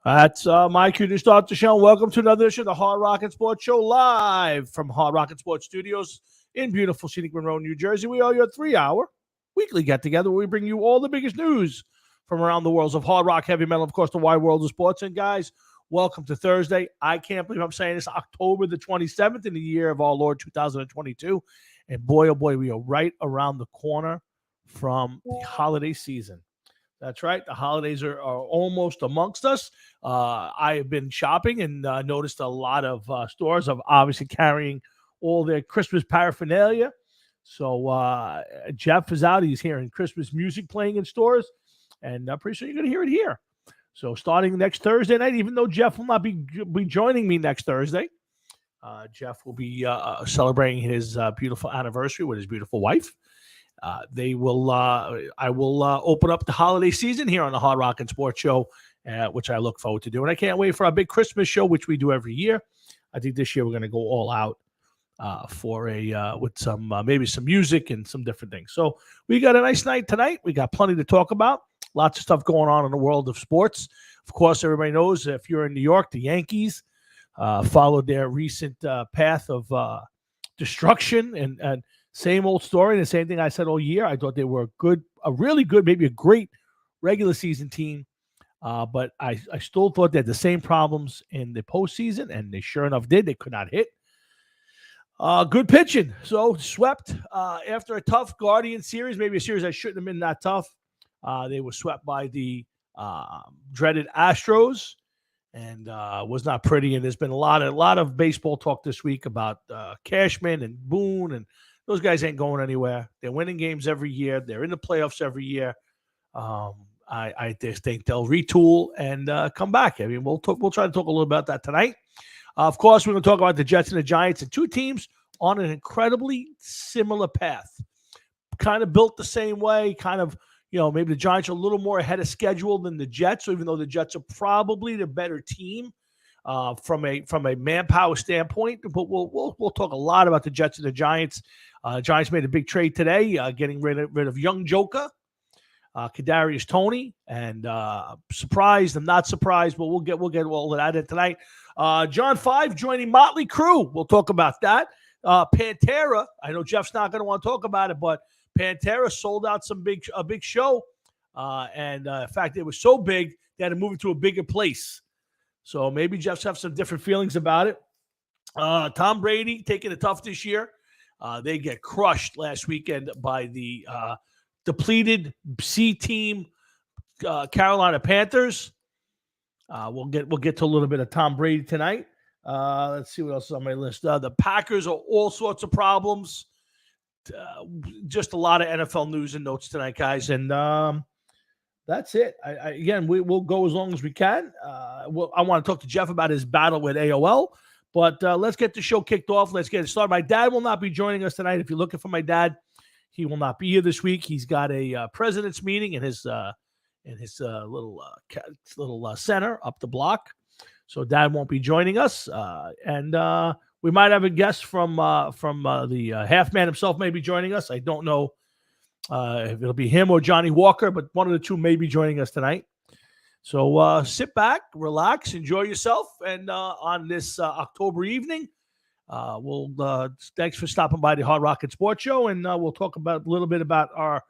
That's my cue to start the show. Welcome to another edition of the Hard Rocket Sports Show, live from Hard Rocket Sports Studios in beautiful scenic Monroe, New Jersey. We are your 3-hour weekly get-together where we bring you all the biggest news from around the worlds of hard rock, heavy metal, of course, the wide world of sports. And guys, welcome to Thursday. I can't believe I'm saying this, October the 27th in the year of our Lord 2022. And boy, oh boy, we are right around the corner from the holiday season. That's right. The holidays are almost amongst us. I have been shopping and noticed a lot of stores of obviously carrying all their Christmas paraphernalia. So Jeff is out. He's hearing Christmas music playing in stores, and I'm pretty sure you're going to hear it here. So starting next Thursday night, even though Jeff will not be joining me next Thursday, Jeff will be celebrating his beautiful anniversary with his beautiful wife. I will open up the holiday season here on the Hard Rock and Sports Show, which I look forward to doing. I can't wait for our big Christmas show, which we do every year. I think this year we're going to go all out with some maybe some music and some different things. So we got a nice night tonight. We got plenty to talk about. Lots of stuff going on in the world of sports. Of course, everybody knows if you're in New York, the Yankees followed their recent path of destruction and same old story, and the same thing I said all year. I thought they were a really good, maybe a great regular season team. But I still thought they had the same problems in the postseason, and they sure enough did. They could not hit. Good pitching. So swept after a tough Guardian series, maybe a series that shouldn't have been that tough. They were swept by the dreaded Astros, and was not pretty. And there's been a lot of baseball talk this week about Cashman and Boone, and those guys ain't going anywhere. They're winning games every year. They're in the playoffs every year. I just think they'll retool and come back. I mean, we'll try to talk a little about that tonight. Of course, we're going to talk about the Jets and the Giants, and two teams on an incredibly similar path. Kind of built the same way, kind of, maybe the Giants are a little more ahead of schedule than the Jets, so even though the Jets are probably the better team from a manpower standpoint. But we'll talk a lot about the Jets and the Giants. Giants made a big trade today, getting rid of young Joker, Kadarius Toney, and surprised. I'm not surprised, but we'll get all of that in tonight. John 5 joining Motley Crue. We'll talk about that. Pantera. I know Jeff's not going to want to talk about it, but Pantera sold out a big show, and in fact, it was so big they had to move it to a bigger place. So maybe Jeff's have some different feelings about it. Tom Brady taking it tough this year. They get crushed last weekend by the depleted C team Carolina Panthers. We'll get to a little bit of Tom Brady tonight. Let's see what else is on my list. The Packers are all sorts of problems. Just a lot of NFL news and notes tonight, guys. And that's it. Again, we'll go as long as we can. I want to talk to Jeff about his battle with AOL. But let's get the show kicked off. Let's get it started. My dad will not be joining us tonight. If you're looking for my dad, he will not be here this week. He's got a president's meeting in his little center up the block. So dad won't be joining us. And we might have a guest from the half man himself may be joining us. I don't know if it'll be him or Johnny Walker, but one of the two may be joining us tonight. So sit back, relax, enjoy yourself, and on this October evening, thanks for stopping by the Hard Rock and Sports Show, and we'll talk a little bit about our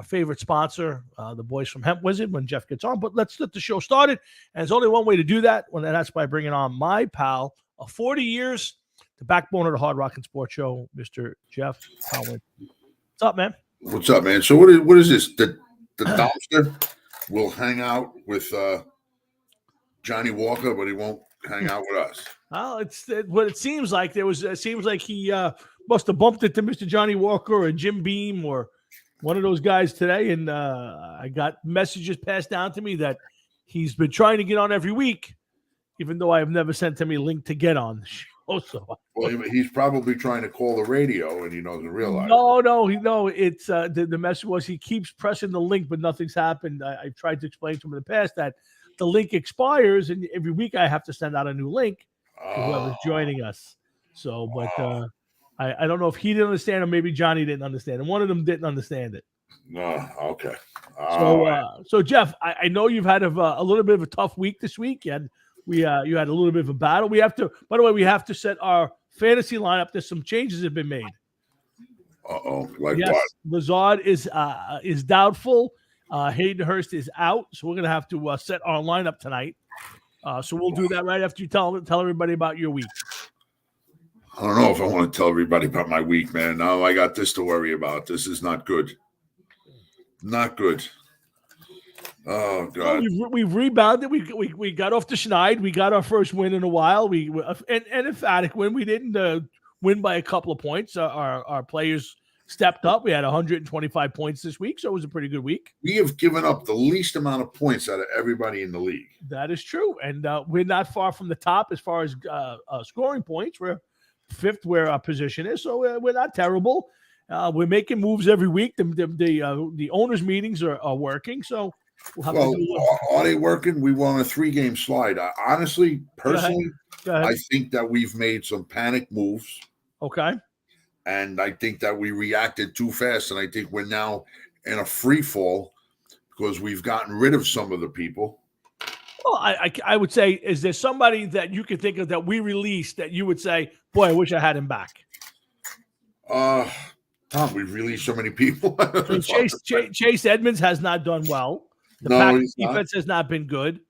favorite sponsor, the boys from Hemp Wizard, when Jeff gets on. But let's get the show started, and there's only one way to do that, and that's by bringing on my pal of 40 years, the backbone of the Hard Rock and Sports Show, Mr. Jeff Howland. What's up, man? What's up, man? So what is this? The dumpster will hang out with Johnny Walker, but he won't hang out with us. Well, it's what it seems like. It seems like he must have bumped into Mr. Johnny Walker or Jim Beam or one of those guys today, and I got messages passed down to me that he's been trying to get on every week, even though I have never sent him a link to get on the show. So, well, he's probably trying to call the radio, and he doesn't realize. No. It's the message was he keeps pressing the link, but nothing's happened. I've tried to explain to him in the past that the link expires, and every week I have to send out a new link to whoever's joining us. So, but I don't know if he didn't understand or maybe Johnny didn't understand, and one of them didn't understand it. No, okay. So Jeff, I know you've had a little bit of a tough week this week, and you had a little bit of a battle. We have to, by the way, we have to set our fantasy lineup. There's some changes have been made. Like yes, what? Lazard is doubtful. Hayden Hurst is out, so we're gonna have to set our lineup tonight. So we'll do that right after you tell everybody about your week. I don't know if I want to tell everybody about my week, man. Now I got this to worry about. This is not good. Not good. Oh God! We've rebounded. We got off the schneid. We got our first win in a while. An emphatic win. We didn't win by a couple of points. Our players stepped up. We had 125 points this week, so it was a pretty good week. We have given up the least amount of points out of everybody in the league. That is true, and we're not far from the top as far as scoring points. We're fifth where our position is, so we're not terrible. We're making moves every week. The owners' meetings are working, so we'll have to do are they working? We won a 3-game slide. Honestly, personally, Go ahead. I think that we've made some panic moves. Okay. And I think that we reacted too fast, and I think we're now in a free fall because we've gotten rid of some of the people. Well, I would say, is there somebody that you could think of that we released that you would say, boy, I wish I had him back? Tom, we've released so many people. Chase Edmonds has not done well. The Packers defense has not been good.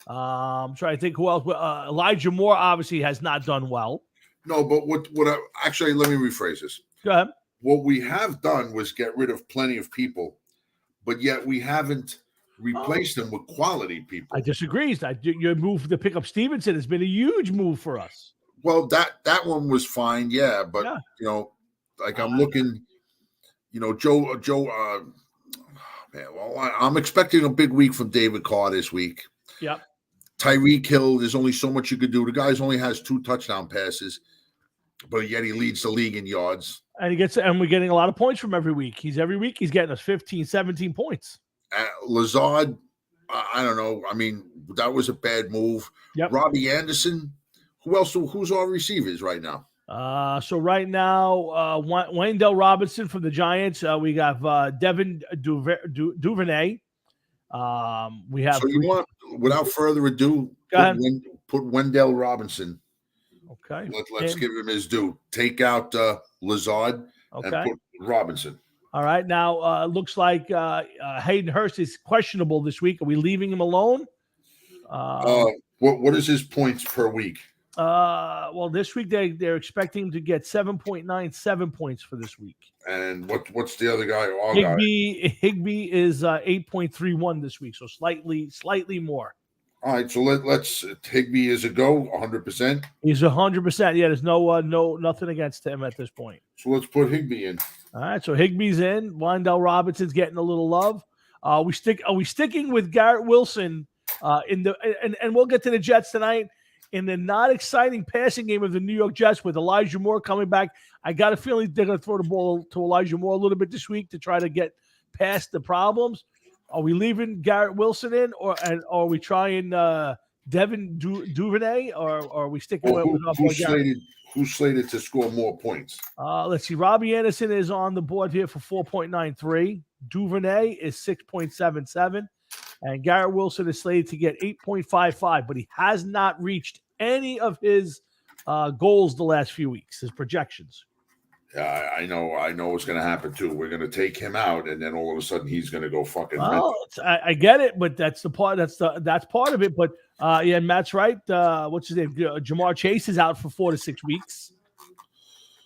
I'm trying to think who else. Elijah Moore obviously has not done well. No, but actually, let me rephrase this. Go ahead. What we have done was get rid of plenty of people, but yet we haven't replaced them with quality people. I disagree. Your move to pick up Stevenson has been a huge move for us. Well, that one was fine, yeah, but like I'm looking, Joe. Man, well, I'm expecting a big week from David Carr this week. Yep. Tyreek Hill, there's only so much you could do. The guy only has 2 touchdown passes, but yet he leads the league in yards. And we're getting a lot of points from every week. Every week he's getting us 15, 17 points. Lazard, I don't know. I mean, that was a bad move. Yep. Robbie Anderson. Who else? Who's our receivers right now? So right now, Wendell Robinson from the Giants. We got Devin Duvernay. We have. So you want, without further ado, put Wendell Robinson. Okay. Let's give him his due. Take out Lazard and put Robinson. All right. Now, looks like Hayden Hurst is questionable this week. Are we leaving him alone? What is his points per week? Well, this week they're expecting him to get 7.97 points for this week. And what's the other guy? Higbee is 8.31 this week, so slightly more. All right, so let's Higbee is a go, 100%. He's 100%. Yeah, there's nothing against him at this point. So let's put Higbee in. All right, so Higbee's in. Wendell Robinson's getting a little love. Are we sticking with Garrett Wilson and we'll get to the Jets tonight. In the not exciting passing game of the New York Jets with Elijah Moore coming back, I got a feeling they're going to throw the ball to Elijah Moore a little bit this week to try to get past the problems. Are we leaving Garrett Wilson in, or are we trying Devin Duvernay, or are we sticking with who's slated to score more points? Let's see. Robbie Anderson is on the board here for 4.93. Duvernay is 6.77. And Garrett Wilson is slated to get 8.55, but he has not reached any of his goals the last few weeks, his projections. Yeah, I know what's going to happen too. We're going to take him out, and then all of a sudden he's going to go fucking. Well, I get it, but that's the part. That's part of it. But yeah, Matt's right. What's his name? Jamar Chase is out for 4 to 6 weeks.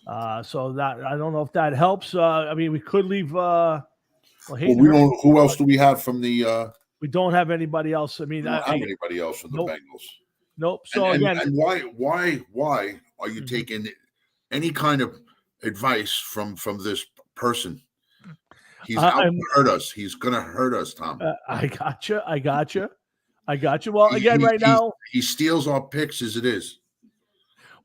So that I don't know if that helps. I mean, we could leave. We don't. Who else do we have from the? We don't have anybody else. I mean, we don't have anybody else from the Bengals. Nope. So and again, why are you taking any kind of advice from this person? He's out to hurt us. He's going to hurt us, Tom. I gotcha. Well, again, right now he steals our picks as it is.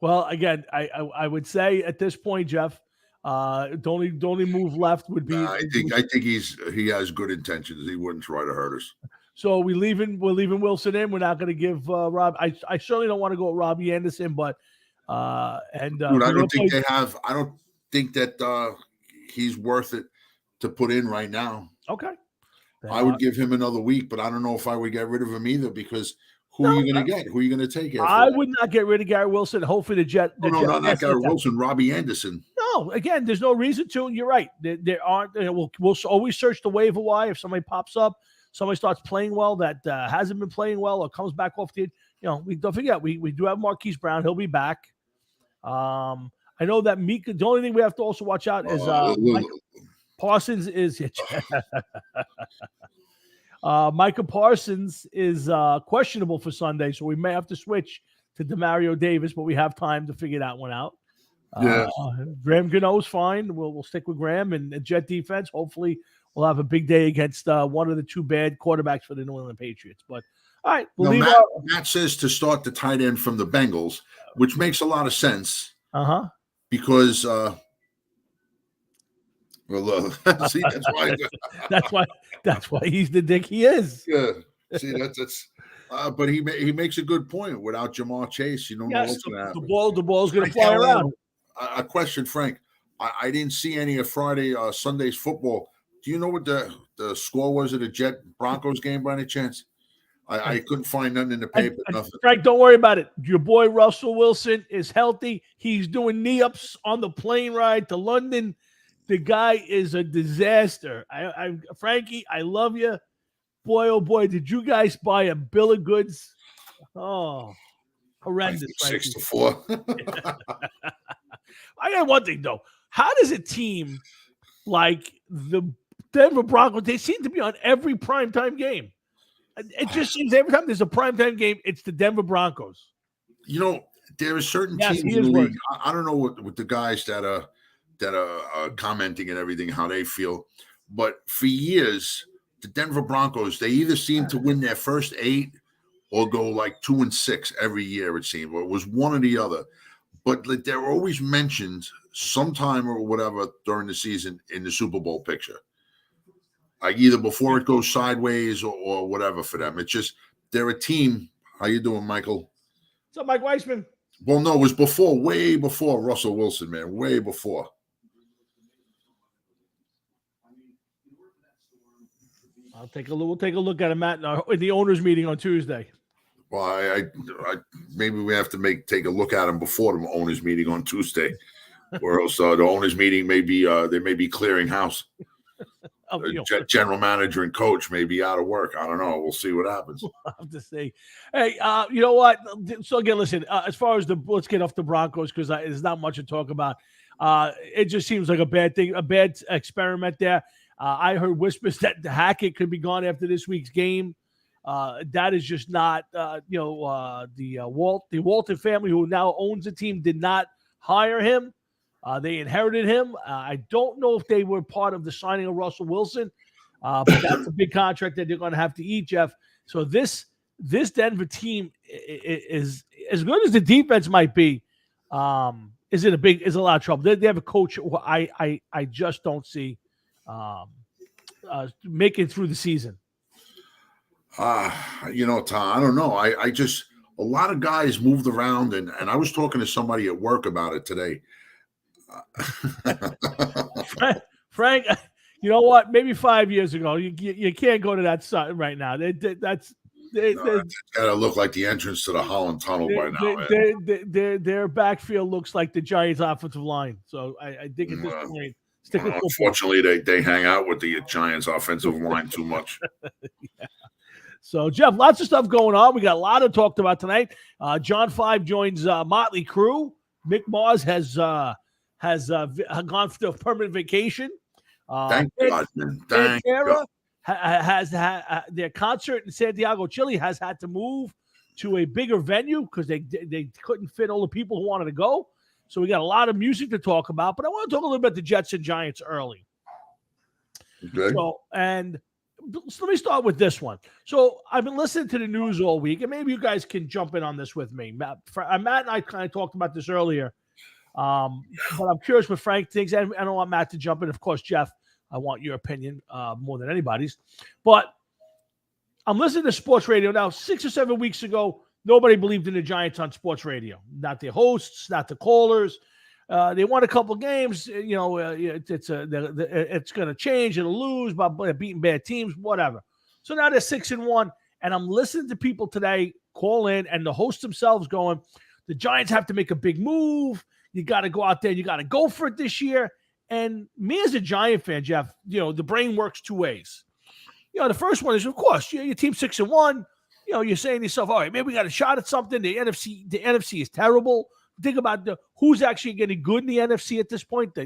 Well, again, I would say at this point, Jeff, the only move left would be. I think he has good intentions. He wouldn't try to hurt us. So we're leaving Wilson in. We're not going to give Rob. I certainly don't want to go with Robbie Anderson, but I don't think they have. I don't think that he's worth it to put in right now. Okay. I would give him another week, but I don't know if I would get rid of him either because who are you going to get? Who are you going to take? I would not get rid of Gary Wilson. Hopefully the Jets. Not Gary Wilson. Robbie Anderson. No, again, there's no reason to. You're right. There aren't. We'll always search the waiver wire if somebody pops up, somebody starts playing well that hasn't been playing well or comes back off the. We don't forget we do have Marquise Brown. He'll be back. I know that Mika. The only thing we have to also watch out is Parsons is. Micah Parsons is questionable for Sunday, so we may have to switch to Demario Davis, but we have time to figure that one out. Graham Gano's fine. We'll stick with Graham and the Jet defense. Hopefully, we'll have a big day against one of the two bad quarterbacks for the New England Patriots. But all right, Matt says to start the tight end from the Bengals, which makes a lot of sense. Because. See, that's why he's the dick he is. Yeah. See, that's. But he makes a good point. Without Jamar Chase, you don't know what's going to happen. The ball's going to fly around. A question, Frank. I didn't see any of Sunday's football. Do you know what the score was of the Jet Broncos game by any chance? I couldn't find nothing in the paper. Nothing. Frank, don't worry about it. Your boy Russell Wilson is healthy. He's doing knee-ups on the plane ride to London. The guy is a disaster. Frankie, I love you. Boy, oh boy, did you guys buy a bill of goods? Oh, horrendous. 6-4. I got one thing, though. How does a team like the Denver Broncos, they seem to be on every primetime game. It just seems every time there's a primetime game, it's the Denver Broncos. There are certain teams in the league. I don't know what the guys that are commenting and everything, how they feel. But for years, the Denver Broncos, they either seem to win their first 8 or go like 2-6 every year, it seemed. Or it was one or the other. But they're always mentioned sometime or whatever during the season in the Super Bowl picture. Like either before it goes sideways or whatever for them. It's just, they're a team. How you doing, Michael? What's up, Mike Weissman? Well, no, it was way before Russell Wilson, man. Way before. We'll take a look at him at the owners' meeting on Tuesday. Well, I maybe we have to take a look at him before the owners' meeting on Tuesday, or else the owners' meeting may be they may be clearing house. General manager and coach may be out of work. I don't know. We'll see what happens. We'll have to see. Hey, you know what? So again, listen. As far as let's get off the Broncos because there's not much to talk about. It just seems like a bad thing, a bad experiment there. I heard whispers that Hackett could be gone after this week's game. That is just not, the Walton family who now owns the team did not hire him. They inherited him. I don't know if they were part of the signing of Russell Wilson, but that's a big contract that they're going to have to eat, Jeff. So this Denver team is as good as the defense might be. Is a lot of trouble. They have a coach who I just don't see making it through the season. Tom, I don't know. I just, a lot of guys moved around and I was talking to somebody at work about it today. Frank, you know what? Maybe 5 years ago, you can't go to that site right now. It's got to look like the entrance to the Holland Tunnel by now. Their backfield looks like the Giants' offensive line. So I think at this point, stick with unfortunately, they hang out with the Giants' offensive line too much. Yeah. So, Jeff, lots of stuff going on. We got a lot to talk about tonight. John 5 joins Motley Crue. Mick Mars has gone for a permanent vacation. Thank God, man. Thank God. Has their concert in Santiago, Chile has had to move to a bigger venue because they couldn't fit all the people who wanted to go. So we got a lot of music to talk about, but I want to talk a little bit about the Jets and Giants early. Okay. So let me start with this one. So I've been listening to the news all week, and maybe you guys can jump in on this with me. Matt and I kind of talked about this earlier, but I'm curious what Frank thinks. I don't want Matt to jump in. Of course, Jeff, I want your opinion more than anybody's. But I'm listening to sports radio now. 6 or 7 weeks ago, nobody believed in the Giants on sports radio. Not the hosts, not the callers. They won a couple games. It's going to change. It'll lose by beating bad teams, whatever. So now they're 6-1, and I'm listening to people today call in, and the hosts themselves going, the Giants have to make a big move. You got to go out there. You got to go for it this year. And me as a Giant fan, Jeff, the brain works two ways. The first one is, of course, your team 6-1. You're saying to yourself, all right, maybe we got a shot at something. The NFC is terrible. Think about who's actually getting good in the NFC at this point.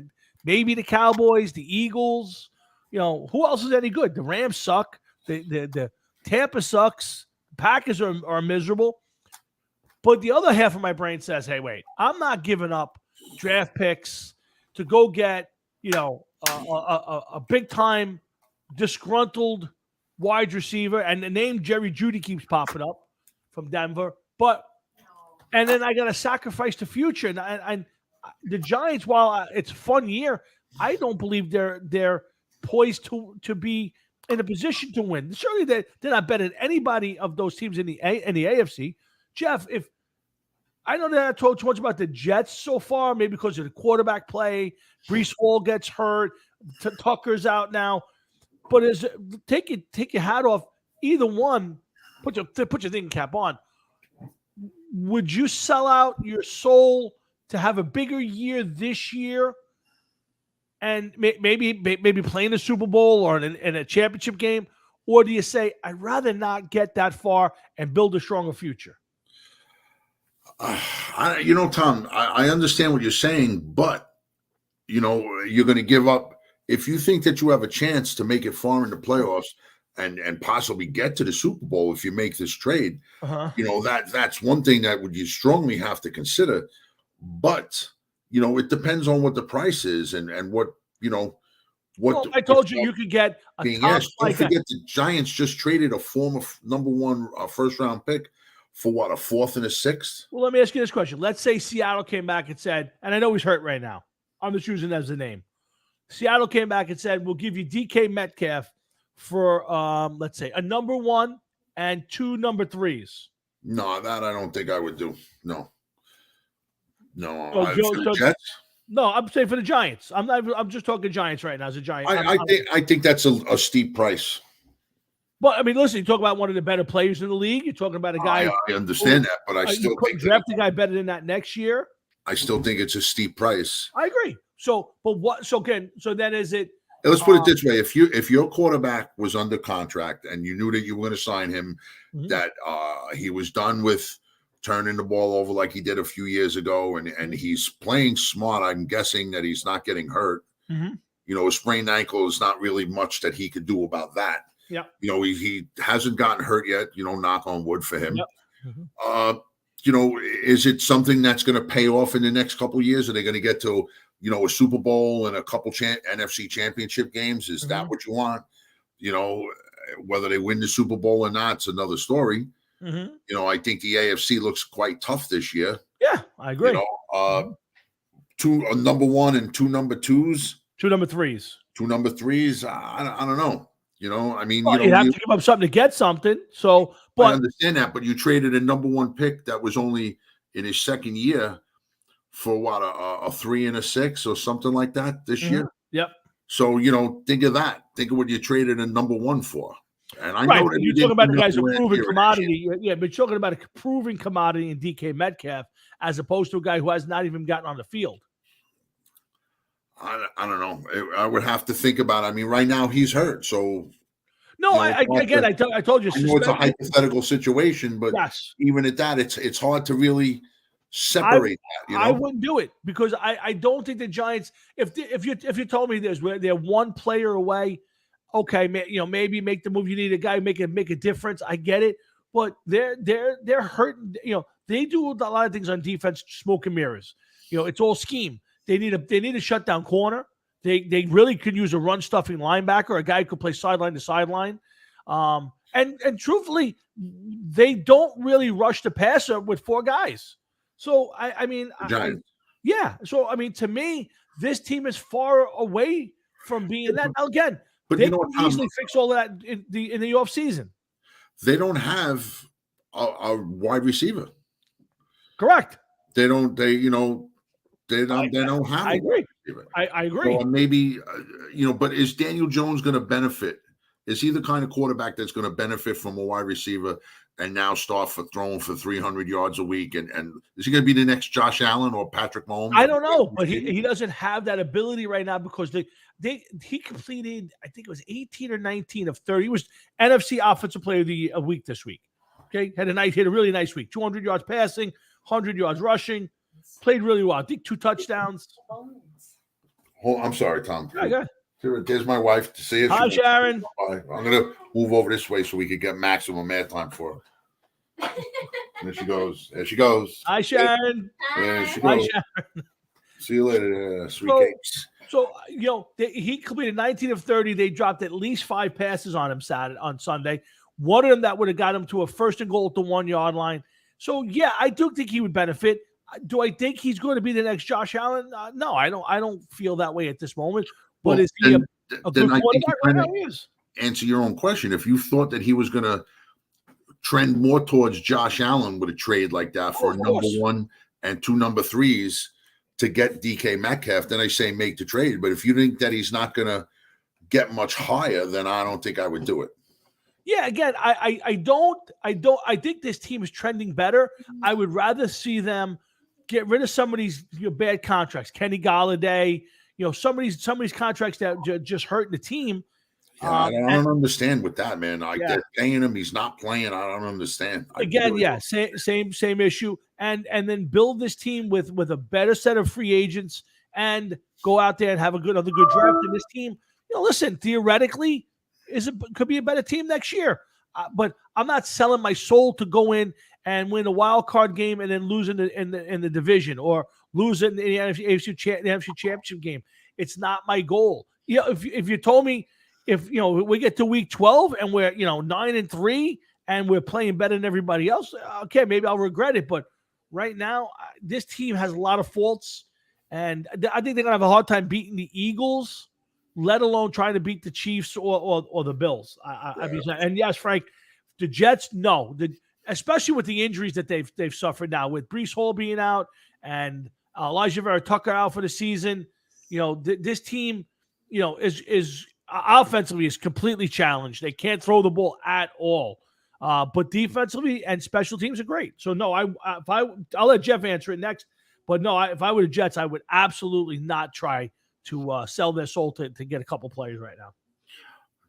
Maybe the Cowboys, the Eagles. Who else is any good? The Rams suck. The Tampa sucks. The Packers are miserable. But the other half of my brain says, hey, wait, I'm not giving up draft picks to go get, a big-time disgruntled wide receiver. And the name Jerry Jeudy keeps popping up from Denver. And then I got to sacrifice the future. And the Giants, while it's a fun year, I don't believe they're poised to be in a position to win. Surely they're not better than anybody of those teams in the AFC. Jeff, if I know that I told too much about the Jets so far, maybe because of the quarterback play, Breece Hall gets hurt, Tucker's out now. But take your hat off. Either one, put your thinking cap on. Would you sell out your soul to have a bigger year this year, and maybe play in the Super Bowl or in a championship game, or do you say I'd rather not get that far and build a stronger future? Tom, I understand what you're saying, but you're going to give up if you think that you have a chance to make it far in the playoffs and possibly get to the Super Bowl if you make this trade. That's one thing that you strongly have to consider. But it depends on what the price is and what what. I told you could get a top. Don't forget the Giants just traded a former number one first round pick for what, a fourth and a sixth? Well, let me ask you this question. Let's say Seattle came back and said, and I know he's hurt right now. I'm just using that as a name. Seattle came back and said, we'll give you DK Metcalf for, let's say, a number one and 2 number 3s. No, that I don't think I would do. No. Jets? No, I'm saying for the Giants. I'm just talking Giants right now as a Giant. I think that's a steep price. But I mean, listen, you talk about one of the better players in the league. You're talking about a guy. I understand that, but I still think draft a guy better than that next year. I still think it's a steep price. I agree. So then is it? Let's put it this way: if your quarterback was under contract and you knew that you were going to sign him, that he was done with turning the ball over like he did a few years ago, and he's playing smart. I'm guessing that he's not getting hurt. A sprained ankle is not really much that he could do about that. Yeah. He hasn't gotten hurt yet, knock on wood for him. Yep. Is it something that's going to pay off in the next couple of years? Are they going to get to, a Super Bowl and a couple NFC championship games? Is that what you want? Whether they win the Super Bowl or not, it's another story. I think the AFC looks quite tough this year. Yeah, I agree. A number one and 2 number 2s. 2 number 3s. 2 number 3s. I don't know. You have to give up something to get something. So, but I understand that, but you traded a number 1 pick that was only in his second year for what, a 3 and a 6 or something like that this year. Yep. So, think of that. Think of what you traded a number 1 for. And I know that you're talking about the guy's a proven commodity. Yeah, but you're talking about a proven commodity in DK Metcalf as opposed to a guy who has not even gotten on the field. I don't know. I would have to think about it. I mean, right now he's hurt. So, no, I told you. I know it's a hypothetical situation, but even at that, it's hard to really separate that. I wouldn't do it because I don't think the Giants. If you told me they're one player away, okay, maybe make the move. You need a guy make a difference. I get it, but they're hurting. They do a lot of things on defense, smoke and mirrors. It's all scheme. They need a shutdown corner. They really could use a run stuffing linebacker, a guy who could play sideline to sideline. And truthfully, they don't really rush the passer with 4 guys. So to me, this team is far away from being that. Now again, but they can easily fix all of that in the offseason. They don't have a wide receiver. Correct. They don't. They don't have. I agree. I agree. So maybe but is Daniel Jones going to benefit? Is he the kind of quarterback that's going to benefit from a wide receiver and now start throwing for 300 yards a week? And is he going to be the next Josh Allen or Patrick Mahomes? I don't know, but he doesn't have that ability right now because he completed, I think it was 18 or 19 of 30. He was NFC Offensive Player of the Week this week. Okay, had a really nice week. 200 yards passing, 100 yards rushing, played really well. I think 2 touchdowns. Oh, I'm sorry, Tom. Yeah, there's my wife to see it. Hi, Sharon. I'm gonna move over this way so we can get maximum airtime for her. And there she goes. There she goes. Hi, Sharon. There she Hi, goes. Sharon. See you later, sweet cakes. So he completed 19 of 30. They dropped at least 5 passes on him on Sunday. One of them that would have got him to a 1st and goal at the 1 yard line. So yeah, I do think he would benefit. Do I think he's going to be the next Josh Allen? No, I don't feel that way at this moment. But is he a good quarterback right now? He is. Answer your own question. If you thought that he was going to trend more towards Josh Allen with a trade like that for a number 1 and 2 number 3s to get DK Metcalf, then I say make the trade. But if you think that he's not going to get much higher, then I don't think I would do it. Yeah, again, I think this team is trending better. I would rather see them get rid of some of these bad contracts. Kenny Golladay, some of these contracts that just hurting the team. Yeah, I don't understand with that, man. They're paying him, he's not playing. I don't understand. Same issue. And then build this team with a better set of free agents and go out there and have another good draft in this team. Listen, theoretically, could be a better team next year. But I'm not selling my soul to go in and win a wild card game and then lose in the division or lose in the NFC Championship game. It's not my goal. If you told me if we get to week 12 and we're 9-3 and we're playing better than everybody else, okay, maybe I'll regret it. But right now, this team has a lot of faults, and I think they're gonna have a hard time beating the Eagles, let alone trying to beat the Chiefs or the Bills. And yes, Frank, the Jets, no, especially with the injuries that they've suffered now, with Breece Hall being out and Elijah Vera Tucker out for the season. This team, is offensively is completely challenged. They can't throw the ball at all. But defensively and special teams are great. So no, I'll let Jeff answer it next. But no, if I were the Jets, I would absolutely not try to sell their soul to get a couple players right now.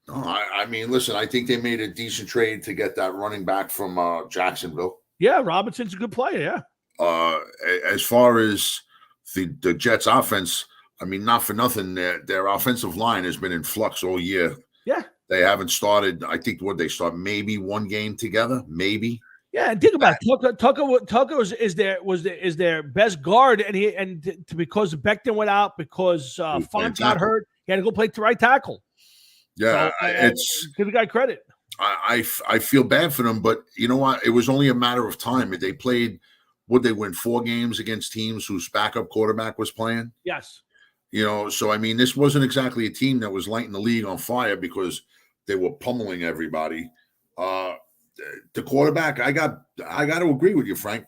No, I mean, listen, I think they made a decent trade to get that running back from Jacksonville. Yeah, Robinson's a good player, yeah. As far as the Jets offense, I mean, not for nothing, their offensive line has been in flux all year. Yeah. They haven't started, I think, they start maybe one game together, maybe. Yeah, and think about it. Tucker is their best guard, and because Becton went out, because Font got hurt, he had to go play to right tackle. Yeah, so, give the guy credit. I feel bad for them, but you know what? It was only a matter of time. They played, would they win 4 games against teams whose backup quarterback was playing? Yes. So I mean, this wasn't exactly a team that was lighting the league on fire because they were pummeling everybody. The quarterback, I got to agree with you, Frank.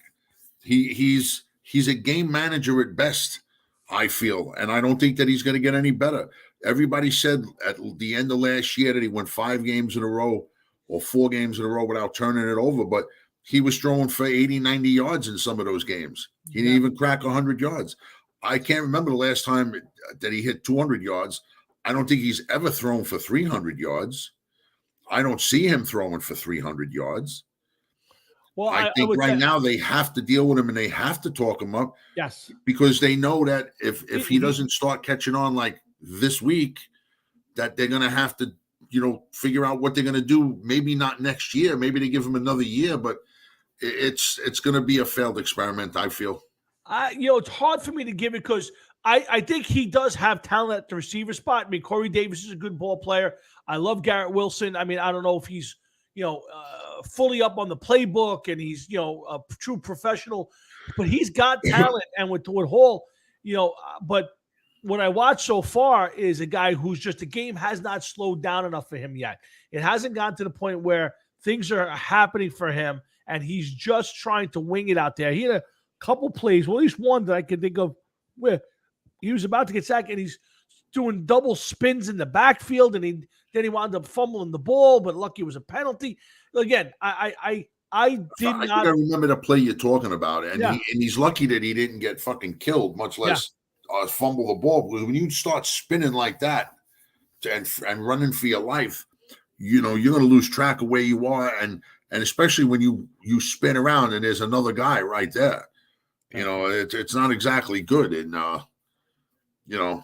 He's a game manager at best, I feel, and I don't think that he's going to get any better. Everybody said at the end of last year that he went 5 games in a row or 4 games in a row without turning it over, but he was throwing for 80, 90 yards in some of those games. He didn't even crack 100 yards. I can't remember the last time that he hit 200 yards. I don't think he's ever thrown for 300 yards. I don't see him throwing for 300 yards. Well, I think right now they have to deal with him and they have to talk him up. Yes. Because they know that if he doesn't start catching on like this week, that they're going to have to, figure out what they're going to do. Maybe not next year. Maybe they give him another year, but it's going to be a failed experiment, I feel. It's hard for me to give it because I think he does have talent at the receiver spot. I mean, Corey Davis is a good ball player. I love Garrett Wilson. I mean, I don't know if he's, fully up on the playbook and he's, a true professional, but he's got talent. And with Hall, but what I watched so far is a guy who's just, the game has not slowed down enough for him yet. It hasn't gotten to the point where things are happening for him and he's just trying to wing it out there. He had a couple plays, well, at least one that I can think of where he was about to get sacked and he's doing double spins in the backfield, and then he wound up fumbling the ball, but lucky it was a penalty. Again, I think I remember the play you're talking about, and he's lucky that he didn't get fucking killed, much less fumble the ball. Because when you start spinning like that and running for your life, you're going to lose track of where you are, and especially when you spin around and there's another guy right there. It's not exactly good, and I don't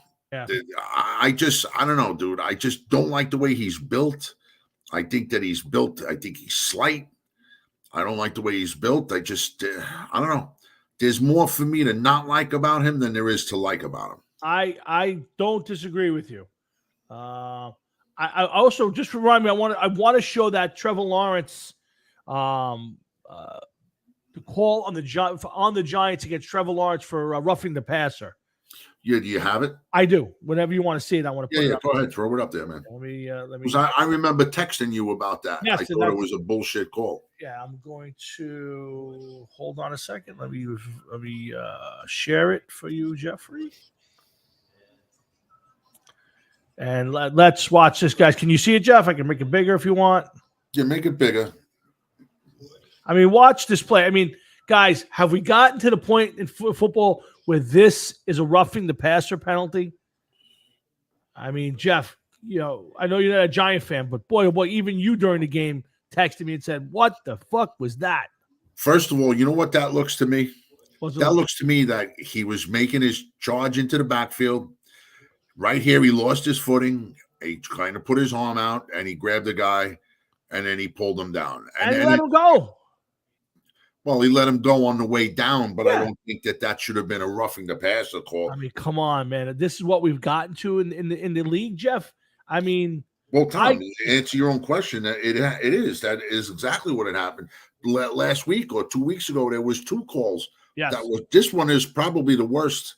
know, dude. I just don't like the way he's built. I think he's slight. I don't like the way he's built. I don't know. There's more for me to not like about him than there is to like about him. I don't disagree with you. I also, just remind me, I want to show that Trevor Lawrence, the call on the Giants against Trevor Lawrence for roughing the passer. Yeah, do you have it? I do. Whenever you want to see it, I want to put it up. Go ahead, throw it up there, man. Let me. I remember texting you about that. Yes, I thought it was a bullshit call. Yeah, I'm going to hold on a second. Let me share it for you, Jeffrey. And let's watch this, guys. Can you see it, Jeff? I can make it bigger if you want. Yeah, make it bigger. I mean, watch this play. I mean, guys, have we gotten to the point in football where this is a roughing the passer penalty? I mean, Jeff, I know you're not a Giant fan, but boy, oh boy, even you during the game texted me and said, "What the fuck was that?" First of all, you know what that looks to me? That looks to me that he was making his charge into the backfield. Right here, he lost his footing. He kind of put his arm out, and he grabbed the guy, and then he pulled him down. And let him go. Well, he let him go on the way down, but I don't think that should have been a roughing the passer call. I mean, come on, man. This is what we've gotten to in the league, Jeff. I mean, well, Tom, answer your own question. It is. That is exactly what had happened last week or 2 weeks ago. There was 2 calls. Yes. This one is probably the worst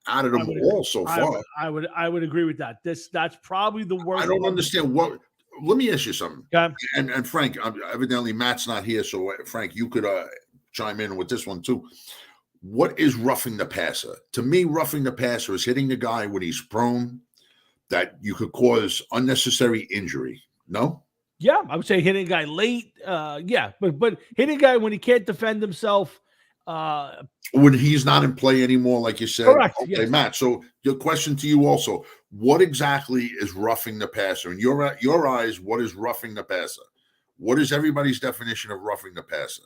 out of them all so far. I would agree with that. That's probably the worst. I don't understand what. Let me ask you something. Okay. And Frank, evidently Matt's not here, so Frank, you could chime in with this one too. What is roughing the passer? To me, roughing the passer is hitting the guy when he's prone, that you could cause unnecessary injury. No? Yeah, I would say hitting a guy late. But hitting a guy when he can't defend himself. When he's not in play anymore, like you said. Correct. Okay, yes. Matt. So your question to you also: what exactly is roughing the passer? In your eyes, what is roughing the passer? What is everybody's definition of roughing the passer?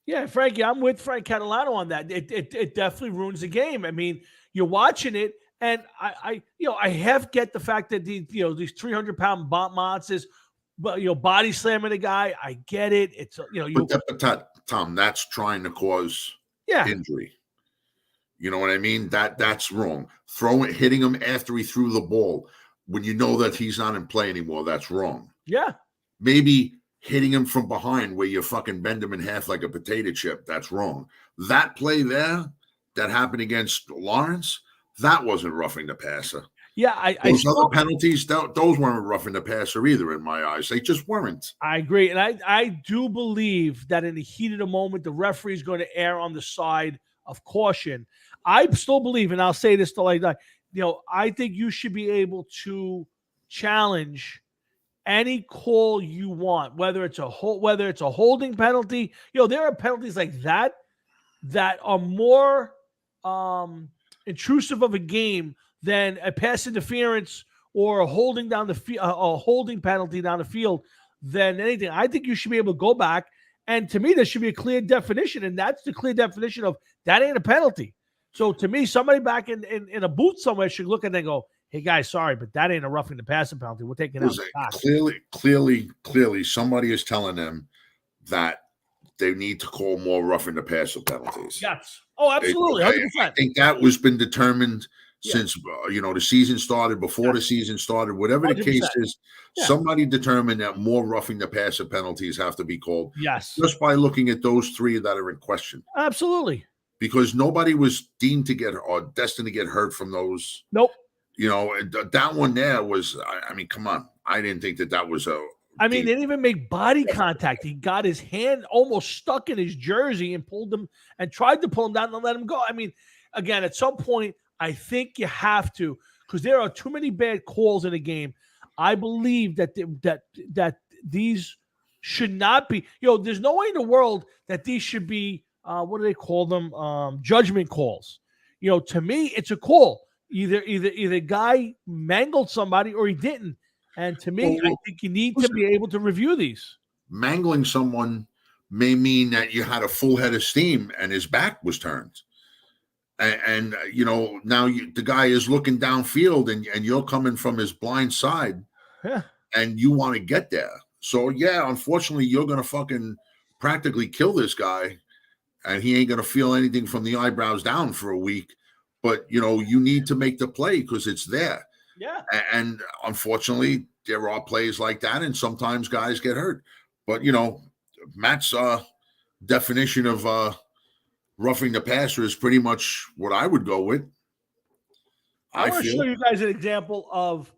Yeah, Frankie, I'm with Frank Catalano on that. It definitely ruins the game. I mean, you're watching it, and I have get the fact that these 300-pound monsters, but body slamming a guy. I get it. It's but Tom, that's trying to cause injury. You know what I mean? That's wrong. Hitting him after he threw the ball when you know that he's not in play anymore, that's wrong. Yeah. Maybe hitting him from behind where you fucking bend him in half like a potato chip, that's wrong. That play there that happened against Lawrence, that wasn't roughing the passer. Yeah, those other penalties, those weren't roughing the passer either in my eyes. They just weren't. I agree. And I do believe that in the heat of the moment, the referee is going to err on the side of caution. I still believe, and I'll say this till I die, I think you should be able to challenge any call you want, whether it's a holding penalty. There are penalties like that are more intrusive of a game than a pass interference or a holding down a holding penalty down the field than anything. I think you should be able to go back, and to me, there should be a clear definition, and that's the clear definition of that ain't a penalty. So to me, somebody back in a booth somewhere should look at it and go, "Hey guys, sorry, but that ain't a roughing the passer penalty. We're taking out the pass." Clearly, somebody is telling them that they need to call more roughing the passer penalties. Yes. Oh, absolutely, 100%. I think that was been determined since the season started, before the season started, whatever the 100%. Case is. Somebody determined that more roughing the passer penalties have to be called. Yes. Just by looking at those 3 that are in question. Absolutely. Because nobody was deemed to get or destined to get hurt from those. Nope. That one there was, I mean, come on. I didn't think that was a. I mean, they didn't even make body contact. He got his hand almost stuck in his jersey and pulled him and tried to pull him down and let him go. I mean, again, at some point, I think you have to, because there are too many bad calls in the game. I believe that that these should not be. There's no way in the world that these should be. What do they call them? Judgment calls. To me, it's a call. Either guy mangled somebody or he didn't. And to me, I think you need to be able to review these. Mangling someone may mean that you had a full head of steam and his back was turned. And now the guy is looking downfield and you're coming from his blind side and you want to get there. So, yeah, unfortunately, you're going to fucking practically kill this guy and he ain't going to feel anything from the eyebrows down for a week. But, you need to make the play because it's there. Yeah. And unfortunately, there are plays like that, and sometimes guys get hurt. But, Matt's definition of roughing the passer is pretty much what I would go with. I want to show you guys an example of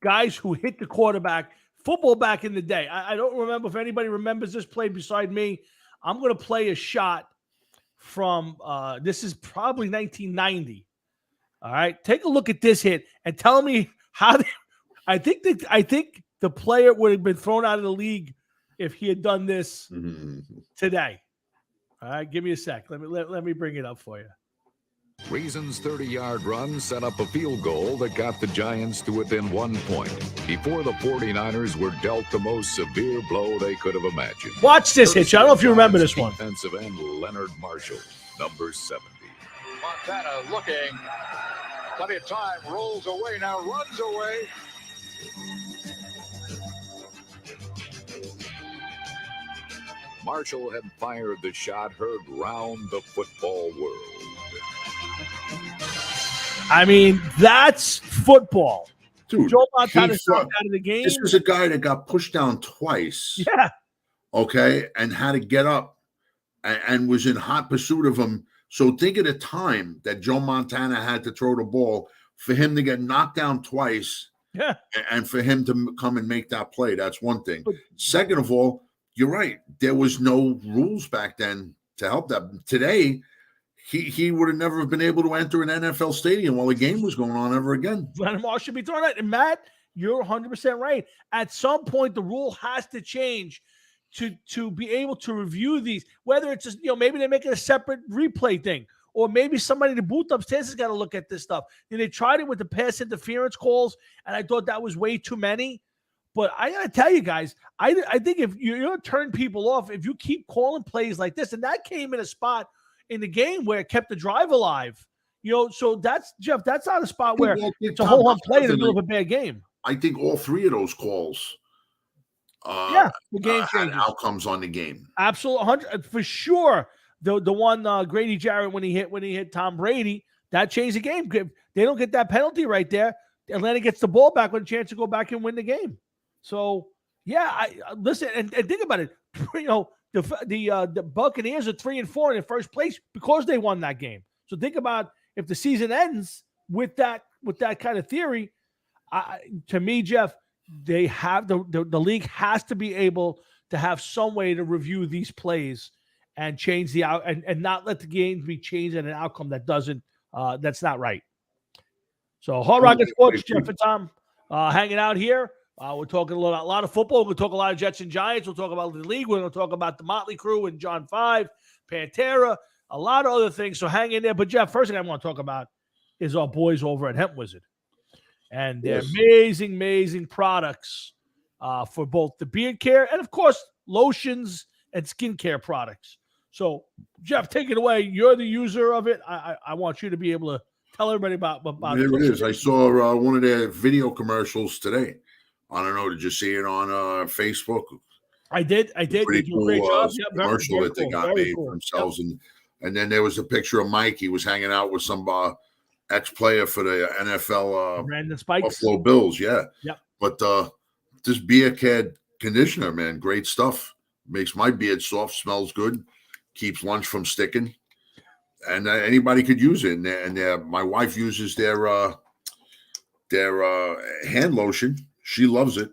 guys who hit the quarterback, football back in the day. I don't remember if anybody remembers this play beside me. I'm going to play a shot from this is probably 1990. All right, take a look at this hit and tell me how. I think the player would have been thrown out of the league if he had done this today. All right, give me a sec. Let me bring it up for you. Reason's 30-yard run set up a field goal that got the Giants to within 1 point before the 49ers were dealt the most severe blow they could have imagined. Watch this hit. I don't know if you remember this one. Defensive end Leonard Marshall, number 70. Montana looking. Plenty of time. Rolls away. Now runs away. Marshall had fired the shot heard round the football world. I mean, that's football. Dude, Joe Montana out of the game. This was a guy that got pushed down twice. Yeah. Okay, and had to get up and was in hot pursuit of him. So think of the time that Joe Montana had to throw the ball for him to get knocked down twice. Yeah. And for him to come and make that play. That's one thing. Second of all, you're right. There was no rules back then to help that. Today, he would have never been able to enter an NFL stadium while the game was going on ever again. Leonard Marshall should be thrown out. And Matt, you're 100% right. At some point, the rule has to change to be able to review these. Whether it's just, maybe they make it a separate replay thing, or maybe somebody in the booth upstairs has got to look at this stuff. And they tried it with the pass interference calls, and I thought that was way too many. But I got to tell you guys, I think if you're going to turn people off, if you keep calling plays like this, and that came in a spot in the game where it kept the drive alive, so that's, Jeff, that's not a spot where it's a whole play in the middle of a bad game. I think all three of those calls the game had outcomes on the game. Absolutely, 100 for sure. The one Grady Jarrett when he hit Tom Brady, that changed the game. They don't get that penalty right there. Atlanta gets the ball back with a chance to go back and win the game. So yeah, I listen and think about it. The Buccaneers are 3-4 in first place because they won that game. So think about if the season ends with that kind of theory. To me, Jeff, they have the league has to be able to have some way to review these plays and change the out and not let the game be changed at an outcome that doesn't that's not right. So Hard Rocket Sports, Jeff and Tom hanging out here. We're talking a lot of football. We'll talk a lot of Jets and Giants. We'll talk about the league. We're going to talk about the Motley Crue and John 5, Pantera, a lot of other things. So hang in there. But Jeff, first thing I want to talk about is our boys over at Hemp Wizard and their amazing products for both the beard care and, of course, lotions and skincare products. So, Jeff, take it away. You're the user of it. I want you to be able to tell everybody about There it is. I saw one of their video commercials today. I don't know. Did you see it on Facebook? I did. Pretty cool great job. Commercial that they got made for themselves. Yep. And then there was a picture of Mike. He was hanging out with some ex-player for the NFL Brandon Spikes. Buffalo Bills. Yeah. Yep. But this beard care conditioner, man, great stuff. Makes my beard soft, smells good, keeps lunch from sticking. And anybody could use it. And my wife uses their hand lotion. She loves it.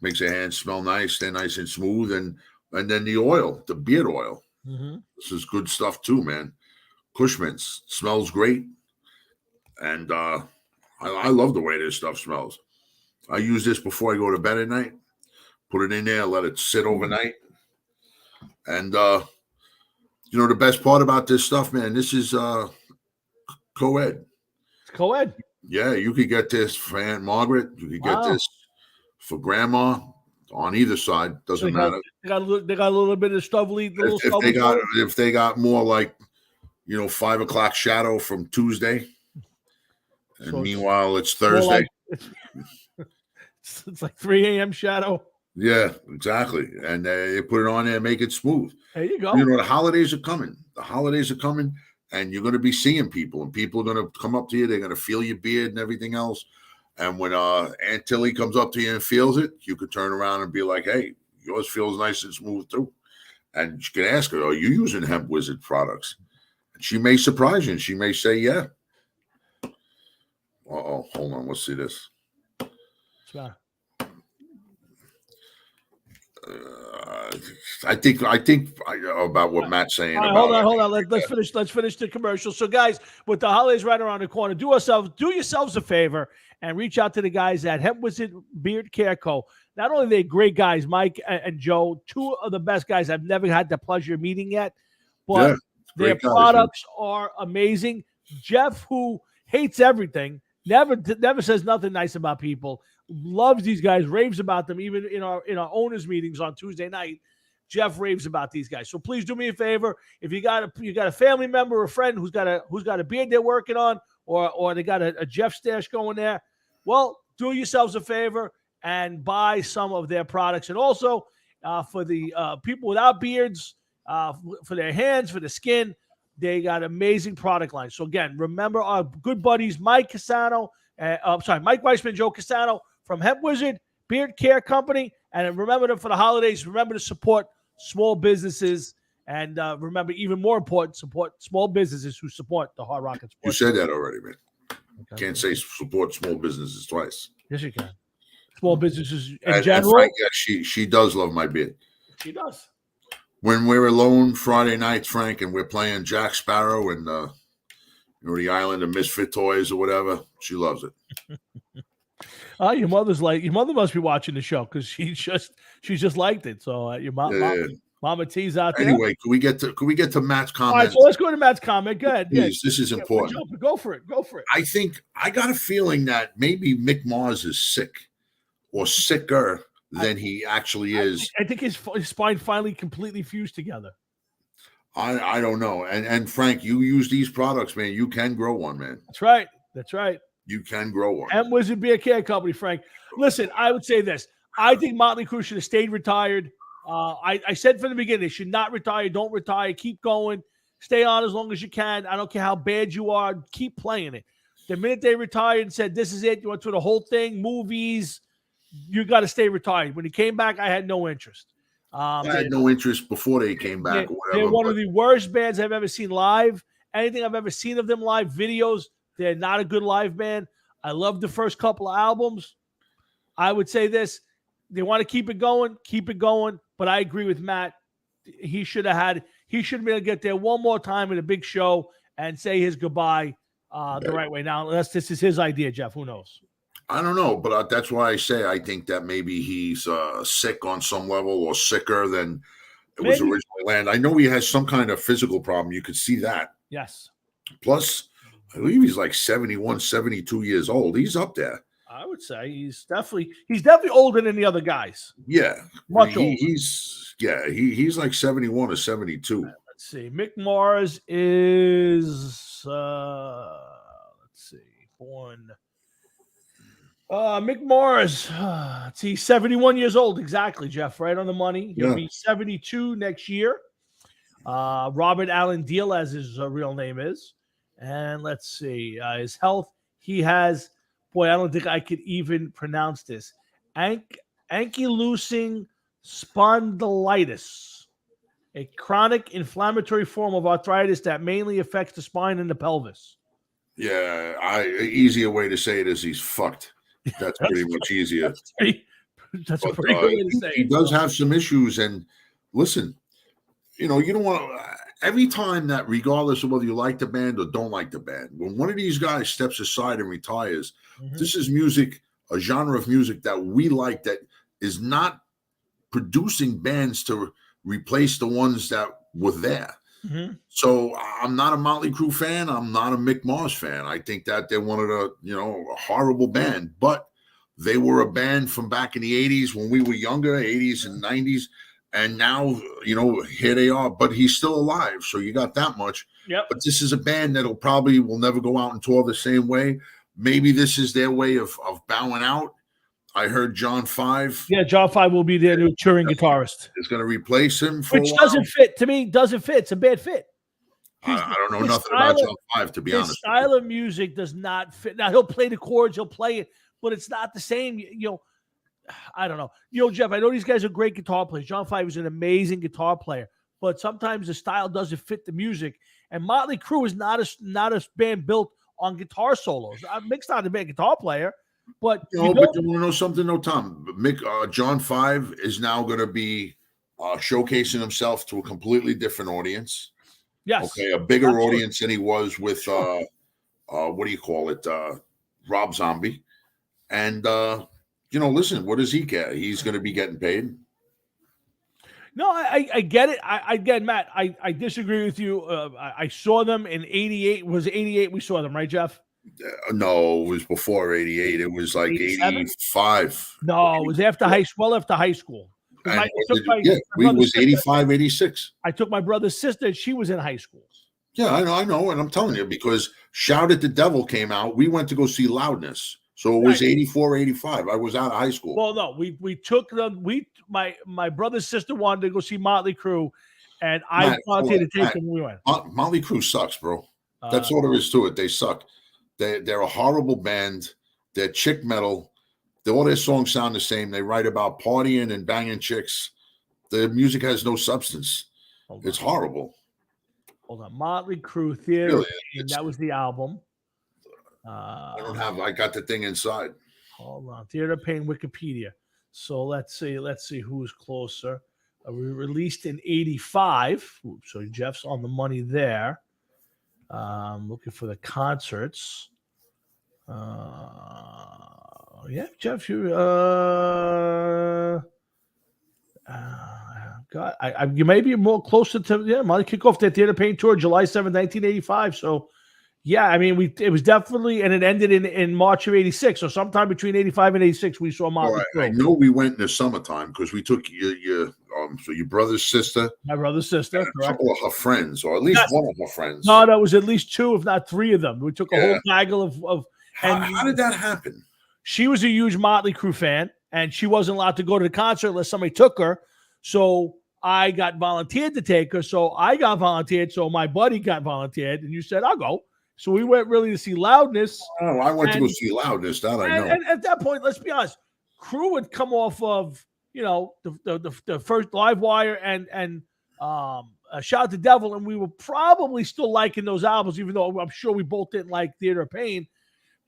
Makes her hands smell nice. They're nice and smooth. And then the oil, the beard oil. Mm-hmm. This is good stuff too, man. Cushman's smells great, and I love the way this stuff smells. I use this before I go to bed at night. Put it in there, let it sit overnight, and you know the best part about this stuff, man. This is co-ed. It's co-ed. Yeah, you could get this for Aunt Margaret. You could get this for Grandma on either side. Doesn't matter. They got a little bit of stubbly. If they got more like, 5 o'clock shadow from Tuesday, and so meanwhile it's Thursday. It's like 3 a.m. shadow. Yeah, exactly. And they put it on there and make it smooth. There you go. The holidays are coming. And you're going to be seeing people, and people are going to come up to you. They're going to feel your beard and everything else. And when Aunt Tilly comes up to you and feels it, you could turn around and be like, hey, yours feels nice and smooth too. And you can ask her, are you using Hemp Wizard products? And she may surprise you, and she may say, yeah. Uh-oh, hold on. Let's see this. I think about what Matt's saying. Right, hold on. Let's finish the commercial. So, guys, with the holidays right around the corner, do yourselves a favor and reach out to the guys at Hemp Wizard Beard Care Co. Not only are they great guys, Mike and Joe, two of the best guys I've never had the pleasure of meeting yet, but their products are amazing. Jeff, who hates everything, never says nothing nice about people, loves these guys, raves about them, even in our owners meetings on Tuesday night. Jeff raves about these guys. So please do me a favor. If you got a family member or a friend who's got a beard they're working on, or they got a Jeff stash going there, well, do yourselves a favor and buy some of their products. And also for the people without beards, for their hands, for the skin, they got amazing product lines. So again, remember our good buddies Mike Weissman, Joe Cassano from Hemp Wizard Beard Care Company. And remember them for the holidays. Remember to support small businesses. And remember, even more important, support small businesses who support the Hard Rock and Sports. You said that already, man. Okay. Can't say support small businesses twice. Yes, you can. Small businesses in And general. Frank, she does love my beard. She does. When we're alone Friday nights, Frank, and we're playing Jack Sparrow and the Island of Misfit Toys or whatever, she loves it. Your mother must be watching the show because she just liked it. So your Mama T's out there. Anyway, could we get to Matt's comment? All right, so let's go to Matt's comment. Go ahead. Please, this is important. Go for it. I got a feeling that maybe Mick Mars is sick or sicker than he actually is. I think his spine finally completely fused together. I don't know. And Frank, you use these products, man. You can grow one, man. That's right. You can grow one. Hemp Wizard Beard Care Company, Frank. Listen, I would say this. I think Motley Crue should have stayed retired. I said from the beginning, they should not retire. Don't retire. Keep going. Stay on as long as you can. I don't care how bad you are. Keep playing it. The minute they retired and said, this is it, you went through the whole thing, movies, you got to stay retired. When he came back, I had no interest. I had no interest before they came back. They're one of the worst bands I've ever seen live. Anything I've ever seen of them live, videos, they're not a good live band. I love the first couple of albums. I would say this. They want to keep it going. But I agree with Matt. He should have been able to get there one more time at a big show and say his goodbye the right way. Now, unless this is his idea, Jeff, who knows? I don't know, but that's why I say I think that maybe he's sick on some level or sicker than it was originally planned. I know he has some kind of physical problem. You could see that. Yes. Plus, I believe he's like 71, 72 years old. He's up there. I would say he's definitely older than the other guys. Yeah. Much older. He's like 71 or 72. Let's see. Mick Mars is born. Mick Mars, he's 71 years old. Exactly, Jeff, right on the money. He'll be 72 next year. Robert Allen Deal, as his real name is. And let's see, his health. He has, I don't think I could even pronounce this. Ankylosing spondylitis, a chronic inflammatory form of arthritis that mainly affects the spine and the pelvis. Yeah, easier way to say it is he's fucked. That's pretty much easier. That's a pretty good way to say it. He does have some issues, and listen, you don't want to. every time that, regardless of whether you like the band or don't like the band, when one of these guys steps aside and retires, this is music, a genre of music that we like, that is not producing bands to replace the ones that were there. So I'm not a Motley Crue fan. I'm not a Mick Mars fan. I think that they're one of the, a horrible band, but they were a band from back in the 80s when we were younger, 80s and 90s. And now, here they are, but he's still alive. So you got that much. Yep. But this is a band that will never go out and tour the same way. Maybe this is their way of bowing out. I heard John 5. Yeah, John 5 will be their new touring guitarist. Is going to replace him for which a while. Doesn't fit to me. Doesn't fit. It's a bad fit. I don't know nothing about John 5, to be honest. His style of music does not fit. Now he'll play the chords, he'll play it, but it's not the same. I don't know. Jeff, I know these guys are great guitar players. John 5 is an amazing guitar player, but sometimes the style doesn't fit the music. And Motley Crue is not a band built on guitar solos. Mick's not a bad guitar player. But but you want to know something, though, Tom? John 5 is now going to be showcasing himself to a completely different audience. Yes. Okay, a bigger audience than he was with what do you call it? Rob Zombie. And listen, what does he get? He's going to be getting paid. No, I get it. Again, Matt, I disagree with you. I saw them in 88. Was it 88 we saw them, right, Jeff? No, it was before 88. It was like 87? 85. No, it was after high school. We was 85, 86. I took my brother's sister. She was in high school. Yeah, I know. And I'm telling you, because Shout at the Devil came out, we went to go see Loudness. So it was 84, 85. I was out of high school. Well, no, we took them. My brother's sister wanted to go see Motley Crue, and I wanted to take them. We went. Motley Crue sucks, bro. That's all there is to it. They suck. They're a horrible band. They're chick metal. All their songs sound the same. They write about partying and banging chicks. The music has no substance. It's horrible. Hold on. Motley Crue Theater. Really, that was the album. I got the thing inside. Hold on. Theater of Pain Wikipedia. So let's see who's closer. We released in 85. So Jeff's on the money there. Looking for the concerts. Yeah, Jeff, you you may be more closer to Motley kick off their Theater Pain tour July 7th, 1985. So yeah, I mean it was definitely, and it ended in March of 86. So sometime between 85 and 86 we saw Motley. I know we went in the summertime because we took your brother's sister. My brother's sister, a couple of her friends, or at least one of her friends. No, that was at least two, if not three of them. We took a whole gaggle of how did that happen? She was a huge Motley Crue fan, and she wasn't allowed to go to the concert unless somebody took her. So I got volunteered to take her. So I got volunteered. So my buddy got volunteered, and you said, I'll go. So we went really to see Loudness. Oh, I went to go see Loudness. That I know. And at that point, let's be honest, Crue had come off of, the first Live Wire and Shout at the Devil, and we were probably still liking those albums, even though I'm sure we both didn't like Theater of Pain.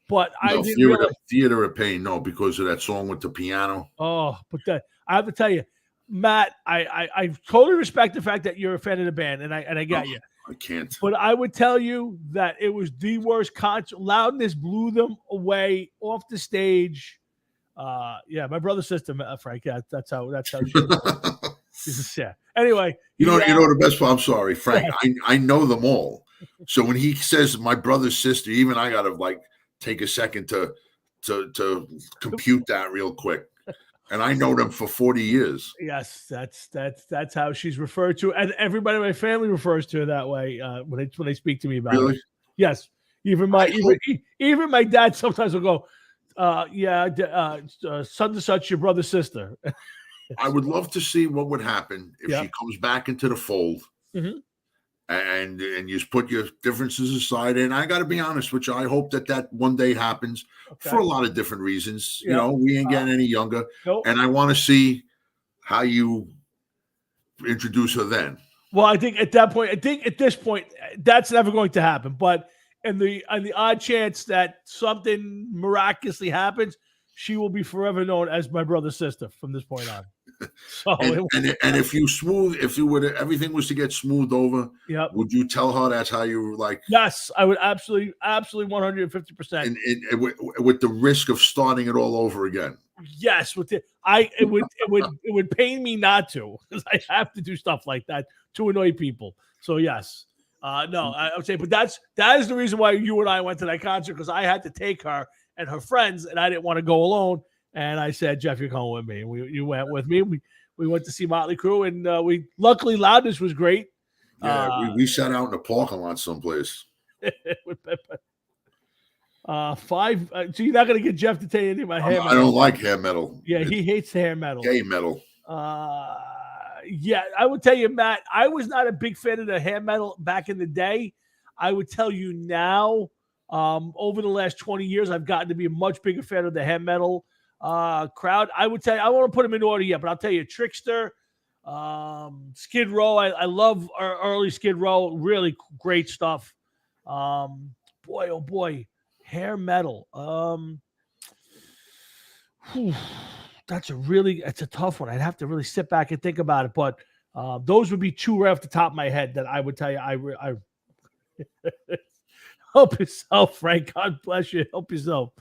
But I didn't realize Theater of Pain, no, because of that song with the piano. Oh, but I have to tell you, Matt, I totally respect the fact that you're a fan of the band, and I got you. I can't. But I would tell you that it was the worst concert. Loudness blew them away off the stage. Yeah, my brother's sister, Frank. Yeah, that's how. This is sad. Anyway, you know the best part. I'm sorry, Frank. I know them all. So when he says my brother's sister, even I gotta take a second to compute that real quick. And I know them for 40 years. Yes, that's how she's referred to, and everybody in my family refers to her that way when they speak to me about it. Yes, even my dad sometimes will go, son to such, your brother's sister. I would love to see what would happen if she comes back into the fold, and you put your differences aside. And I got to be honest with you, I hope that one day happens for a lot of different reasons. We ain't getting any younger, and I want to see how you introduce her then. Well, I think at this point, that's never going to happen. But in the odd chance that something miraculously happens, she will be forever known as my brother's sister from this point on. So and if you would, everything was to get smoothed over, yep. Would you tell her that's how you like? Yes, I would absolutely 150%. And with the risk of starting it all over again. Yes, it would pain me not to, because I have to do stuff like that to annoy people. So yes, no, I would say, but that is the reason why you and I went to that concert, because I had to take her and her friends, and I didn't want to go alone. And I said, Jeff, you're coming with me. You went with me. We went to see Motley Crue, and we luckily Loudness was great. Yeah, we sat out in the parking lot someplace. So you're not going to get Jeff to tell you anything about hair metal. I don't like hair metal. Yeah, he hates hair metal. Gay metal. Yeah, I would tell you, Matt, I was not a big fan of the hair metal back in the day. I would tell you now, over the last 20 years, I've gotten to be a much bigger fan of the hair metal crowd. I would tell you, I won't put them in order yet, but I'll tell you, Trickster, Skid Row. I love our early Skid Row. Really great stuff. Boy, oh boy, hair metal. It's a tough one. I'd have to really sit back and think about it. But those would be two right off the top of my head that I would tell you. I help yourself, Frank. God bless you. Help yourself.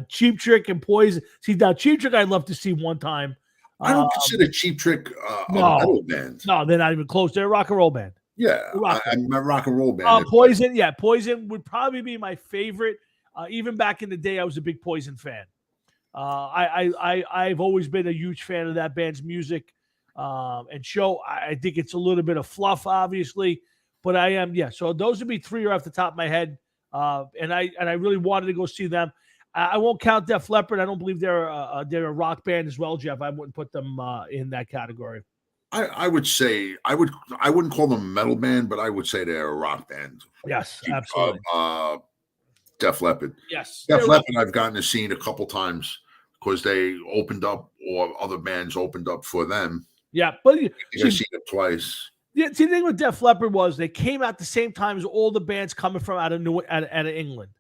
Cheap Trick and Poison. See, now Cheap Trick I'd love to see one time. I don't consider Cheap Trick a metal band. No, they're not even close. They're a rock and roll band. Yeah, I'm a rock and roll band. Poison. Yeah, Poison would probably be my favorite. Even back in the day, I was a big Poison fan. I've always been a huge fan of that band's music and show. I think it's a little bit of fluff, obviously, but I am. Yeah, so those would be three off the top of my head. And I really wanted to go see them. I won't count Def Leppard. I don't believe they're a rock band as well, Jeff. I wouldn't put them in that category. I would say I wouldn't call them a metal band, but I would say they're a rock band. Yes, absolutely. Def Leppard. Yes, Def Leppard. I've gotten to see a couple times because they opened up, or other bands opened up for them. Yeah, but I've seen it twice. Yeah, see, the thing with Def Leppard was they came out the same time as all the bands coming from out of England.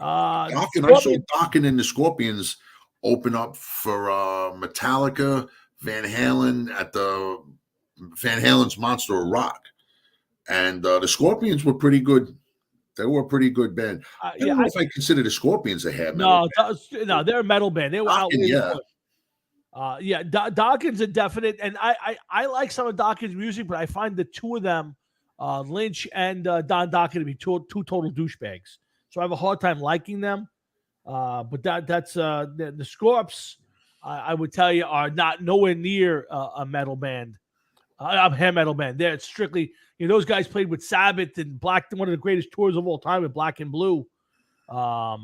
I saw Dokken and the Scorpions open up for Metallica, Van Halen at the Van Halen's Monster of Rock, and the Scorpions were pretty good. They were a pretty good band. I don't know if I consider the Scorpions a hair metal band. No, they're a metal band. They were Dokken, Dokken's a definite, and I like some of Dokken's music, but I find the two of them, Lynch and Don Dokken, to be two total douchebags. So I have a hard time liking them. But that's the Scorps, I would tell you, are not nowhere near a metal band, a hair metal band. They're strictly, those guys played with Sabbath and Black, one of the greatest tours of all time with Black and Blue. That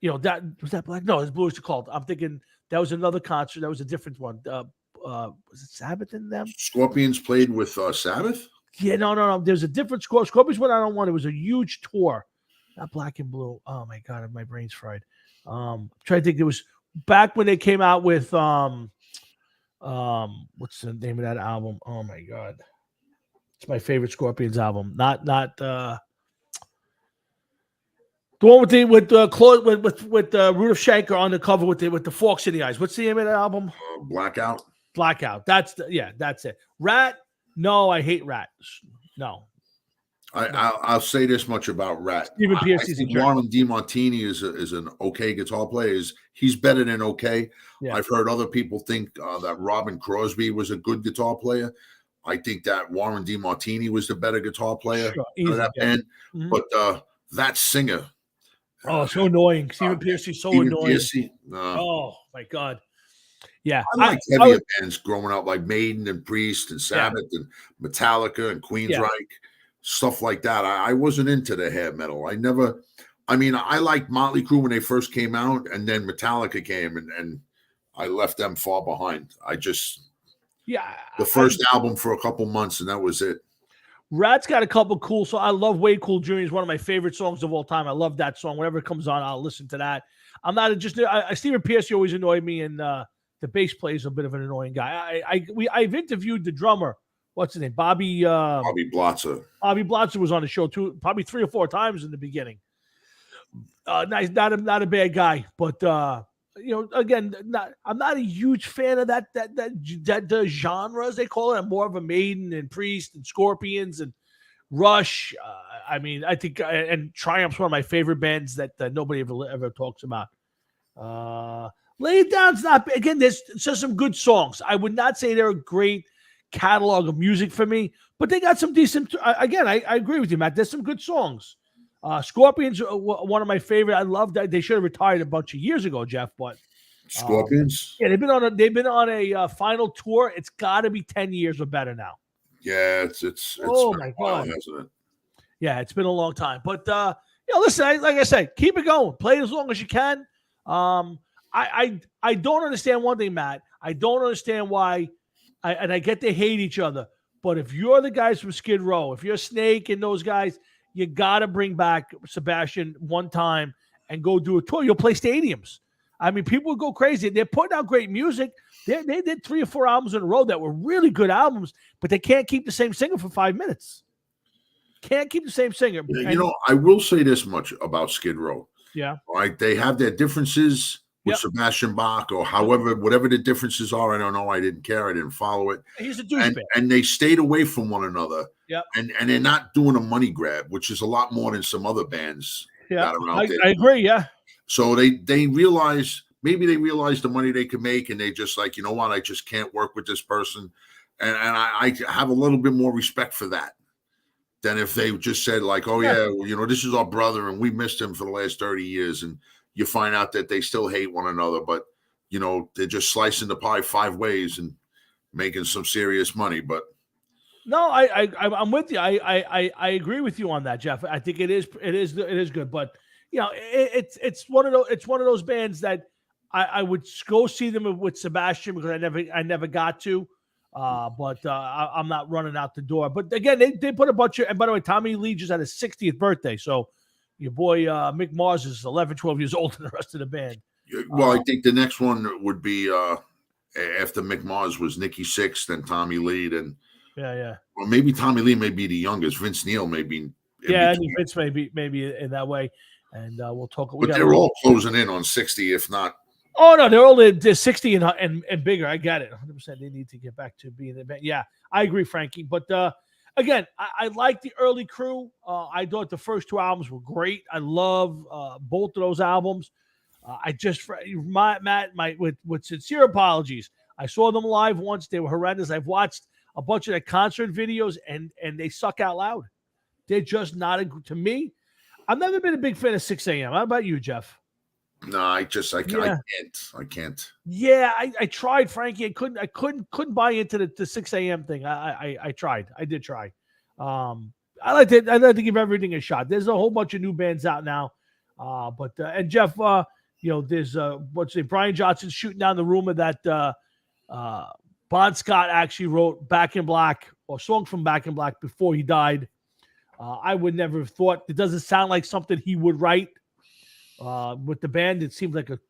was that Black? No, it's Blue is called. I'm thinking that was another concert. That was a different one. Was it Sabbath in them? Scorpions played with Sabbath? Yeah, no. There's a different Scorpions went out on one. It was a huge tour. Not Black and Blue. Oh my God, my brain's fried. I'm trying to think. It was back when they came out with what's the name of that album? Oh my God, it's my favorite Scorpions album. Not the one with Rudolph Schenker on the cover with the forks in the eyes. What's the name of that album? Blackout. That's it. Rat. No, I hate Rat. No. I'll say this much about Rat. Stephen Pierce. I think Warren DeMartini is an okay guitar player. He's better than okay. Yeah. I've heard other people think that Robin Crosby was a good guitar player. I think that Warren DeMartini was the better guitar player of that band. Mm-hmm. But that singer. So annoying. Stephen Pierce is so annoying. Oh my God. Yeah. I like heavier bands growing up, like Maiden and Priest and Sabbath and Metallica and Queensryche. Stuff like that. I wasn't into the hair metal. I liked Motley Crue when they first came out, and then Metallica came, and I left them far behind. The first album for a couple months, and that was it. Rat's got a couple cool songs. I love Wade Cool Jr. is one of my favorite songs of all time. I love that song. Whenever it comes on, I'll listen to that. I'm not Stephen Pierce always annoyed me, and the bass player is a bit of an annoying guy. I've interviewed the drummer. What's his name? Bobby Blotzer. Bobby Blotzer was on the show too, probably 3 or 4 times in the beginning. Nice, not a bad guy, but again, I'm not a huge fan of that the genre, as they call it. I'm more of a Maiden and Priest and Scorpions and Rush. I mean, I think and Triumph's one of my favorite bands that nobody ever talks about. Lay It Down's not, again, there's just some good songs. I would not say they're a great catalog of music for me, but they got some decent, again, I agree with you, Matt. There's some good songs. Scorpions are one of my favorite. I love that. They should have retired a bunch of years ago, Jeff, but Scorpions? Yeah, they've been on a final tour. It's got to be 10 years or better now. Yeah, it's oh my God, hasn't it? Yeah, it's been a long time. But listen, like I said, keep it going. Play as long as you can. I don't understand one thing, Matt. I don't understand why. I get they hate each other, but if you're the guys from Skid Row, if you're Snake and those guys, you got to bring back Sebastian one time and go do a tour. You'll play stadiums. I mean, people would go crazy. They're putting out great music. They did 3 or 4 albums in a row that were really good albums, but they can't keep the same singer for 5 minutes. Can't keep the same singer. I will say this much about Skid Row. Yeah. Right. They have their differences with Sebastian Bach or whatever the differences are. I don't know. I didn't care. I didn't follow it. He's a douchebag. And they stayed away from one another. Yeah. And they're not doing a money grab, which is a lot more than some other bands. Yeah. I agree. Yeah. So they realize, maybe they realize the money they can make, and they just like, you know what, I just can't work with this person. And I have a little bit more respect for that than if they just said like, oh yeah, well, this is our brother and we missed him for the last 30 years. And you find out that they still hate one another, but they're just slicing the pie 5 ways and making some serious money. But no, I'm with you. I agree with you on that, Jeff. I think it is good, but it's one of those bands that I would go see them with Sebastian because I never got to. But I'm not running out the door. But again, they put a bunch of, and by the way, Tommy Lee just had his 60th birthday. So your boy Mick Mars is 11, 12 years older than the rest of the band. Well, I think the next one would be after Mick Mars was Nikki Sixx, then Tommy Lee, and Well, maybe Tommy Lee may be the youngest. Vince Neil may be. Yeah, Vince may be in that way, and we'll talk. But they're all closing in on 60, if not. Oh no, they're 60 and bigger. I got it. 100%. They need to get back to being the band. Yeah, I agree, Frankie. But again, I like the early crew. I thought the first 2 albums were great. I love both of those albums. With sincere apologies, I saw them live once. They were horrendous. I've watched a bunch of their concert videos, and they suck out loud. They're just not to me. I've never been a big fan of 6 a.m. How about you, Jeff? No, I can't. Yeah, I tried, Frankie. I couldn't buy into the 6 a.m. thing. I tried. I did try. I like to give everything a shot. There's a whole bunch of new bands out now. And Jeff, there's Brian Johnson's shooting down the rumor that Bon Scott actually wrote Back in Black or songs from Back in Black before he died. I would never have thought. It doesn't sound like something he would write. With the band, it seems like a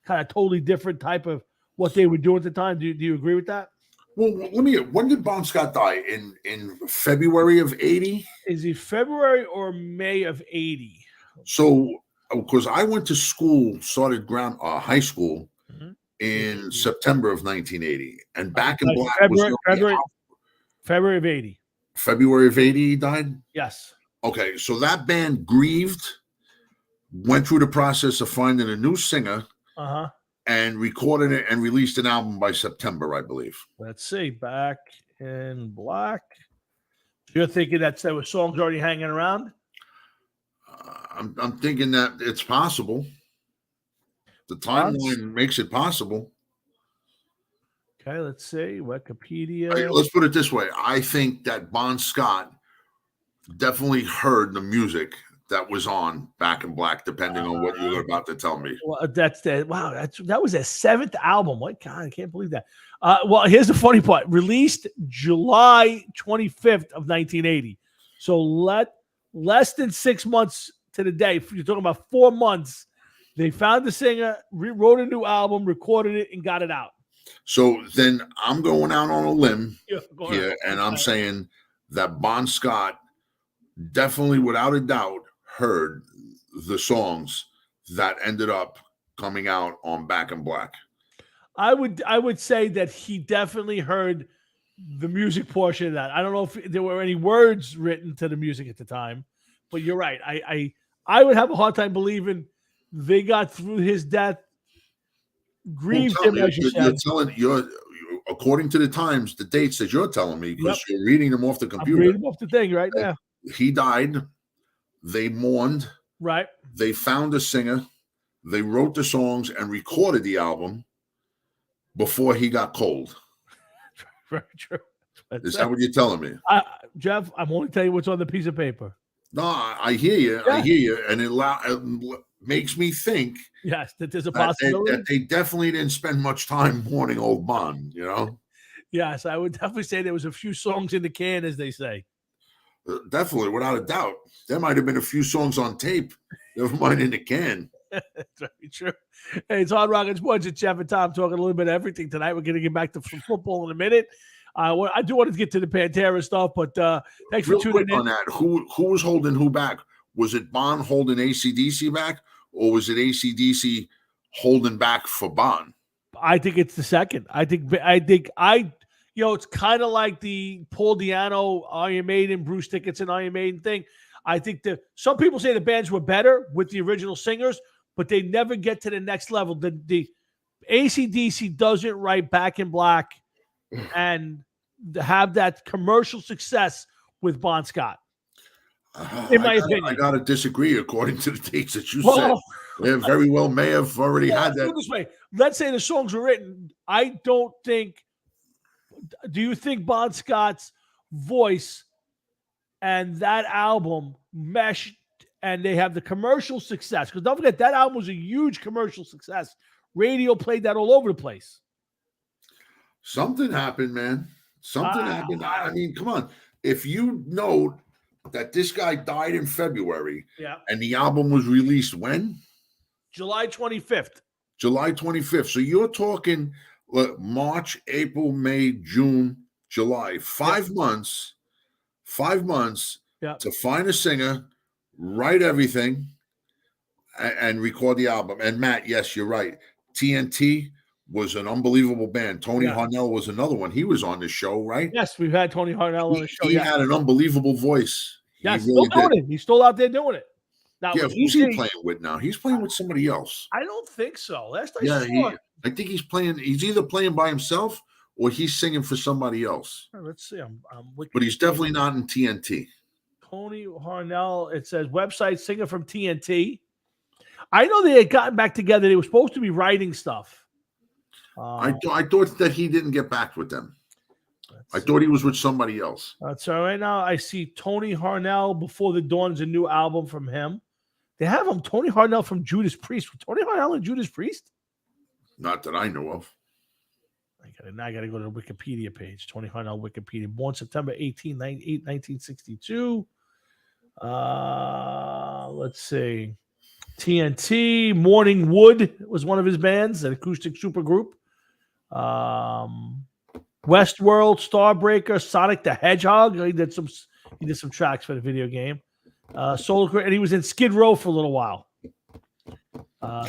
kind of totally different type of what they were doing at the time. Do you agree with that? Well, when did Bon Scott die? In February of 80? Is he February or May of 80? So, because I went to school, started high school in September of 1980, and Back in Black February of 80. February of 80 he died? Yes. Okay, so that band grieved, went through the process of finding a new singer, and recorded it and released an album by September, I believe. Let's see, Back in Black. You're thinking there were songs already hanging around? I'm thinking that it's possible. The timeline makes it possible. Okay, let's see. Wikipedia. Okay, let's put it this way. I think that Bon Scott definitely heard the music that was on Back in Black, depending on what you're about to tell me. Well, that was their 7th album. What God, I can't believe that. Well, here's the funny part. Released July 25th of 1980. So less than 6 months to the day. You're talking about 4 months. They found the singer, rewrote a new album, recorded it, and got it out. So then I'm going out on a limb here, and I'm saying that Bon Scott definitely, without a doubt, heard the songs that ended up coming out on Back in Black. I would say that he definitely heard the music portion of that. I don't know if there were any words written to the music at the time, but you're right. I would have a hard time believing they got through his death, grieved him, as you said. According to the times, the dates that you're telling me, because you're reading them off the computer. I'm reading off the thing right now. He died. They mourned. Right. They found a singer. They wrote the songs and recorded the album before he got cold. Very true. Is that what you're telling me? Jeff, I'm only telling you what's on the piece of paper. No, I hear you. Yeah. I hear you. And it makes me think that there's a possibility. That they definitely didn't spend much time mourning old Bon, Yes, I would definitely say there was a few songs in the can, as they say. Definitely, without a doubt. There might have been a few songs on tape. Never mind in the can. That's very true. Hey, it's Hard Rock and Sports. It's Jeff and Tom talking a little bit of everything tonight. We're going to get back to football in a minute. I do want to get to the Pantera stuff, but thanks for tuning in. On that, who was holding who back? Was it Bon holding AC/DC back, or was it AC/DC holding back for Bon? I think it's the second. I think it's kind of like the Paul Di'Anno, Iron Maiden, Bruce Dickinson, Iron Maiden thing. I think some people say the bands were better with the original singers, but they never get to the next level. The AC/DC doesn't write Back in Black and have that commercial success with Bon Scott. In my opinion, I got to disagree. According to the dates that you said, they very well may have already had that. This way, let's say the songs were written. I don't think. Do you think Bon Scott's voice and that album meshed, and they have the commercial success? Because don't forget, that album was a huge commercial success. Radio played that all over the place. Something happened, man. Something happened. I mean, come on. If you know that this guy died in February, and the album was released when? July 25th. July 25th. So you're talking March, April, May, June, July. 5 months. 5 months to find a singer, write everything, and record the album. And Matt, yes, you're right. TNT was an unbelievable band. Tony Harnell was another one. He was on the show, right? Yes, we've had Tony Harnell on the show. He had an unbelievable voice. Yes, still doing it. He's still out there doing it. Now, who's he playing with now? He's playing with somebody else. I don't think so. Last I saw, I think he's playing. He's either playing by himself or he's singing for somebody else. Let's see. But he's definitely not in TNT. Tony Harnell. It says website singer from TNT. I know they had gotten back together. They were supposed to be writing stuff. I thought that he didn't get back with them. I thought he was with somebody else. So right now I see Tony Harnell. Before the Dawn's a new album from him. They have him, Tony Harnell from Judas Priest. Tony Harnell and Judas Priest? Not that I know of. I got to go to the Wikipedia page. Tony Harnell Wikipedia. Born September 18, 1962. Let's see. TNT. Morning Wood was one of his bands, an acoustic supergroup. Westworld, Starbreaker, Sonic the Hedgehog. He did some tracks for the video game. Solar, and he was in Skid Row for a little while.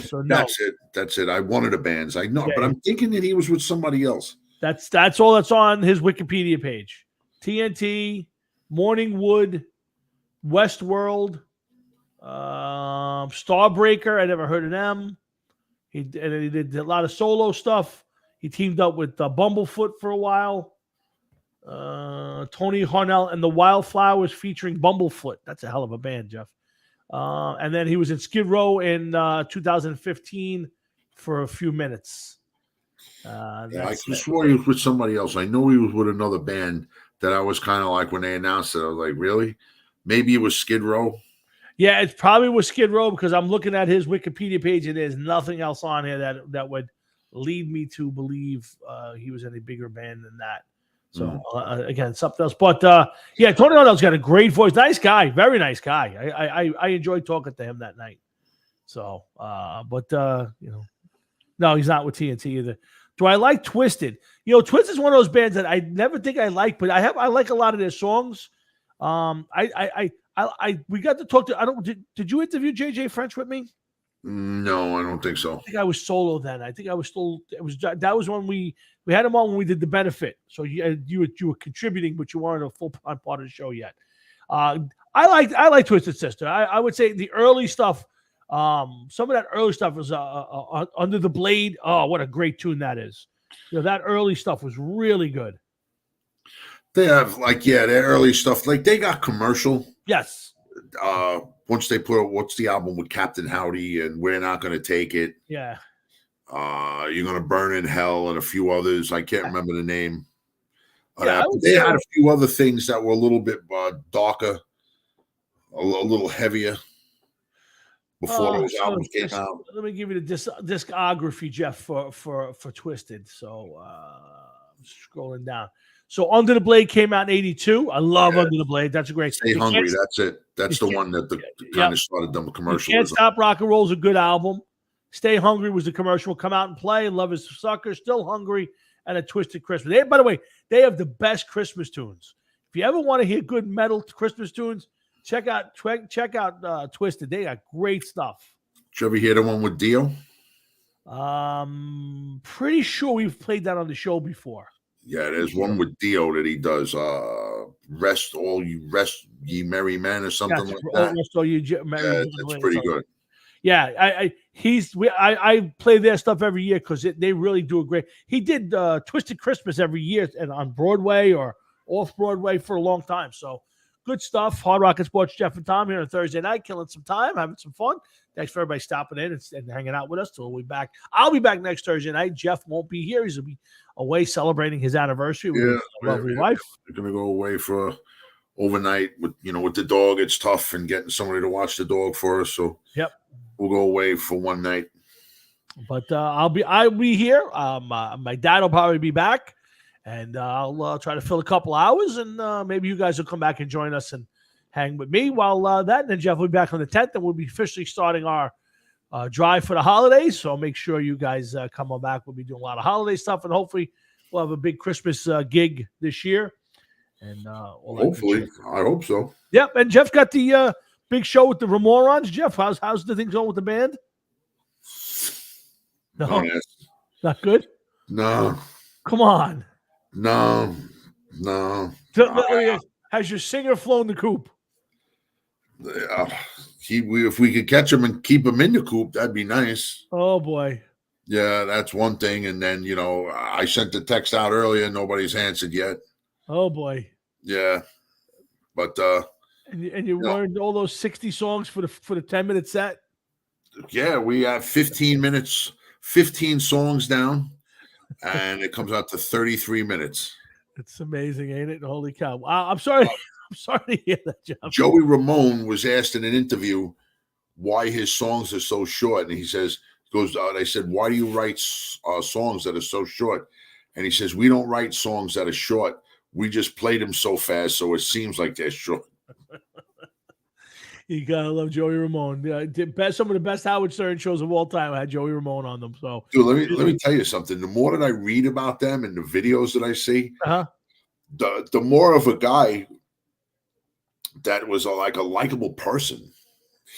So no. That's it. I wanted the bands. I know, but I'm thinking that he was with somebody else. That's all that's on his Wikipedia page. TNT, Morning Wood, Westworld, Starbreaker. I never heard of them. He did a lot of solo stuff. He teamed up with Bumblefoot for a while. Tony Harnell and the Wildflowers featuring Bumblefoot. That's a hell of a band, Jeff. And then he was in Skid Row in 2015 for a few minutes. I swore he was with somebody else. I know he was with another band that I was kind of like when they announced it. I was like, really? Maybe it was Skid Row. Yeah, it probably was Skid Row because I'm looking at his Wikipedia page and there's nothing else on here that would lead me to believe he was in a bigger band than that. So again, something else. But Tony Harnell's got a great voice. Nice guy, very nice guy. I enjoyed talking to him that night. So, no, he's not with TNT either. Do I like Twisted? Twisted is one of those bands that I never think I like, but I like a lot of their songs. We got to talk to. Did you interview JJ French with me? No, I don't think so. I think I was solo then. I think I was still. That was when we had him on when we did the benefit. So you were contributing, but you weren't a full time part of the show yet. I like Twisted Sister. I would say the early stuff. Some of that early stuff was Under the Blade. Oh, what a great tune that is! That early stuff was really good. They have their early stuff. Like they got commercial. Yes. Once they put out, what's the album with Captain Howdy and We're Not Gonna Take It. Yeah. You're Gonna Burn in Hell and a few others. I can't remember the name. Yeah, they had a few other things that were a little bit darker, a little heavier before those albums came out. Let me give you the discography, Jeff, for Twisted. So I'm scrolling down. So Under the Blade came out in 82. I love Under the Blade. That's a great. Stay Hungry. That's it. That's the one that kind of started them commercial. Can't Stop Rock and Roll is a good album. Stay Hungry was the commercial. Come Out and Play. Love Is a Sucker. Still Hungry. And A Twisted Christmas. By the way, they have the best Christmas tunes. If you ever want to hear good metal Christmas tunes, check out Twisted. They got great stuff. Did you ever hear the one with Dio? Pretty sure we've played that on the show before. Yeah, there's one with Dio that he does. Rest ye merry men or something like that. Rest all you merry. That's pretty good. Yeah, I play their stuff every year because they really do a great. He did Twisted Christmas every year and on Broadway or off Broadway for a long time. So good stuff. Hard Rock and Sports, Jeff and Tom here on Thursday night, killing some time, having some fun. Thanks for everybody stopping in and hanging out with us till we'll be back. I'll be back next Thursday night. Jeff won't be here. He's gonna be away celebrating his anniversary with his lovely wife. We're gonna go away for overnight with the dog. It's tough and getting somebody to watch the dog for us. So we'll go away for one night. But I'll be here. My dad will probably be back, and I'll try to fill a couple hours, and maybe you guys will come back and join us and hang with me while that. And then Jeff will be back on the 10th, and we'll be officially starting our drive for the holidays. So make sure you guys come on back. We'll be doing a lot of holiday stuff, and hopefully we'll have a big Christmas gig this year. And hopefully, I hope so. Yep. And Jeff got the big show with the Remorons. Jeff, how's the thing going with the band? No, not good. No, come on. No. Has your singer flown the coop? If we could catch him and keep him in the coop, that'd be nice. Oh boy. Yeah, that's one thing. And then I sent the text out earlier. Nobody's answered yet. Oh boy. Yeah, but and you learned all those 60 songs for the 10-minute set. Yeah, we have 15 minutes, 15 songs down, and it comes out to 33 minutes. It's amazing, ain't it? Holy cow! I'm sorry. I'm sorry to hear that, John. Joey Ramone was asked in an interview why his songs are so short, and he they said, why do you write songs that are so short? And he says, we don't write songs that are short. We just play them so fast, so it seems like they're short. You gotta love Joey Ramone. Some of the best Howard Stern shows of all time had Joey Ramone on them. So, dude, let me tell you something. The more that I read about them and the videos that I see, the more of a guy that was a likable person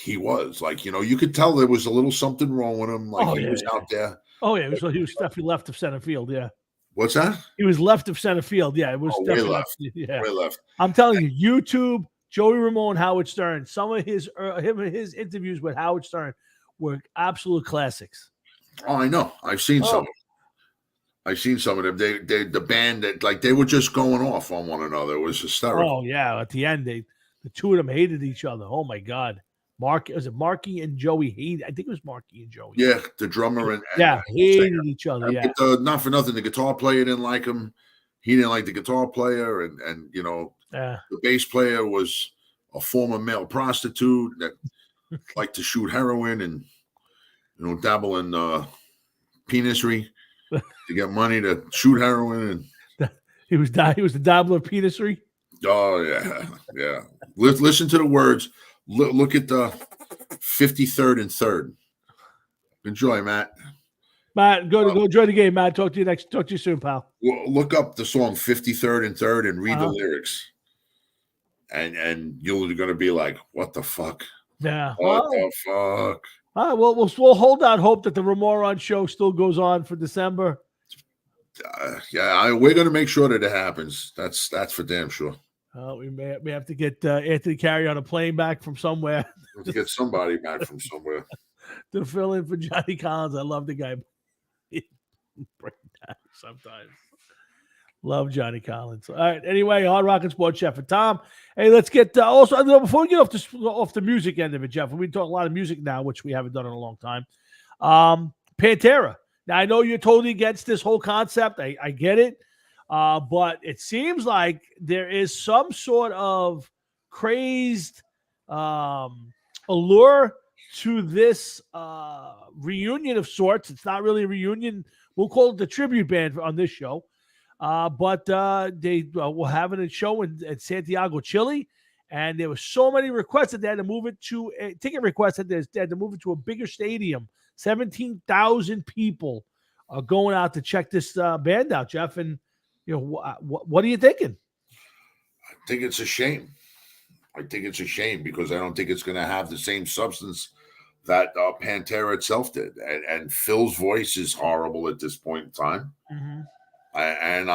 he was. Like, you could tell there was a little something wrong with him. Like he was out there. Oh yeah, he was definitely left of center field. Yeah. What's that? He was left of center field. Yeah, it was way left. Yeah, way left. I'm telling you, YouTube, Joey Ramone, Howard Stern. Some of his interviews with Howard Stern were absolute classics. Oh, I know. I've seen some. I've seen some of them. The band that they were just going off on one another. It was hysterical. Oh yeah, at the end, the two of them hated each other. Oh my God. Was it Marky and Joey hated? I think it was Marky and Joey. Yeah, the drummer and hated each other. Yeah, not for nothing. The guitar player didn't like him. He didn't like the guitar player, and the bass player was a former male prostitute that liked to shoot heroin and dabble in penisry to get money to shoot heroin. And he was the dabbler of penisry. Oh yeah. Listen to the words. Look at the 53rd and 3rd. Enjoy, Matt. Matt, go enjoy the game, Matt. Talk to you soon, pal. Look up the song 53rd and 3rd and read the lyrics. And you're going to be like, what the fuck? Yeah. What the fuck? All right, well, we'll hold out hope that the Ramoran show still goes on for December. We're going to make sure that it happens. That's for damn sure. We may have to get Anthony Carey on a plane back from somewhere. To get somebody back from somewhere to fill in for Johnny Collins. I love the guy. Bring that sometimes. Love Johnny Collins. All right. Anyway, Hard Rock and Sports, Jeff and Tom. Hey, let's get also before we get off the music end of it, Jeff. We talk a lot of music now, which we haven't done in a long time. Pantera. Now I know you're totally against this whole concept. I get it, but it seems like there is some sort of crazed allure to this reunion of sorts. It's not really a reunion. We'll call it the tribute band on this show. But they were having a show in Santiago, Chile, and there were so many requests that they had to move it to ticket requests that they had to move it to a bigger stadium. 17,000 people are going out to check this band out, Jeff. And what are you thinking? I think it's a shame. Because I don't think it's going to have the same substance that Pantera itself did. And Phil's voice is horrible at this point in time. Mm-hmm. I'm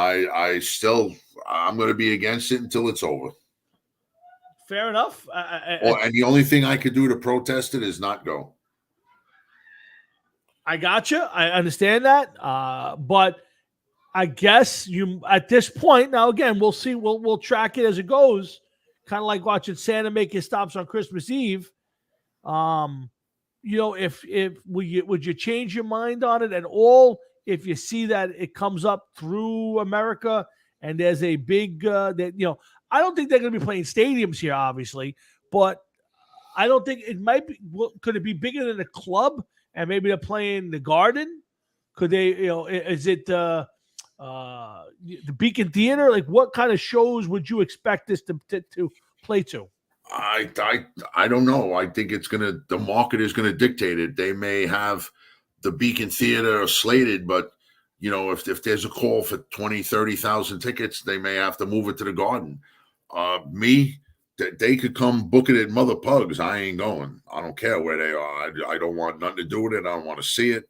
going to be against it until it's over. Fair enough. And the only thing I could do to protest it is not go. I got you. I understand that. But I guess you at this point now. Again, we'll see. We'll track it as it goes. Kind of like watching Santa make his stops on Christmas Eve. If would you change your mind on it at all? If you see that it comes up through America and there's a big, I don't think they're going to be playing stadiums here, obviously, but I don't think it might be. Could it be bigger than a club and maybe they're playing the Garden? Could they, is it the Beacon Theater? Like, what kind of shows would you expect this to play to? I don't know. I think the market is going to dictate it. They may have the Beacon Theater slated, but if there's a call for 20, 30,000 tickets, they may have to move it to the Garden. They could come book it at Mother Pugs. I ain't going. I don't care where they are. I don't want nothing to do with it. I don't want to see it.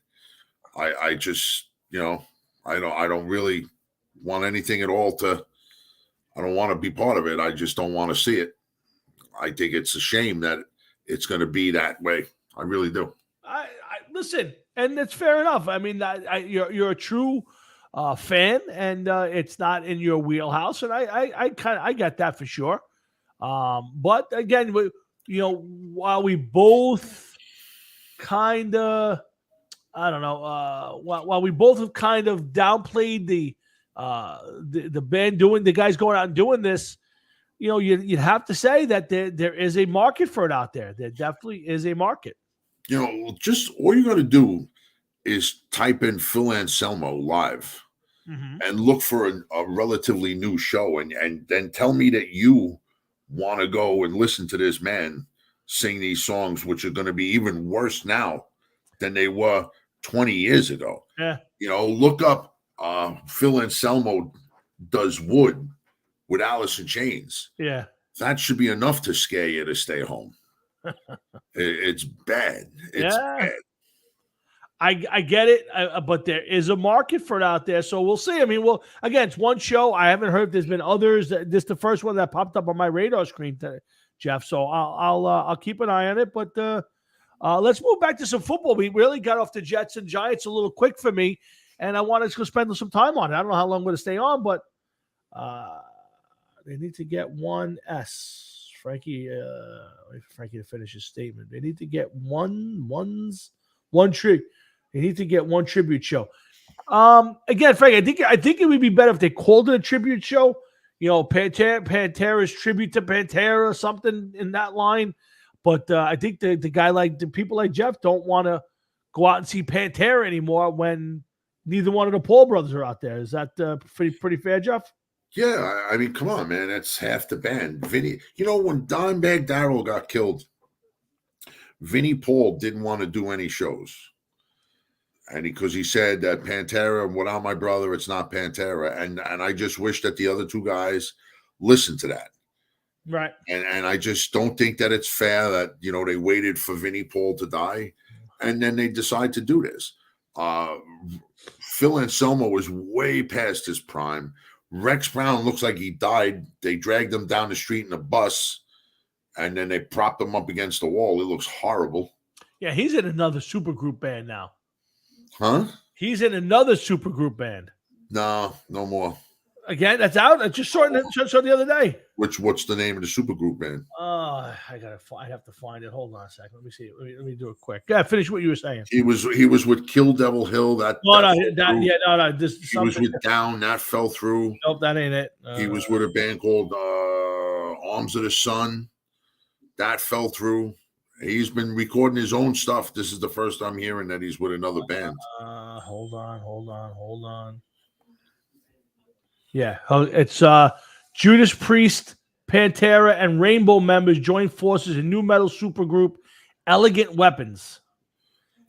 I just, I don't really want anything at all I don't want to be part of it. I just don't want to see it. I think it's a shame that it's going to be that way. I really do. I listen, and it's fair enough. I mean, you're a true fan, and it's not in your wheelhouse, and I get that for sure. But again, while we both kind of, I don't know, while we both have kind of downplayed the band the guys going out and doing this, you'd have to say that there is a market for it out there. There definitely is a market. Just all you got to do is type in Phil Anselmo live and look for a relatively new show, and then tell me that you want to go and listen to this man sing these songs, which are going to be even worse now than they were 20 years ago. Yeah. Look up Phil Anselmo does Wood with Alice in Chains. Yeah. That should be enough to scare you to stay home. It's bad. It's bad. I get it, but there is a market for it out there, so we'll see. I mean, again, it's one show. I haven't heard if there's been others. This is the first one that popped up on my radar screen today, Jeff. So I'll keep an eye on it. But let's move back to some football. We really got off the Jets and Giants a little quick for me, and I wanted to spend some time on it. I don't know how long I'm going to stay on, but they need to get one S. Frankie, wait for Frankie to finish his statement. They need to get one tribute. They need to get one tribute show. Again, Frank, I think it would be better if they called it a tribute show. Pantera's tribute to Pantera or something in that line. But I think the people like Jeff don't want to go out and see Pantera anymore when neither one of the Paul brothers are out there. Is that pretty fair, Jeff? Yeah, I mean, come on, man. That's half the band. Vinny, when Dimebag Darrell got killed, Vinnie Paul didn't want to do any shows. And because he said that Pantera, without my brother, it's not Pantera. And I just wish that the other two guys listened to that. Right. And I just don't think that it's fair that, they waited for Vinnie Paul to die and then they decide to do this. Phil Anselmo was way past his prime. Rex Brown looks like he died. They dragged him down the street in a bus, and then they propped him up against the wall. It looks horrible. Yeah, he's in another supergroup band now. Huh? He's in another supergroup band. No more. Again, that's out. I just saw it the other day. What's the name of the supergroup band? I have to find it. Hold on a second. Let me see. Let me do it quick. Yeah, finish what you were saying. He was with Kill Devil Hill. No. This he was with Down. That fell through. Nope, that ain't it. He was with a band called Arms of the Sun. That fell through. He's been recording his own stuff. This is the first I'm hearing that he's with another band. Hold on. Yeah, it's Judas Priest, Pantera, and Rainbow members join forces in new metal supergroup Elegant Weapons.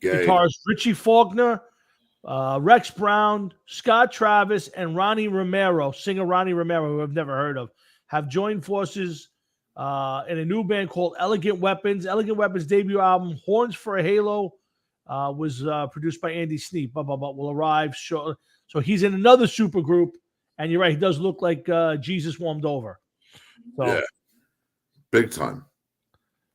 Okay. Guitarist Richie Faulkner, Rex Brown, Scott Travis, and Ronnie Romero, singer Ronnie Romero, who I've never heard of, have joined forces in a new band called Elegant Weapons. Elegant Weapons' debut album, Horns for a Halo, was produced by Andy Sneap, but will arrive shortly. So he's in another supergroup. And you're right, he does look like Jesus warmed over. So, yeah, big time.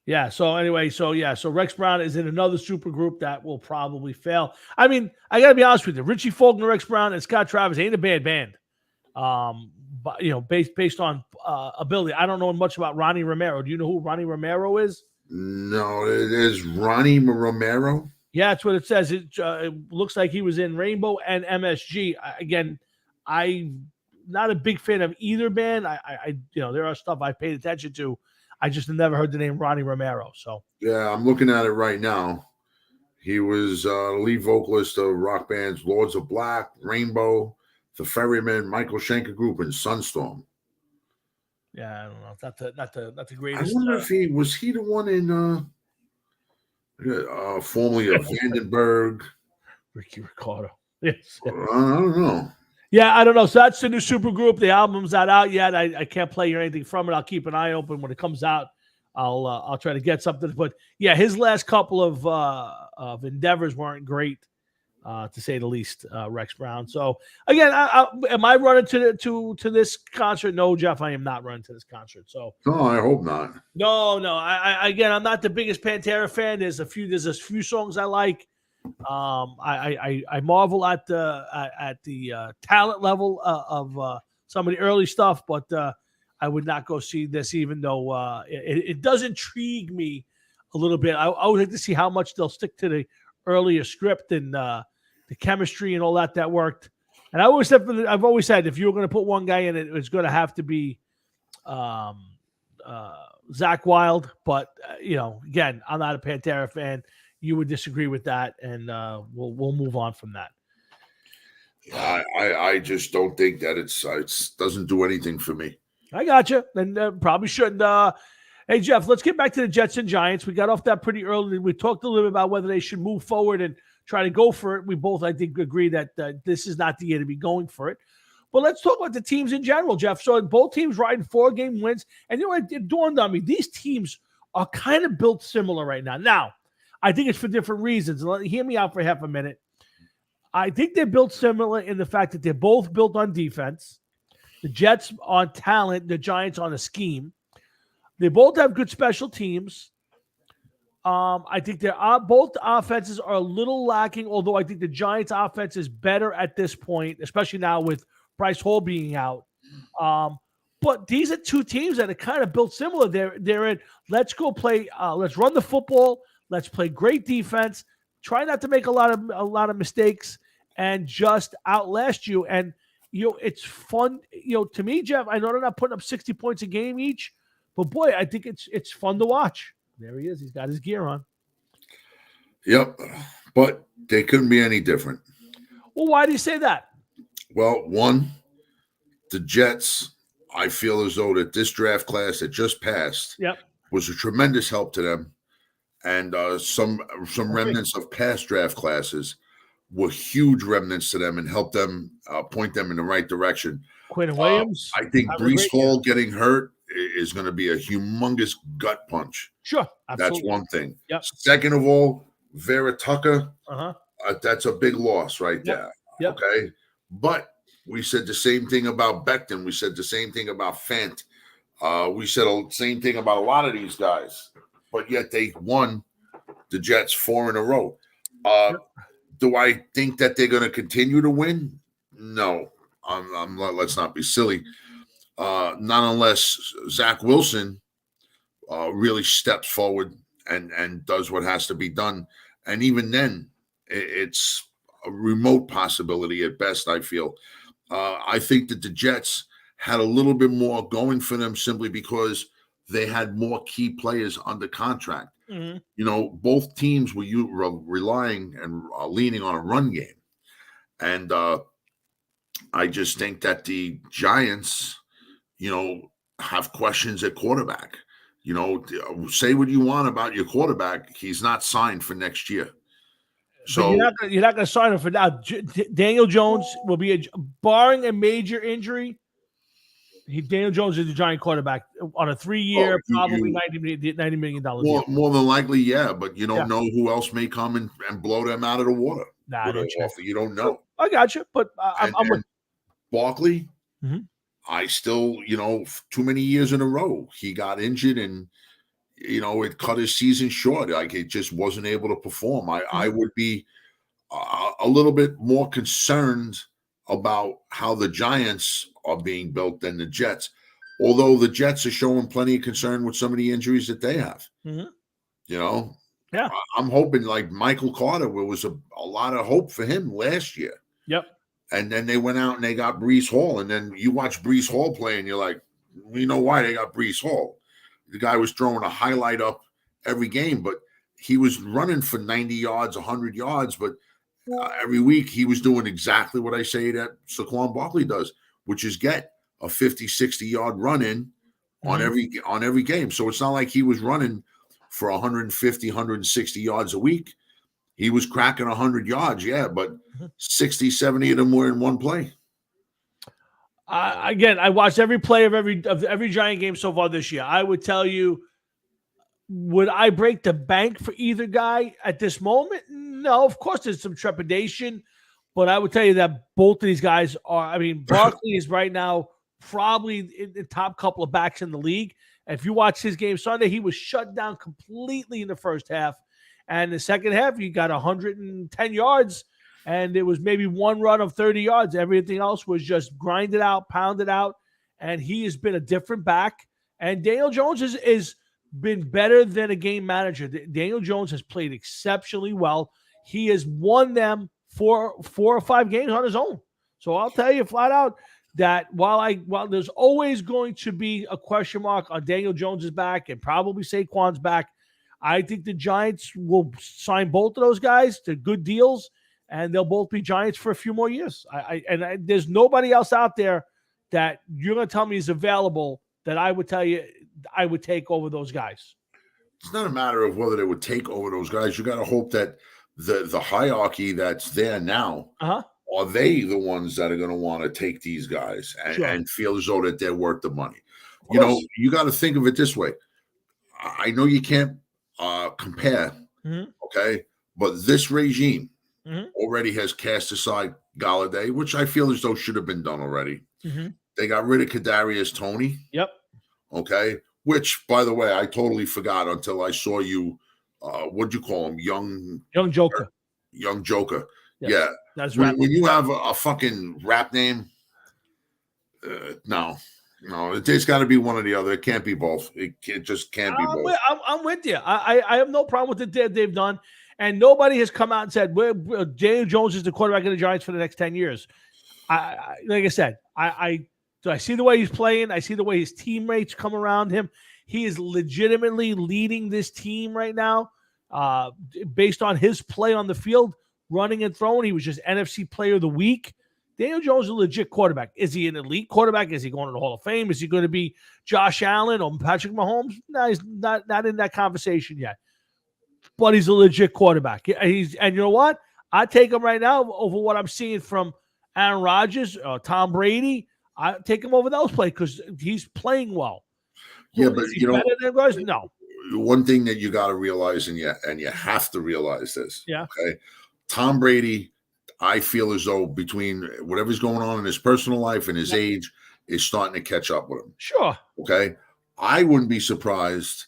Yeah. So anyway, so Rex Brown is in another supergroup that will probably fail. I mean, I got to be honest with you. Richie Faulkner, Rex Brown, and Scott Travis ain't a bad band. But based on ability, I don't know much about Ronnie Romero. Do you know who Ronnie Romero is? No, it is Ronnie Romero. Yeah, that's what it says. It looks like he was in Rainbow and MSG. I'm not a big fan of either band. I there are stuff I paid attention to. I just never heard the name Ronnie Romero. So yeah, I'm looking at it right now. He was lead vocalist of rock bands Lords of Black, Rainbow, The Ferrymen, Michael Schenker Group, and Sunstorm. Yeah, I don't know. Not the greatest. I wonder if he was the one in formerly of Vandenberg. Ricky Ricardo. Yes. I don't know. Yeah, I don't know. So that's the new supergroup. The album's not out yet. I can't play you anything from it. I'll keep an eye open when it comes out. I'll try to get something. But yeah, his last couple of endeavors weren't great, to say the least. Rex Brown. So again, am I running to this concert? No, Jeff, I am not running to this concert. So no, I hope not. No. I'm not the biggest Pantera fan. There's a few songs I like. I marvel at the talent level of some of the early stuff, but I would not go see this, even though it does intrigue me a little bit. I would like to see how much they'll stick to the earlier script and the chemistry and all that worked. And I've always said if you were going to put one guy in it, it's going to have to be Zakk Wylde. But again, I'm not a Pantera fan. You would disagree with that, and we'll move on from that. I just don't think that it doesn't do anything for me. I got you, and probably shouldn't. Hey, Jeff, let's get back to the Jets and Giants. We got off that pretty early. We talked a little bit about whether they should move forward and try to go for it. We both, I think, agree that this is not the year to be going for it. But let's talk about the teams in general, Jeff. So both teams riding 4-game wins, and it dawned on me, these teams are kind of built similar right now. Now, I think it's for different reasons. Hear me out for half a minute. I think they're built similar in the fact that they're both built on defense. The Jets on talent, the Giants on a scheme. They both have good special teams. I think both offenses are a little lacking, although I think the Giants' offense is better at this point, especially now with Bryce Hall being out. But these are two teams that are kind of built similar. They're in, let's go play, let's run the football. Let's play great defense. Try not to make a lot of mistakes and just outlast you. And it's fun. To me, Jeff, I know they're not putting up 60 points a game each, but boy, I think it's fun to watch. There he is. He's got his gear on. Yep, but they couldn't be any different. Well, why do you say that? Well, one, the Jets, I feel as though that this draft class that just passed was a tremendous help to them. And some remnants of past draft classes were huge remnants to them and helped them point them in the right direction. Quinn Williams. I think Breece Hall getting hurt is going to be a humongous gut punch. Sure. Absolutely. That's one thing. Yep. Second of all, Vera Tucker, Uh-huh. That's a big loss right Yep. there. Yep. Okay. But we said the same thing about Becton. We said the same thing about Fant. We said the same thing about a lot of these guys, but yet they won the Jets 4 in a row. Do I think that they're going to continue to win? No. Let's not be silly. Not unless Zach Wilson really steps forward and does what has to be done. And even then, it's a remote possibility at best, I feel. I think that the Jets had a little bit more going for them simply because they had more key players under contract. Mm-hmm. You know, both teams were relying and leaning on a run game. And I just think that the Giants, you know, have questions at quarterback. You know, say what you want about your quarterback. He's not signed for next year. So but you're not going to sign him for now. Daniel Jones will be barring a major injury. Daniel Jones is the Giant quarterback on a 3-year, probably $90 million deal. More than likely, yeah. But you don't know who else may come and blow them out of the water. You don't know. I got you, but I'm with Barkley. Mm-hmm. I still, you know, too many years in a row, he got injured and, you know, it cut his season short. Like it just wasn't able to perform. I would be a little bit more concerned about how the Giants are being built than the Jets, although the Jets are showing plenty of concern with some of the injuries that they have. Mm-hmm. You know, yeah, I'm hoping like Michael Carter, there was a lot of hope for him last year. Yep. And then they went out and they got Breece Hall. And then you watch Breece Hall play and you're like, you know why they got Breece Hall? The guy was throwing a highlight up every game, but he was running for 90 yards, 100 yards. But every week he was doing exactly what I say that Saquon Barkley does, which is get a 50, 60-yard run in on every game. So it's not like he was running for 150, 160 yards a week. He was cracking 100 yards, but 60, 70 of them were in one play. Again, I watched every play of every Giant game so far this year. I would tell you, would I break the bank for either guy at this moment? No, of course there's some trepidation, but I would tell you that both of these guys are. I mean, Barkley is right now probably in the top couple of backs in the league. And if you watch his game Sunday, he was shut down completely in the first half. And the second half, he got 110 yards, and there was maybe one run of 30 yards. Everything else was just grinded out, pounded out, and he has been a different back. And Daniel Jones is been better than a game manager. Daniel Jones has played exceptionally well. He has won them 4 or 5 games on his own. So I'll tell you flat out that while there's always going to be a question mark on Daniel Jones's back and probably Saquon's back, I think the Giants will sign both of those guys to good deals, and they'll both be Giants for a few more years. There's nobody else out there that you're going to tell me is available that I would tell you I would take over those guys. It's not a matter of whether they would take over those guys. You got to hope that the hierarchy that's there now, are they the ones that are going to want to take these guys and feel as though that they're worth the money? You know, you got to think of it this way. I know you can't compare, okay? But this regime already has cast aside Golladay, which I feel as though should have been done already. They got rid of Kadarius Toney. Yep. Okay. Which, by the way, I totally forgot until I saw you. What'd you call him? Young Joker. Young Joker. Yes. Yeah. That's when you have a fucking rap name, no, it's got to be one or the other. It can't be both. It just can't be both. I'm with you. I have no problem with the they've done, and nobody has come out and said Daniel Jones is the quarterback of the Giants for the next 10 years. Like I said, I see the way he's playing. I see the way his teammates come around him. He is legitimately leading this team right now, based on his play on the field, running and throwing. He was just NFC Player of the Week. Daniel Jones is a legit quarterback. Is he an elite quarterback? Is he going to the Hall of Fame? Is he going to be Josh Allen or Patrick Mahomes? No, he's not in that conversation yet. But he's a legit quarterback. And you know what? I take him right now over what I'm seeing from Aaron Rodgers or Tom Brady. I take him over those plays because he's playing well. Yeah, but better than guys? No. one thing that you got to realize, and you have to realize this. Yeah. Okay. Tom Brady, I feel as though between whatever's going on in his personal life and his age is starting to catch up with him. Sure. Okay. I wouldn't be surprised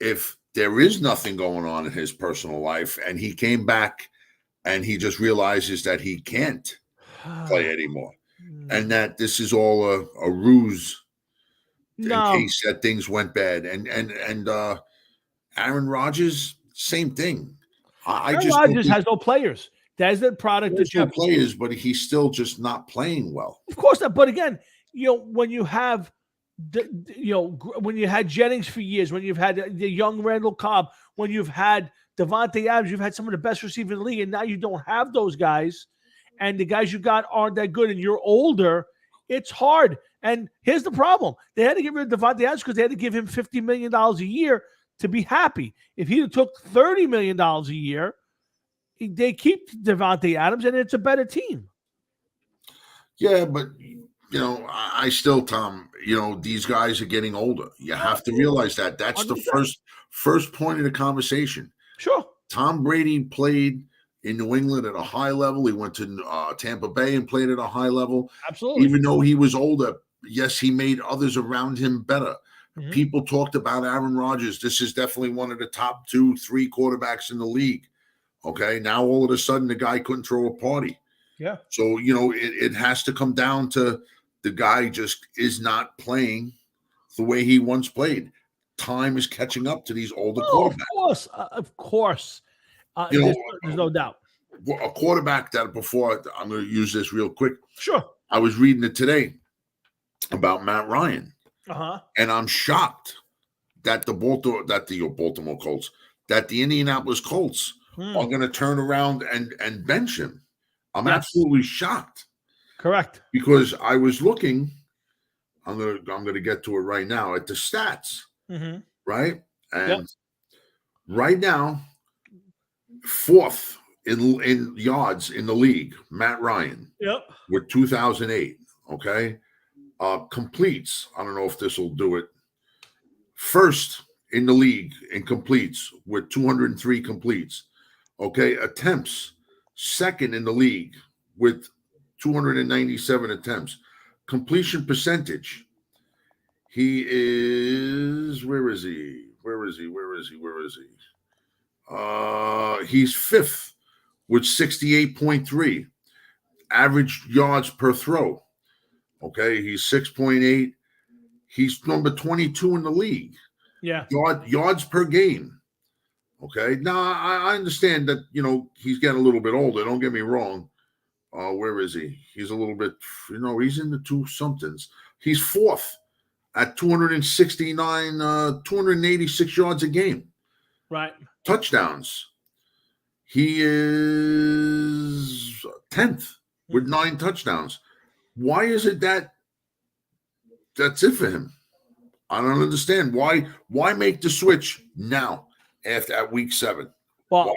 if there is nothing going on in his personal life and he came back and he just realizes that he can't play anymore and that this is all a ruse in case that things went bad. And Aaron Rodgers, same thing. Aaron Rodgers has no players. That's the product of no players, but he's still just not playing well. Of course not. But again, when you have when you had Jennings for years, when you've had the young Randall Cobb, when you've had Devontae Adams, you've had some of the best receivers in the league, and now you don't have those guys, and the guys you got aren't that good, and you're older, it's hard. And here's the problem. They had to get rid of Devontae Adams because they had to give him $50 million a year to be happy. If he took $30 million a year, they keep Devontae Adams, and it's a better team. Yeah, but I still, Tom, these guys are getting older. You have to realize that. That's the first point of the conversation. Sure. Tom Brady played in New England at a high level. He went to Tampa Bay and played at a high level. Absolutely. Even though he was older, yes, he made others around him better. Mm-hmm. People talked about Aaron Rodgers. This is definitely one of the top 2-3 quarterbacks in the league. Okay, now all of a sudden the guy couldn't throw a party. Yeah. So, it has to come down to the guy just is not playing the way he once played. Time is catching up to these older quarterbacks. Of course. There's no doubt. A quarterback that before, I'm going to use this real quick. Sure. I was reading it today about Matt Ryan. Uh-huh. And I'm shocked that the Baltimore Colts, that the Indianapolis Colts are going to turn around and bench him. I'm absolutely shocked. Correct. Because I was looking, I'm gonna get to it right now at the stats. Mm-hmm. Right? And right now, 4th in yards in the league, Matt Ryan. Yep. With 2008. Okay. Completes. I don't know if this will do it. 1st in the league in completes with 203 completes. Okay. Attempts. 2nd in the league with 297 attempts. Completion percentage. He is, where is he? He's 5th with 68.3. Average yards per throw. Okay, he's 6.8. He's number 22 in the league. Yeah. Yards per game. Okay. Now I understand that he's getting a little bit older. Don't get me wrong. Where is he? He's a little bit. He's in the 2-somethings. He's 4th at 286 yards a game. Right. Touchdowns. He is 10th with 9 touchdowns. Why is it that's it for him? I don't understand. Why make the switch now at week 7? Well,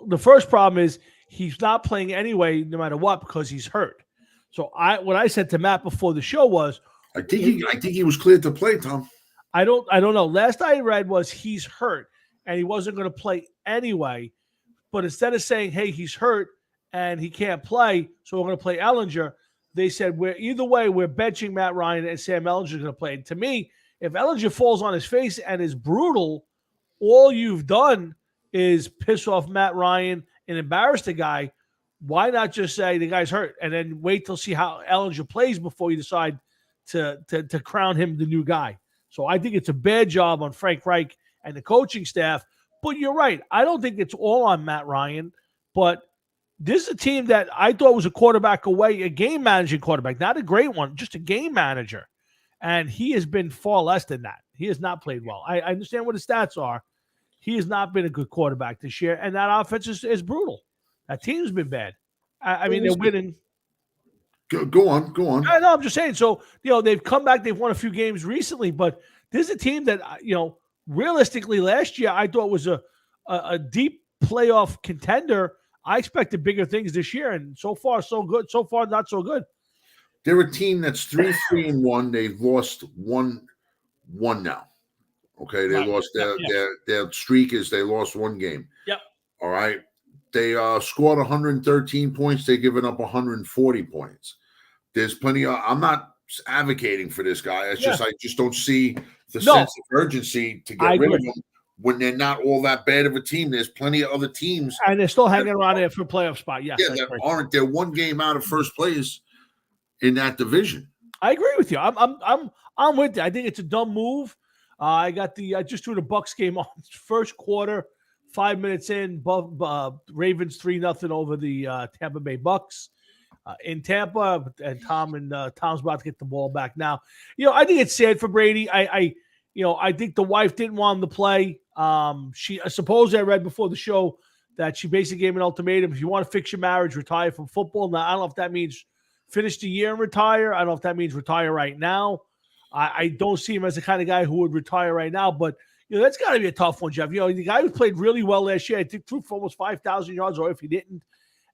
the first problem is he's not playing anyway, no matter what, because he's hurt. So what I said to Matt before the show was, I think he was cleared to play, Tom. I don't know. Last I read was he's hurt and he wasn't going to play anyway. But instead of saying, hey, he's hurt and he can't play, so we're going to play Ehlinger, they said we're benching Matt Ryan and Sam Ehlinger's going to play. And to me, if Ehlinger falls on his face and is brutal, all you've done is piss off Matt Ryan and embarrass the guy. Why not just say the guy's hurt and then wait till see how Ehlinger plays before you decide to crown him the new guy? So I think it's a bad job on Frank Reich and the coaching staff. But you're right. I don't think it's all on Matt Ryan. But this is a team that I thought was a quarterback away, a game managing quarterback, not a great one, just a game manager. And he has been far less than that. He has not played well. I understand what his stats are. He has not been a good quarterback this year. And that offense is brutal. That team's been bad. I mean, they're winning. Go on. I know. I'm just saying. So, they've come back. They've won a few games recently. But this is a team that, realistically last year I thought was a deep playoff contender. I expected bigger things this year. And so far, so good. So far, not so good. They're a team that's 3-3-1. They've lost one now. Okay, they lost their streak is they lost one game. Yep. All right. They scored 113 points. They given up 140 points. There's plenty of. I'm not advocating for this guy. It's just I just don't see the sense of urgency to get rid of him when they're not all that bad of a team. There's plenty of other teams, and they're still hanging around there for a playoff spot. Yes, yeah, that aren't. They're one game out of first place in that division. I agree with you. I'm with you. I think it's a dumb move. I just threw the Bucks game on first quarter, 5 minutes in. Ravens 3-0 over the Tampa Bay Bucks in Tampa, and Tom's about to get the ball back now. I think it's sad for Brady. I think the wife didn't want him to play. I suppose I read before the show that she basically gave him an ultimatum: if you want to fix your marriage, retire from football. Now I don't know if that means finish the year and retire. I don't know if that means retire right now. I don't see him as the kind of guy who would retire right now, but that's got to be a tough one, Jeff. The guy who played really well last year, I think threw for almost 5,000 yards, or if he didn't,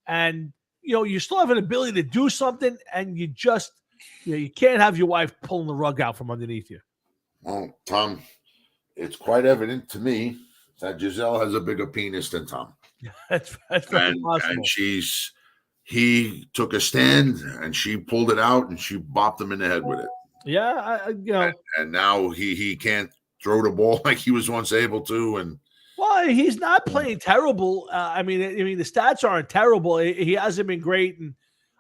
and you still have an ability to do something, and you just you can't have your wife pulling the rug out from underneath you. Well, Tom, it's quite evident to me that Giselle has a bigger penis than Tom. That's very possible. And he took a stand and she pulled it out and she bopped him in the head with it. Yeah, and now he can't throw the ball like he was once able to. And well, he's not playing terrible. I mean, the stats aren't terrible. He hasn't been great, and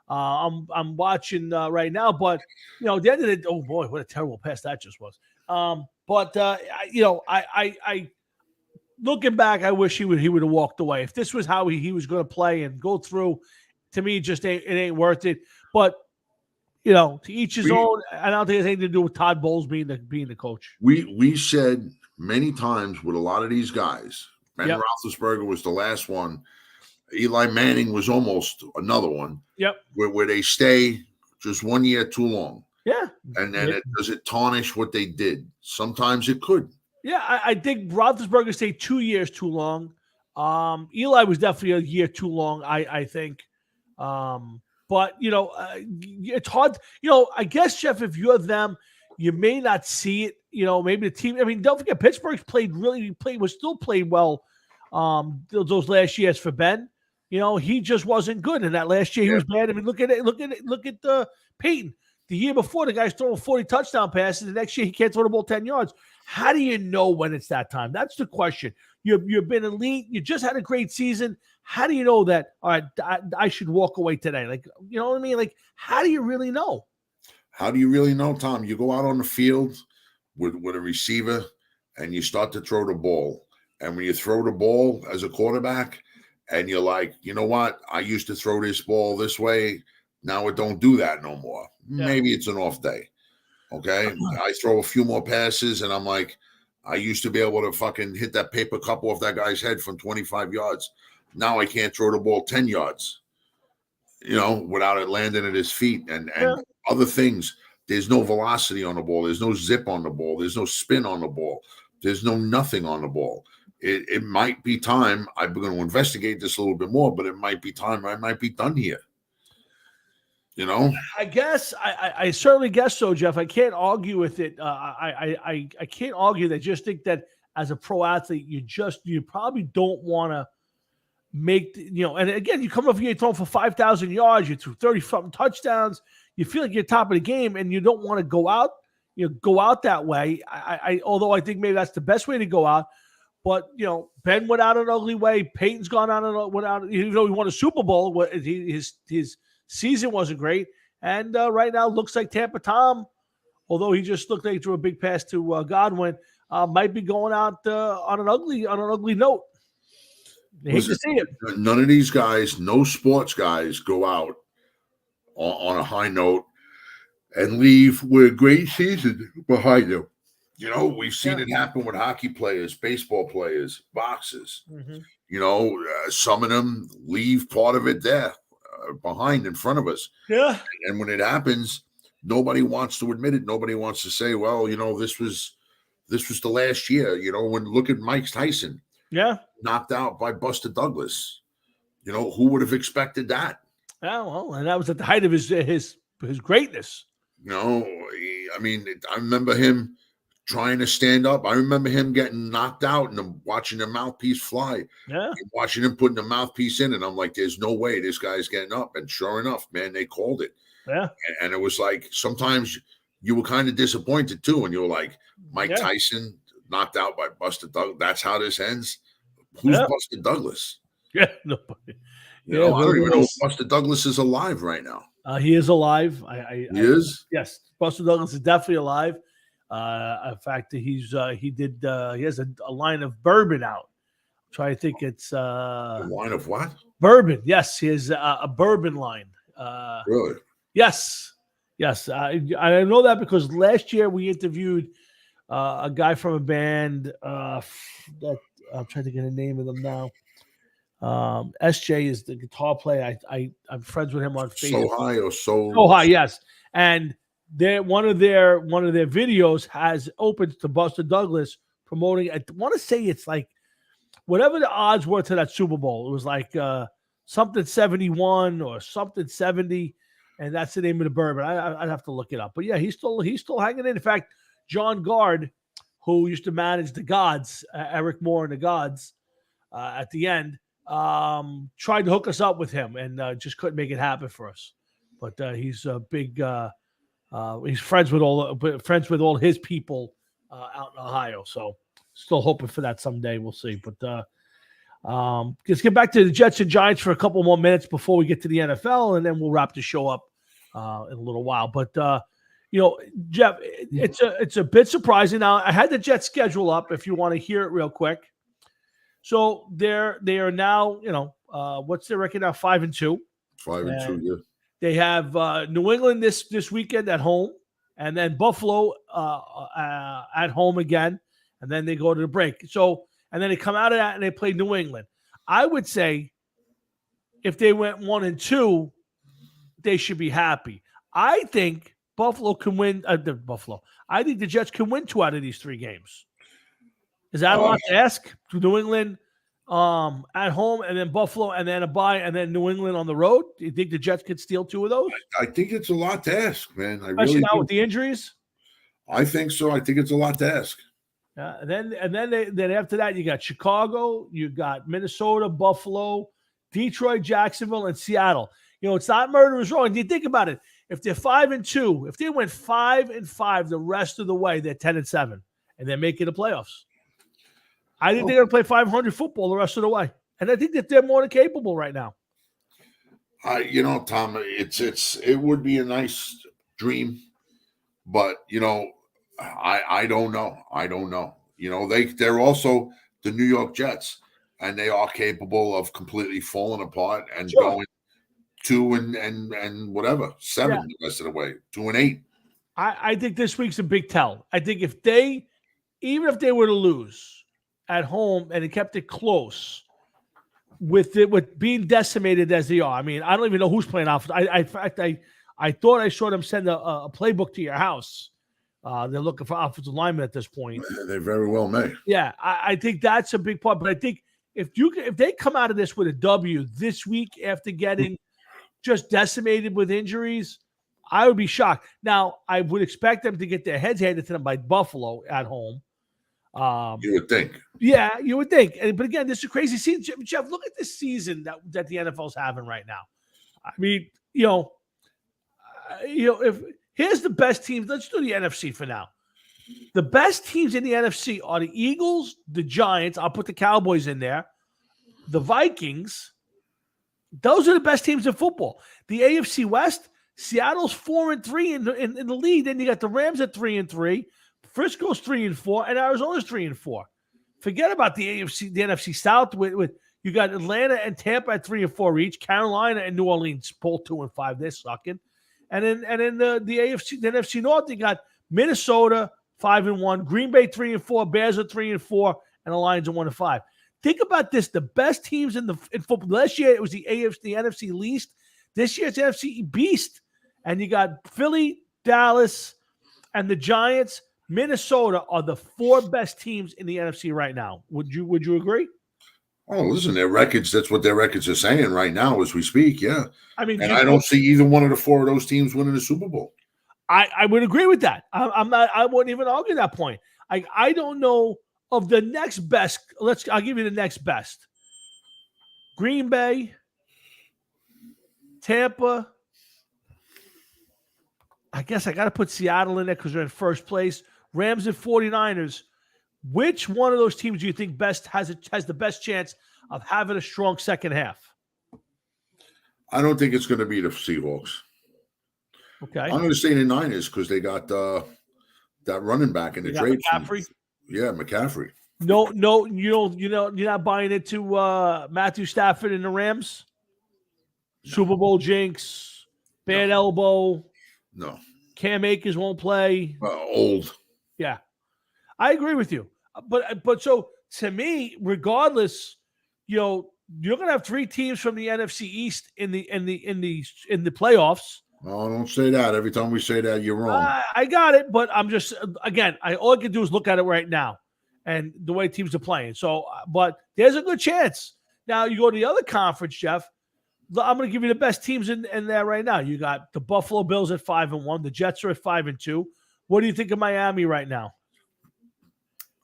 I'm watching right now. But at the end of the oh boy, what a terrible pass that just was. But I looking back, I wish he would have walked away. If this was how he was going to play and go through, to me, it ain't worth it. But to each his own. I don't think it has anything to do with Todd Bowles being the coach. We said many times with a lot of these guys. Ben Roethlisberger was the last one. Eli Manning was almost another one. Yep. Where they stay just 1 year too long. Yeah. And then does it tarnish what they did? Sometimes it could. Yeah, I think Roethlisberger stayed 2 years too long. Eli was definitely a year too long, I think. But, it's hard. I guess, Jeff, if you're them, you may not see it. Maybe the team. I mean, don't forget, Pittsburgh's still played well those last years for Ben. He just wasn't good. And that last year he was bad. I mean, look at it. Look at Peyton. The year before, the guy's throwing 40 touchdown passes. The next year, he can't throw the ball 10 yards. How do you know when it's that time? That's the question. You've been elite. You just had a great season. How do you know that, all right, I should walk away today? Like, you know what I mean? Like, how do you really know? How do you really know, Tom? You go out on the field with a receiver and you start to throw the ball. And when you throw the ball as a quarterback and you're like, you know what? I used to throw this ball this way. Now it don't do that no more. Yeah. Maybe it's an off day. Okay. I throw a few more passes and I'm like, I used to be able to fucking hit that paper cup off that guy's head from 25 yards. Now I can't throw the ball 10 yards, without it landing at his feet and other things. There's no velocity on the ball. There's no zip on the ball. There's no spin on the ball. There's no nothing on the ball. It might be time. I'm going to investigate this a little bit more, but it might be time. I might be done here. I guess I certainly guess so, Jeff. I can't argue with it. I can't argue that. Just think that as a pro athlete, you probably don't want to make and again, you come off here throwing for 5,000 yards, you threw 30-something touchdowns. You feel like you're top of the game, and you don't want to go out that way. Although I think maybe that's the best way to go out. But Ben went out an ugly way. Peyton's gone out even though he won a Super Bowl. His season wasn't great, and right now looks like Tampa Tom, although he just looked like he threw a big pass to Godwin, might be going out on an ugly note. I hate to see it. None of these guys, no sports guys, go out on a high note and leave with a great season behind them. We've seen it happen with hockey players, baseball players, boxers. Mm-hmm. Some of them leave part of it there. Behind in front of us. Yeah. And when it happens, nobody wants to admit it. Nobody wants to say, well, this was the last year. When look at Mike Tyson. Yeah. Knocked out by Buster Douglas. Who would have expected that? Yeah, well, and that was at the height of his greatness. I remember him trying to stand up. I remember him getting knocked out and watching the mouthpiece fly. Yeah. And watching him putting the mouthpiece in, and I'm like, there's no way this guy's getting up. And sure enough, man, they called it. Yeah. And it was like sometimes you were kind of disappointed too, and you were like, Mike Tyson knocked out by Buster Douglas. That's how this ends. Who's Buster Douglas? Yeah, nobody. You know, I don't even know if Buster Douglas is alive right now. He is alive. He is? Yes, Buster Douglas is definitely alive. In fact, he has a line of bourbon out. So I think it's a line of what? Bourbon. Yes, he has a bourbon line. Really? Yes. I know that because last year we interviewed a guy from a band that I'm trying to get a name of them now. SJ is the guitar player. I'm friends with him on Facebook. So High, yes. And one of their videos has opened to Buster Douglas promoting. I want to say it's like whatever the odds were to that Super Bowl. It was like something 71 or something 70, and that's the name of the bourbon. I'd have to look it up. But yeah, he's still hanging in. In fact, John Gard, who used to manage the Gods, Eric Moore and the Gods, at the end, tried to hook us up with him and just couldn't make it happen for us. But he's a big. He's friends with all his people out in Ohio. So still hoping for that someday. We'll see. But let's get back to the Jets and Giants for a couple more minutes before we get to the NFL, and then we'll wrap the show up in a little while. But Jeff, it's a bit surprising. Now I had the Jets schedule up. If you want to hear it real quick. So they are now, what's their record now? 5-2. 5-2, yeah. They have New England this weekend at home, and then Buffalo at home again, and then they go to the break. So, and then they come out of that and they play New England. I would say if they went 1-2, they should be happy. I think Buffalo can win. I think the Jets can win 2 out of these 3 games. Is that a lot to ask? To New England at home, and then Buffalo, and then a bye, and then New England on the road? Do you think the Jets could steal 2 of those? I think it's a lot to ask, man. Especially now with the injuries? I think so. I think it's a lot to ask. And then after that, you got Chicago, you got Minnesota, Buffalo, Detroit, Jacksonville, and Seattle. It's not murderer's row. And you think about it. If they're 5-2, if they went 5-5 the rest of the way, they're 10-7, and they're making the playoffs. I think they're going to play 500 football the rest of the way, and I think that they're more than capable right now. Tom, it would be a nice dream, but I don't know. I don't know. They're also the New York Jets, and they are capable of completely falling apart and going 2 and whatever 7 the rest of the way, 2-8. I think this week's a big tell. I think even if they were to lose at home and it kept it close with being decimated as they are. I mean, I don't even know who's playing off. In fact, I thought I saw them send a playbook to your house. They're looking for offensive linemen at this point. They very well may. Yeah, I think that's a big part. But I think if they come out of this with a W this week after getting just decimated with injuries, I would be shocked. Now, I would expect them to get their heads handed to them by Buffalo at home. You would think. Yeah, you would think. But again, this is crazy. See, Jeff, look at this season that the NFL's having right now. I mean, if here's the best teams. Let's do the NFC for now. The best teams in the NFC are the Eagles, the Giants. I'll put the Cowboys in there. The Vikings. Those are the best teams in football. The AFC West, Seattle's 4-3 in the lead. Then you got the Rams at 3-3. Frisco's 3-4, and Arizona's 3-4. Forget about the NFC South. With you got Atlanta and Tampa at 3-4 each. Carolina and New Orleans both 2-5. They're sucking. And then the NFC North, you got Minnesota 5-1, Green Bay 3-4, Bears are 3-4, and the Lions are 1-5. Think about this: the best teams in football. Last year it was the NFC least. This year it's NFC Beast, and you got Philly, Dallas, and the Giants. Minnesota are the 4 best teams in the NFC right now. Would you agree? Oh, listen, their records, that's what their records are saying right now as we speak, yeah. I mean, and I don't see either one of the 4 of those teams winning the Super Bowl. I would agree with that. I wouldn't even argue that point. I don't know of the next best. I'll give you the next best. Green Bay, Tampa. I guess I got to put Seattle in there because they're in first place. Rams and 49ers. Which one of those teams do you think has the best chance of having a strong second half? I don't think it's going to be the Seahawks. Okay. I'm going to say the Niners because they got that running back in the trade. McCaffrey. Yeah, McCaffrey. No, you're not buying into Matthew Stafford and the Rams. No. Super Bowl jinx, bad elbow. No. Cam Akers won't play. Old. Yeah, I agree with you. But so to me, regardless, you're going to have 3 teams from the NFC East in the playoffs. Oh, don't say that. Every time we say that, you're wrong. I got it, but I'm just all I can do is look at it right now and the way teams are playing. So, but there's a good chance. Now you go to the other conference, Jeff. I'm going to give you the best teams in there right now. You got the Buffalo Bills at 5-1. The Jets are at 5-2. What do you think of Miami right now?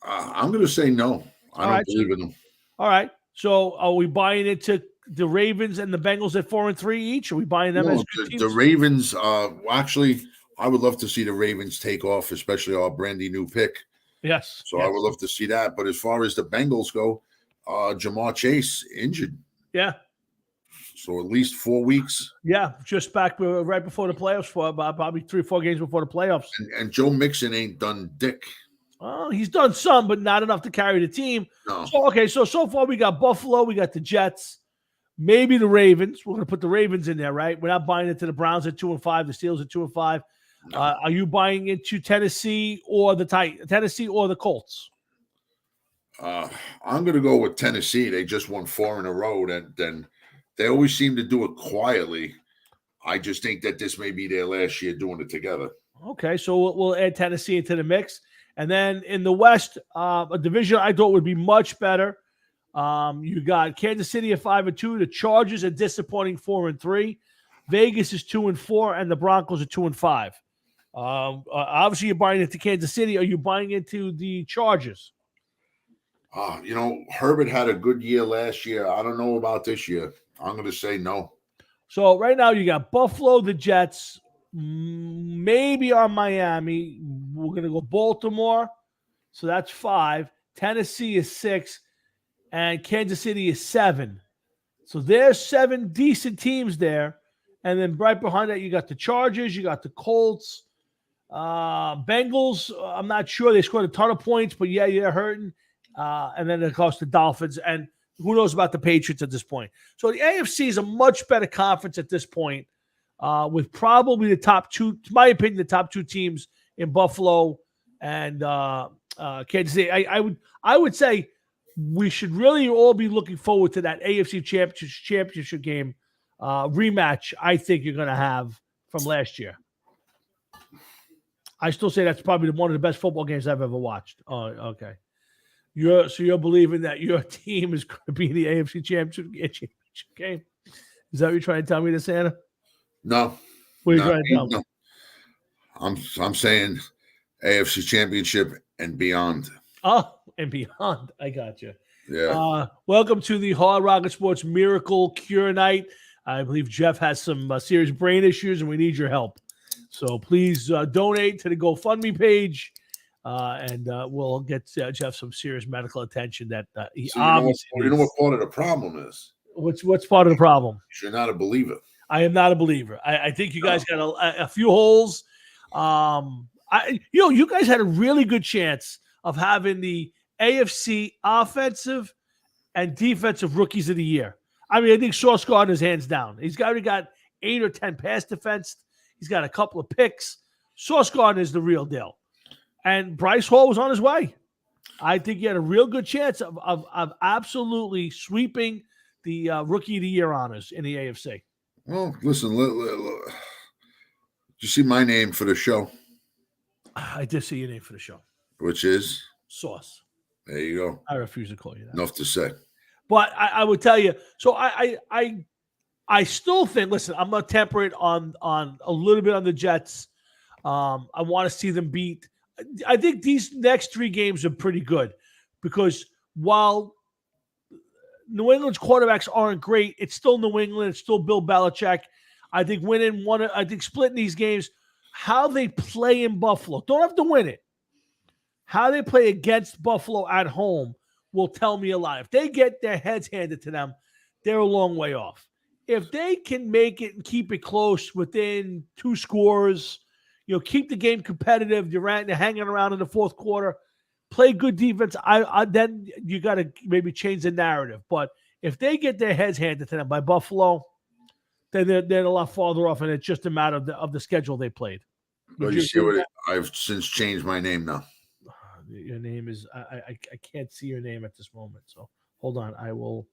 I'm going to say no. I don't believe in them. All right. So are we buying into the Ravens and the Bengals at 4-3 each? Are we buying them as good teams? The Ravens, actually, I would love to see the Ravens take off, especially our brandy new pick. Yes. So I would love to see that. But as far as the Bengals go, Jamar Chase injured. Yeah. So at least 4 weeks. Yeah, just back right before the playoffs, for probably 3 or 4 games before the playoffs. And Joe Mixon ain't done dick. Well, he's done some, but not enough to carry the team. No. So far we got Buffalo, we got the Jets, maybe the Ravens. We're going to put the Ravens in there, right? We're not buying into the Browns at 2-5, the Steelers at 2-5. No. Are you buying into Tennessee or the Colts? I'm going to go with Tennessee. They just won 4 in a row, and then they always seem to do it quietly. I just think that this may be their last year doing it together. Okay, so we'll add Tennessee into the mix. And then in the West, a division I thought would be much better. You got Kansas City at 5-2. The Chargers are disappointing 4-3. Vegas is 2-4, and the Broncos are 2-5. Obviously, you're buying into Kansas City. Are you buying into the Chargers? Herbert had a good year last year. I don't know about this year. I'm going to say no. So right now you got Buffalo, the Jets, maybe on Miami. We're going to go Baltimore. So that's 5. Tennessee is 6. And Kansas City is 7. So there's 7 decent teams there. And then right behind that, you got the Chargers. You got the Colts. Bengals, I'm not sure. They scored a ton of points, but yeah, they're hurting. And then, of course, the Dolphins. And who knows about the Patriots at this point. So the AFC is a much better conference at this point, with probably the top 2, in my opinion, the top 2 teams in Buffalo and Kansas City. I would say we should really all be looking forward to that AFC championship game rematch. I think you're going to have from last year. I still say that's probably one of the best football games I've ever watched. Oh, okay. You're believing that your team is going to be in the AFC championship game? Is that what you're trying to tell me, Santa? No. What are you trying to tell me? No. I'm saying AFC championship and beyond. Oh, and beyond. I got you. Yeah. Welcome to the Hard Rocket Sports Miracle Cure Night. I believe Jeff has some serious brain issues, and we need your help. So please donate to the GoFundMe page. And we'll get Jeff some serious medical attention that he obviously you know what part of the problem is? What's part of the problem? You're not a believer. I am not a believer. I think you guys got a few holes. You guys had a really good chance of having the AFC offensive and defensive rookies of the year. I mean, I think Sauce Gardner's hands down. He's already got 8 or 10 pass defense. He's got a couple of picks. Sauce Gardner is the real deal. And Bryce Hall was on his way. I think he had a real good chance of absolutely sweeping the Rookie of the Year honors in the AFC. Well, listen, did you see my name for the show? I did see your name for the show. Which is? Sauce. There you go. I refuse to call you that. Enough to say. But I would tell you, so I still think, listen, I'm going to temper it on a little bit on the Jets. I want to see them beat I think these next 3 games are pretty good because while New England's quarterbacks aren't great, it's still New England. It's still Bill Belichick. I think splitting these games, how they play in Buffalo, don't have to win it. How they play against Buffalo at home will tell me a lot. If they get their heads handed to them, they're a long way off. If they can make it and keep it close within 2 scores, keep the game competitive, Durant, they're hanging around in the fourth quarter, play good defense, then you got to maybe change the narrative. But if they get their heads handed to them by Buffalo, then they're a lot farther off, and it's just a matter of the schedule they played. Well, you see what I've since changed my name now. Your name is I can't see your name at this moment, so hold on. I will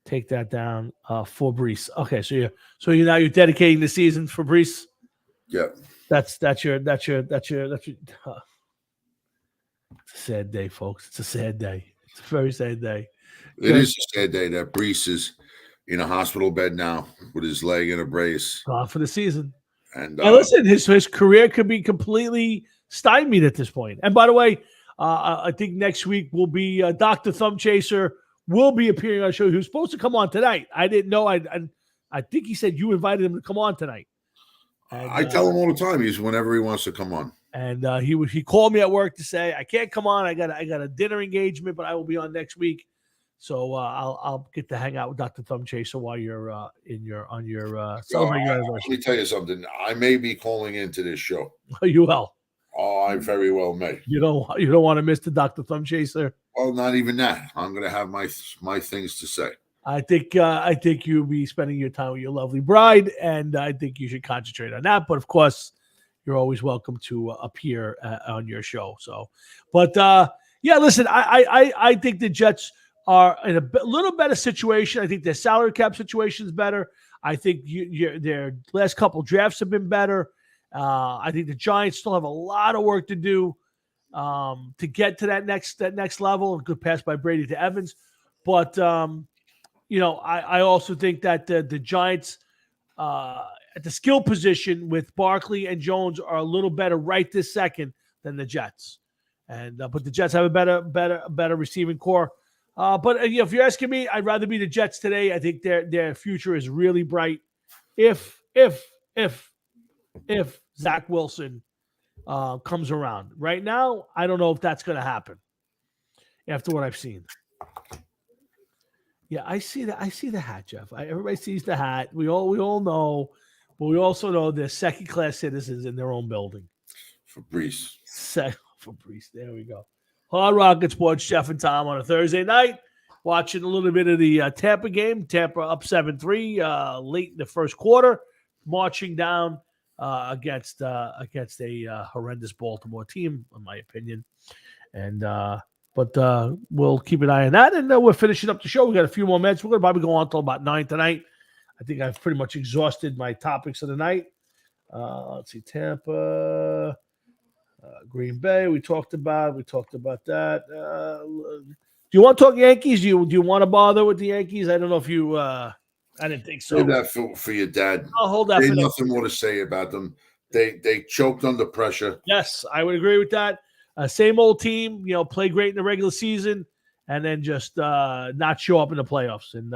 take that down. Fabrice. Okay, so you're dedicating the season, Fabrice. Yeah, that's your. It's a sad day, folks. It's a sad day. It's a very sad day. It is a sad day that Brees is in a hospital bed now with his leg in a brace. Gone for the season. And listen, his career could be completely stymied at this point. And by the way, I think next week will be Dr. Thumb Chaser will be appearing on the show. He was supposed to come on tonight. I didn't know. I think he said you invited him to come on tonight. And, I tell him all the time he's whenever he wants to come on. And he called me at work to say I can't come on. I got a dinner engagement, but I will be on next week. So I'll get to hang out with Dr. Thumb Chaser while you're on your celebrating your anniversary. Let me tell you something. I may be calling into this show. You will. Oh, I very well may. You don't want to miss the Dr. Thumb Chaser. Well, not even that. I'm going to have my things to say. I think you'll be spending your time with your lovely bride, and I think you should concentrate on that. But of course, you're always welcome to appear on your show. So, but yeah, listen, I think the Jets are in a little better situation. I think their salary cap situation is better. I think their last couple drafts have been better. I think the Giants still have a lot of work to do to get to that next level. A good pass by Brady to Evans, but I also think that the Giants at the skill position with Barkley and Jones are a little better right this second than the Jets, and but the Jets have a better receiving core. But if you're asking me, I'd rather be the Jets today. I think their future is really bright. If Zach Wilson comes around. Right now, I don't know if that's going to happen after what I've seen. Yeah, I see the hat, Jeff. Everybody sees the hat. We all know, but we also know they're second-class citizens in their own building. Fabrice. Fabrice. There we go. Hard Rocket Sports, Jeff and Tom on a Thursday night. Watching a little bit of the Tampa game. Tampa up 7-3 late in the first quarter. Marching down against a horrendous Baltimore team, in my opinion. And but we'll keep an eye on that. And we're finishing up the show. We got a few more minutes. We're going to probably go on until about 9 tonight. I think I've pretty much exhausted my topics of the night. Let's see, Tampa, Green Bay. We talked about that. Do you want to talk Yankees? Do you want to bother with the Yankees? I don't know if you. I didn't think so. Save that for your dad. I'll hold that. There's nothing more to say about them. They choked under pressure. Yes, I would agree with that. Same old team, play great in the regular season, and then just not show up in the playoffs. And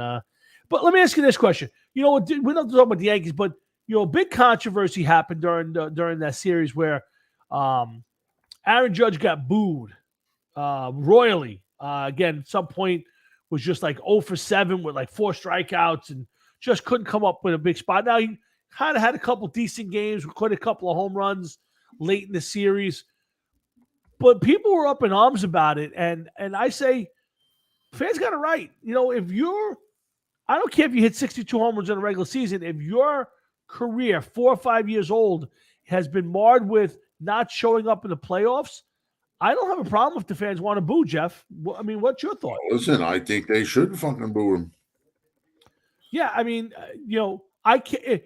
but let me ask you this question: we don't talk about the Yankees, but big controversy happened during that series where Aaron Judge got booed royally. Again, at some point was just like 0 for 7 with like 4 strikeouts and just couldn't come up with a big spot. Now he kind of had a couple decent games, recorded a couple of home runs late in the series. But people were up in arms about it, and I say fans got it right. I don't care if you hit 62 home runs in a regular season. If your career, 4 or 5 years old, has been marred with not showing up in the playoffs, I don't have a problem if the fans want to boo, Jeff. I mean, what's your thought? Listen, I think they should fucking boo him. Yeah, I mean, I can't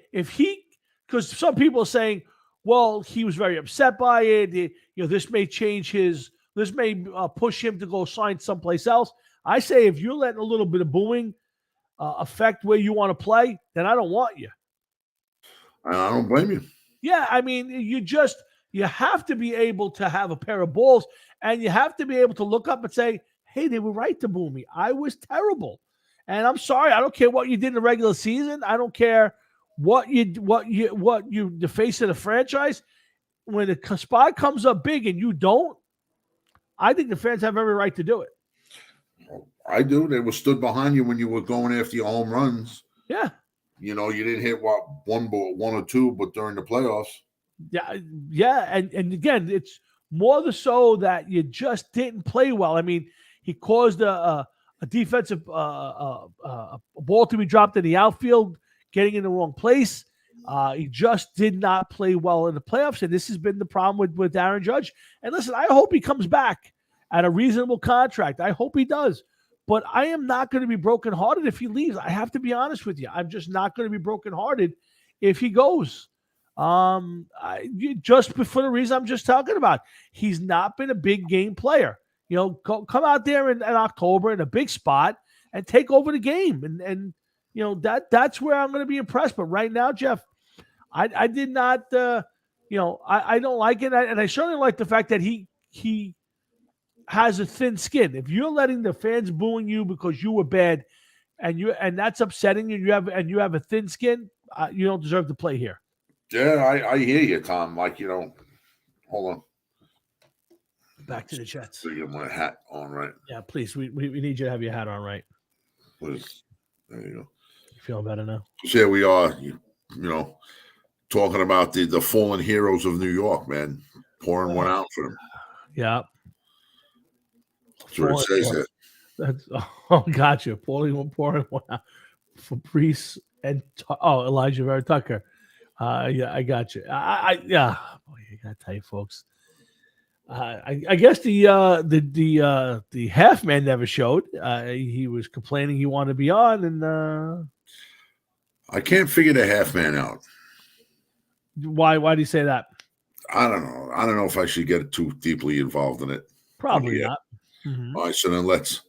because some people are saying, well, he was very upset by it. This may this may push him to go sign someplace else. I say if you're letting a little bit of booing affect where you want to play, then I don't want you. I don't blame you. Yeah, I mean, You have to be able to have a pair of balls, and you have to be able to look up and say, hey, they were right to boo me. I was terrible. And I'm sorry. I don't care what you did in the regular season. I don't care what the face of the franchise. When the spot comes up big and you don't, I think the fans have every right to do it. I do. They were stood behind you when you were going after your home runs. Yeah. You didn't hit one or two, but during the playoffs. Yeah. And again, it's more the so that you just didn't play well. I mean, he caused a defensive ball to be dropped in the outfield, getting in the wrong place. He just did not play well in the playoffs, and this has been the problem with Aaron Judge. And listen, I hope he comes back at a reasonable contract. I hope he does. But I am not going to be brokenhearted if he leaves. I have to be honest with you. I'm just not going to be brokenhearted if he goes. Just for the reason I'm just talking about. He's not been a big game player. Come out there in October in a big spot and take over the game. And that's where I'm going to be impressed. But right now, Jeff, I did not, I don't like it. And I certainly like the fact that he has a thin skin. If you're letting the fans booing you because you were bad and that's upsetting you, and you have a thin skin, you don't deserve to play here. Yeah, I hear you, Tom. Hold on. Back to the Jets. So you get my hat on, right? Yeah, please. We need you to have your hat on, right? Please. There you go. You feeling better now? So here we are, talking about the fallen heroes of New York, man. Pouring one out for them. Yeah. That's what it says there. Gotcha. Pouring one out. Fabrice and Elijah Vera Tucker. Yeah, I got you. Yeah. Boy, I gotta tell you, folks. I guess the half man never showed. He was complaining he wanted to be on, and I can't figure the half man out. Why do you say that? I don't know. I don't know if I should get too deeply involved in it. Probably not. Mm-hmm. All right, so then let's.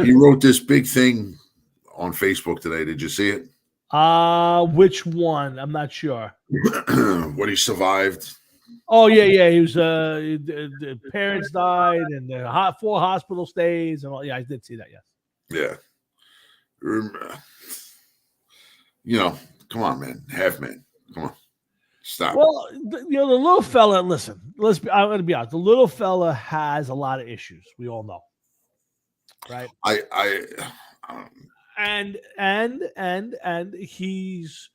He wrote this big thing on Facebook today. Did you see it? Which one? I'm not sure. When he survived. Oh yeah. He was the parents died and the 4 hospital stays and all. Yeah, I did see that. Yes. Yeah. Come on, man. Half man. Come on. Stop. Well, the little fella. Listen, I'm going to be honest. The little fella has a lot of issues. We all know, right? And he's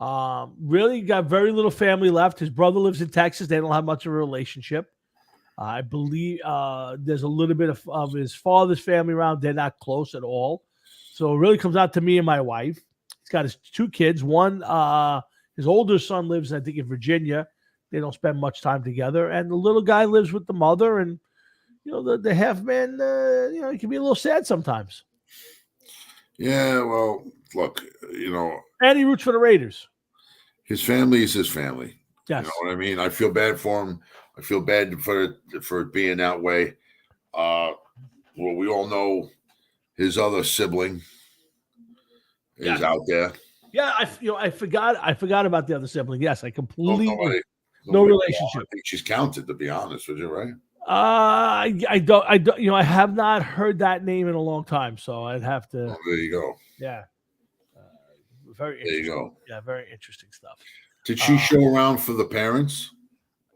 really got very little family left. His brother lives in Texas. They don't have much of a relationship. I believe there's a little bit of his father's family around. They're not close at all. So it really comes out to me and my wife. He's got his 2 kids. One, his older son lives, I think, in Virginia. They don't spend much time together. And the little guy lives with the mother. And, the half man, he can be a little sad sometimes. Yeah, well, look, and he roots for the Raiders. His family is his family. Yes. You know what I mean? I feel bad for him. I feel bad for it being that way. Well, we all know his other sibling is out there. Yeah, I forgot about the other sibling. Yes, I completely no nobody, relationship. I think she's counted, to be honest with you, right? I don't. I have not heard that name in a long time, so I'd have to. Oh, there you go. Yeah. Very. There you go. Yeah, very interesting stuff. Did she show around for the parents?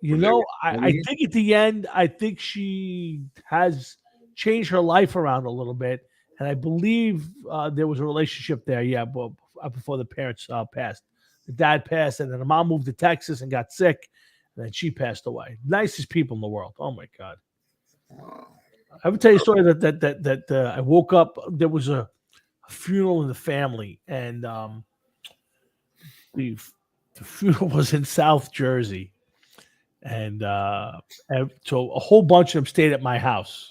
I think at the end, I think she has changed her life around a little bit, and I believe there was a relationship there. Yeah, but before the parents passed, the dad passed, and then the mom moved to Texas and got sick. And then she passed away. Nicest people in the world. Oh my God! I would tell you a story that I woke up. There was a funeral in the family, and the funeral was in South Jersey, and so a whole bunch of them stayed at my house.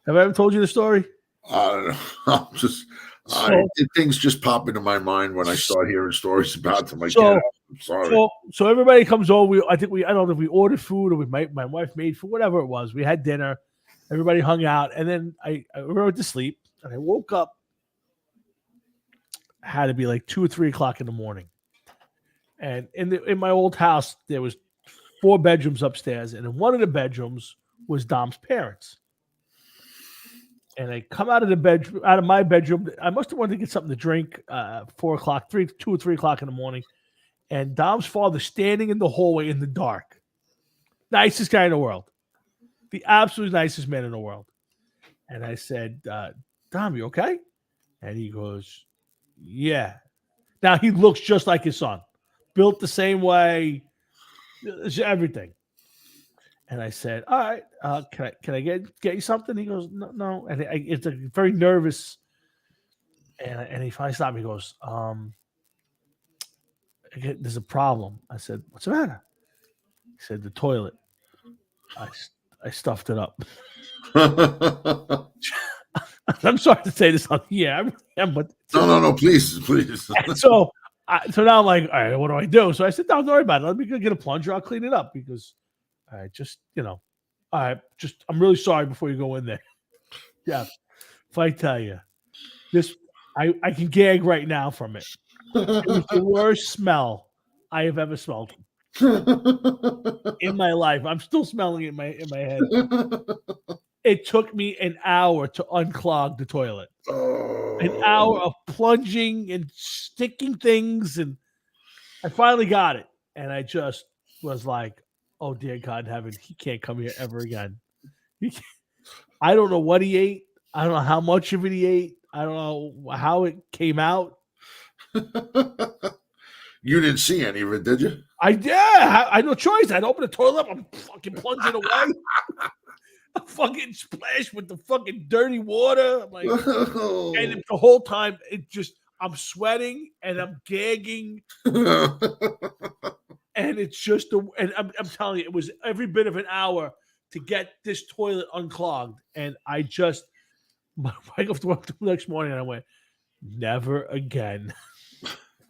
Have I ever told you the story? I don't know. Things just pop into my mind when I start hearing stories about them. I'm sorry. So everybody comes over. I don't know if we ordered food or my wife made food, whatever it was. We had dinner. Everybody hung out, and then I went to sleep, and I woke up. Had to be like 2 or 3 o'clock in the morning, And in my old house, there was 4 bedrooms upstairs, and in one of the bedrooms was Dom's parents. And I come out of my bedroom. I must have wanted to get something to drink. 4 o'clock, 2 or 3 o'clock in the morning, and Dom's father standing in the hallway in the dark. Nicest guy in the world, the absolute nicest man in the world. And I said, "Dom, you okay?" And he goes, "Yeah." Now he looks just like his son, built the same way, everything. And I said, "All right, can I get you something?" He goes, "No." And it's very nervous. And he finally stopped me. He goes, "There's a problem." I said, "What's the matter?" He said, "The toilet. I stuffed it up." I'm sorry to say this on the air, but no, please. So now I'm like, all right, what do I do? So I said, "Don't worry about it. Let me go get a plunger. I'll clean it up because I just, I'm really sorry before you go in there." Yeah, if I tell you this, I can gag right now from it. It was the worst smell I have ever smelled in my life. I'm still smelling it in my head. It took me an hour to unclog the toilet. An hour of plunging and sticking things, and I finally got it. And I just was like, "Oh dear God in heaven, he can't come here ever again." I don't know what he ate. I don't know how much of it he ate. I don't know how it came out. You didn't see any of it, did you? I had no choice. I'd open the toilet up. I'm fucking plunging away. I'm fucking splashed with the fucking dirty water. I'm like, and the whole time I'm sweating and I'm gagging. And it's just I'm telling you, it was every bit of an hour to get this toilet unclogged. And I just wake up to work the next morning and I went, "Never again."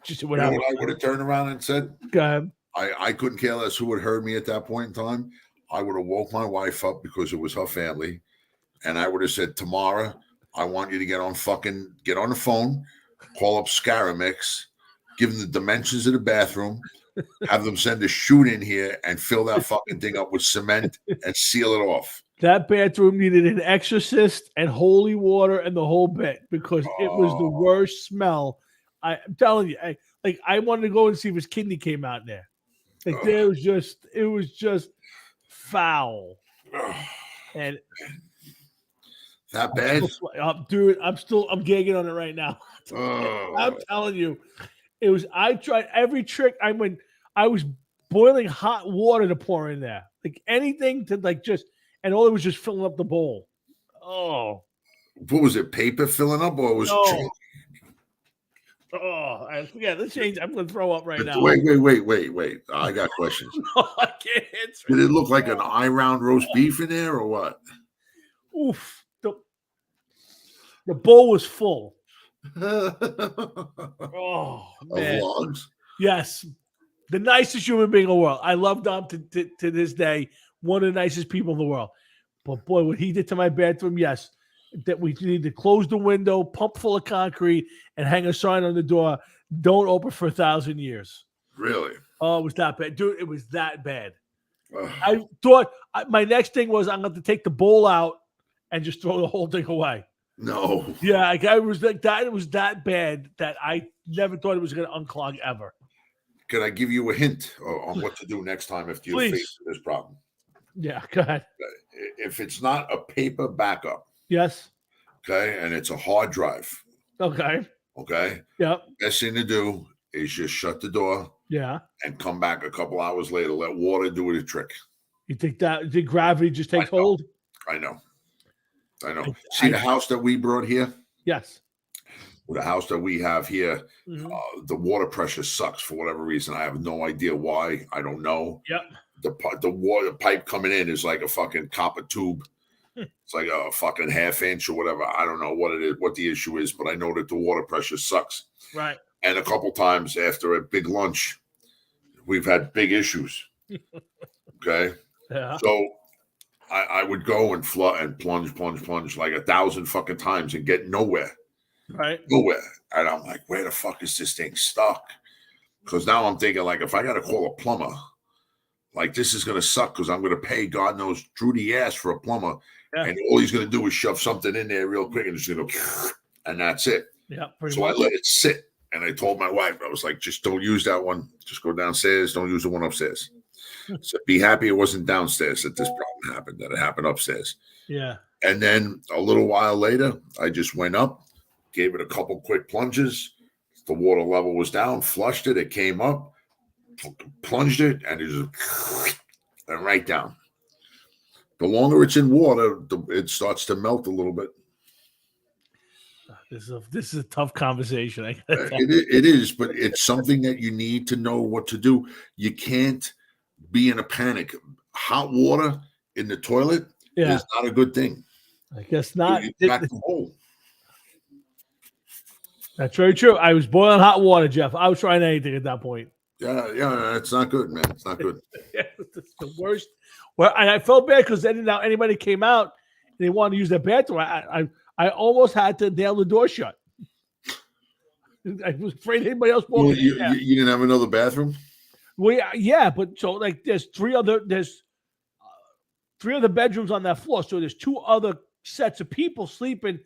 Just what I would have turned around and said? Go ahead. I couldn't care less who had heard me at that point in time. I would have woke my wife up because it was her family. And I would have said, "Tamara, I want you to get on the phone, call up Scaramix, give them the dimensions of the bathroom, have them send a chute in here and fill that fucking thing up with cement and seal it off." That bathroom needed an exorcist and holy water and the whole bit because it was the worst smell. I'm telling you, I wanted to go and see if his kidney came out in there. It was just foul. And that bad, dude. I'm gagging on it right now. I'm telling you, it was. I tried every trick. I was boiling hot water to pour in there, like anything to and all it was just filling up the bowl. Oh, what was it? Paper filling up, or was it? Oh, I forget. Let's change. I'm going to throw up right now. Wait. I got questions. No, I can't answer. Did it look like an eye round roast beef in there or what? Oof. The bowl was full. Oh, man. Of logs? Yes. The nicest human being in the world. I love Dom to this day. One of the nicest people in the world. But boy, what he did to my bathroom, yes. That we need to close the window, pump full of concrete, and hang a sign on the door. Don't open for 1,000 years. Really? Oh, it was that bad. Dude, it was that bad. I thought my next thing was I'm going to take the bowl out and just throw the whole thing away. No. Yeah, I was like that. It was that bad that I never thought it was going to unclog ever. Can I give you a hint on what to do next time if you face this problem? Yeah, go ahead. If it's not a paper backup. Yes. Okay, and it's a hard drive. Okay. Yep. Best thing to do is just shut the door. Yeah. And come back a couple hours later. Let water do the trick. You think that did gravity just take hold? I know. See the house that we brought here? Yes. Well, the house that we have here, the water pressure sucks for whatever reason. I have no idea why. I don't know. Yep. The water pipe coming in is like a fucking copper tube. It's like a fucking half inch or whatever. I don't know what it is, what the issue is, but I know that the water pressure sucks. Right. And a couple times after a big lunch, we've had big issues. Okay. Yeah. So I would go and flood and plunge like 1,000 fucking times and get nowhere. Right. Nowhere. And I'm like, where the fuck is this thing stuck? Because now I'm thinking, like, if I got to call a plumber, like, this is going to suck because I'm going to pay God knows through the ass for a plumber. Yeah. And all he's going to do is shove something in there real quick and just go, and that's it. Yeah. So much. I let it sit. And I told my wife, I was like, just don't use that one. Just go downstairs. Don't use the one upstairs. So be happy it wasn't downstairs that this problem happened, that it happened upstairs. Yeah. And then a little while later, I just went up, gave it a couple quick plunges. The water level was down, flushed it. It came up, plunged it, and it just and right down. The longer it's in water, it starts to melt a little bit. This is a tough conversation. It is, but it's something that you need to know what to do. You can't be in a panic. Hot water in the toilet is not a good thing. I guess not. Back to home. That's very true. I was boiling hot water, Jeff. I was trying anything at that point. Yeah, it's not good, man. It's not good. It's the worst. Well, and I felt bad because now anybody came out and they wanted to use their bathroom. I almost had to nail the door shut. I was afraid anybody else walked in. You didn't have another bathroom? Well, yeah, but so like there's three other bedrooms on that floor. So there's two other sets of people sleeping.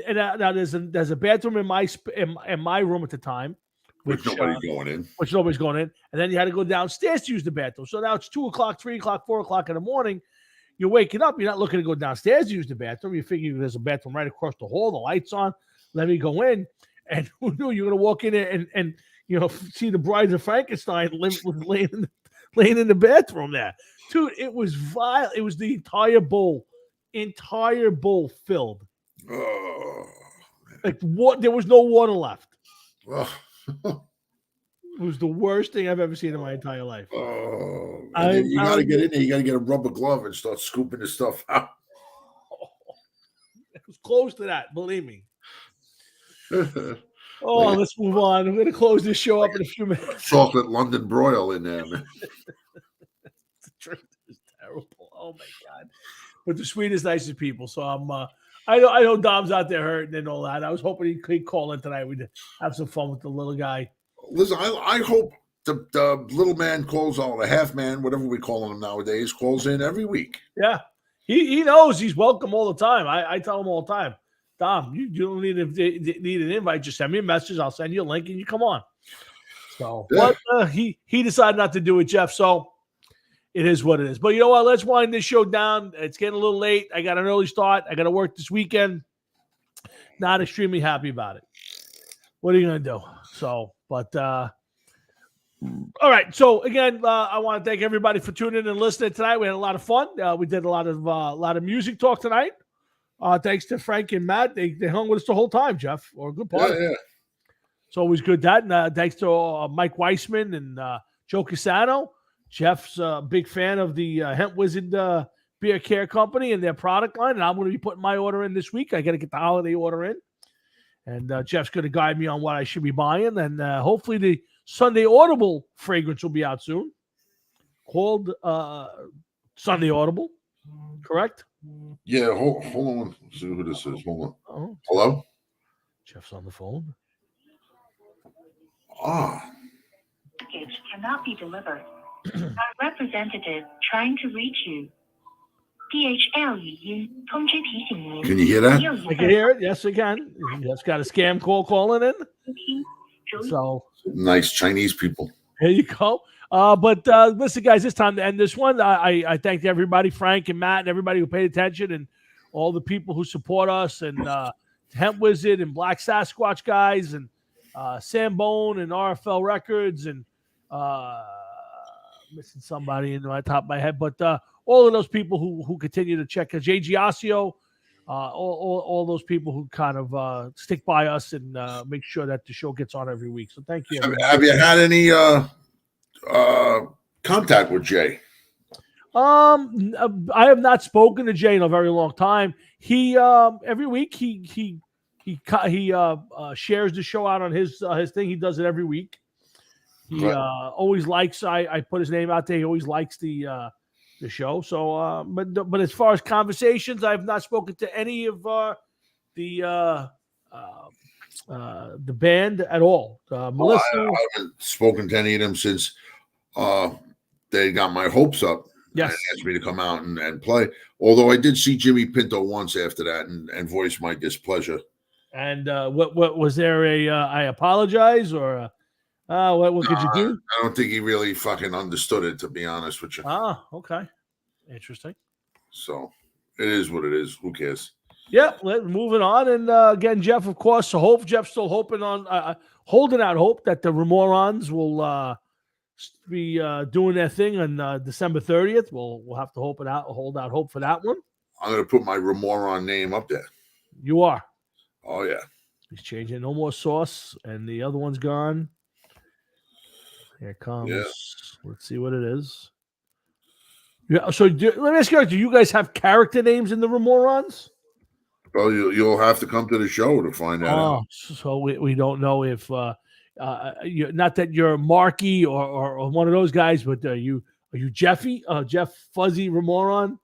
And now there's a bathroom in my room at the time, which nobody's going in. And then you had to go downstairs to use the bathroom. So now it's 2 o'clock, 3 o'clock, 4 o'clock in the morning. You're waking up. You're not looking to go downstairs to use the bathroom. You figure there's a bathroom right across the hall. The lights on. Let me go in. And who knew you're going to walk in there and see the Bride of Frankenstein laying in the bathroom there. Dude, it was vile. It was the entire bowl filled. Oh, like what? There was no water left. Oh. It was the worst thing I've ever seen in my entire life. Oh, you got to get in there. You got to get a rubber glove and start scooping the stuff out. It was close to that, believe me. Let's move on. I'm going to close this show up in a few minutes. Chocolate London broil in there, man. The truth is terrible. Oh my God! But the sweetest, nicest people. So I know Dom's out there hurting and all that. I was hoping he'd call in tonight. We'd have some fun with the little guy. Listen, I hope the little man calls on, the half man, whatever we call him nowadays, calls in every week. Yeah, he knows he's welcome all the time. I tell him all the time, Dom, you don't need an invite. Just send me a message. I'll send you a link and you come on. So, yeah. But he decided not to do it, Jeff. So it is what it is. But you know what? Let's wind this show down. It's getting a little late. I got an early start. I got to work this weekend. Not extremely happy about it. What are you going to do? So, but all right. So again, I want to thank everybody for tuning in and listening tonight. We had a lot of fun. We did a lot of music talk tonight. Thanks to Frank and Matt. They hung with us the whole time, Jeff, or a good part. Yeah. It's always good that. And thanks to Mike Weissman and Joe Casano. Jeff's a big fan of the Hemp Wizard Beer Care Company and their product line, and I'm going to be putting my order in this week. I got to get the holiday order in, and Jeff's going to guide me on what I should be buying, and hopefully the Sunday Audible fragrance will be out soon, called Sunday Audible, correct? Yeah, hold on. Let's see who this is. Hold on. Oh. Hello? Jeff's on the phone. Package cannot be delivered. Our representative trying to reach you. DHL 语音通知提醒您. Can you hear that? I can hear it. Yes, I can. Just got a scam call calling in. So nice Chinese people. There you go. But listen, guys, it's time to end this one. I thank everybody, Frank and Matt, and everybody who paid attention, and all the people who support us, and Hemp Wizard and Black Sasquatch guys, and Sam Bone and RFL Records, and missing somebody in my top of my head, but all of those people who continue to check Jay Giasio, all those people who kind of stick by us and make sure that the show gets on every week. So thank you. Have you had any contact with Jay? I have not spoken to Jay in a very long time. He every week he shares the show out on his thing. He does it every week. He always likes. I put his name out there. He always likes the show. So, but as far as conversations, I have not spoken to any of the the band at all? Melissa? I haven't spoken to any of them since they got my hopes up. Yes. And asked me to come out and play. Although I did see Jimmy Pinto once after that and voice my displeasure. And what was there I apologize or what could you do? I don't think he really fucking understood it, to be honest with you. Ah, okay. Interesting. So it is what it is. Who cares? Yeah, moving on. And again, Jeff, of course, Jeff's still hoping on holding out hope that the Remorons will be doing their thing on December 30th. We'll have to hold out hope for that one. I'm going to put my Remoron name up there. You are. Oh, yeah. He's changing. No more sauce. And the other one's gone. Here it comes. Yeah. Let's see what it is. Yeah. So let me ask you, do you guys have character names in the Remorons? Well, you'll have to come to the show to find out. So we don't know if not that you're Marky or one of those guys, but are you Jeffy? Jeff Fuzzy Remoron?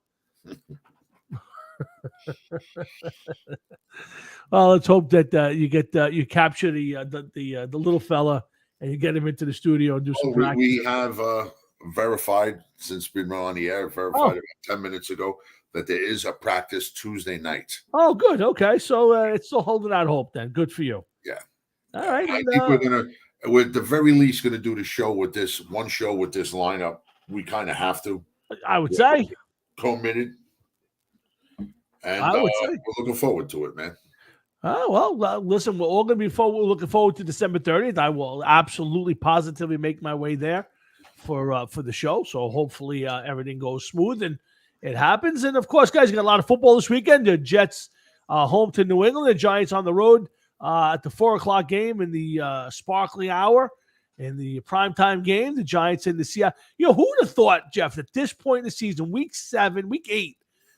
Well, let's hope that you capture the little fella and you get him into the studio and do some practice. We have verified, since we've been on the air, about 10 minutes ago, that there is a practice Tuesday night. Oh, good. Okay, so it's still holding out hope then. Good for you. Yeah. All right. I think we're at the very least gonna do the show with this lineup. We kind of have to. I would say committed. And we're looking forward to it, man. Oh, well, listen, we're all going to be looking forward to December 30th. I will absolutely positively make my way there for the show. So hopefully everything goes smooth and it happens. And of course, guys, you got a lot of football this weekend. The Jets home to New England, the Giants on the road at the 4:00 game in the sparkling hour in the primetime game. The Giants in the Seattle. You know, who would have thought, Jeff, at this point in the season, week 8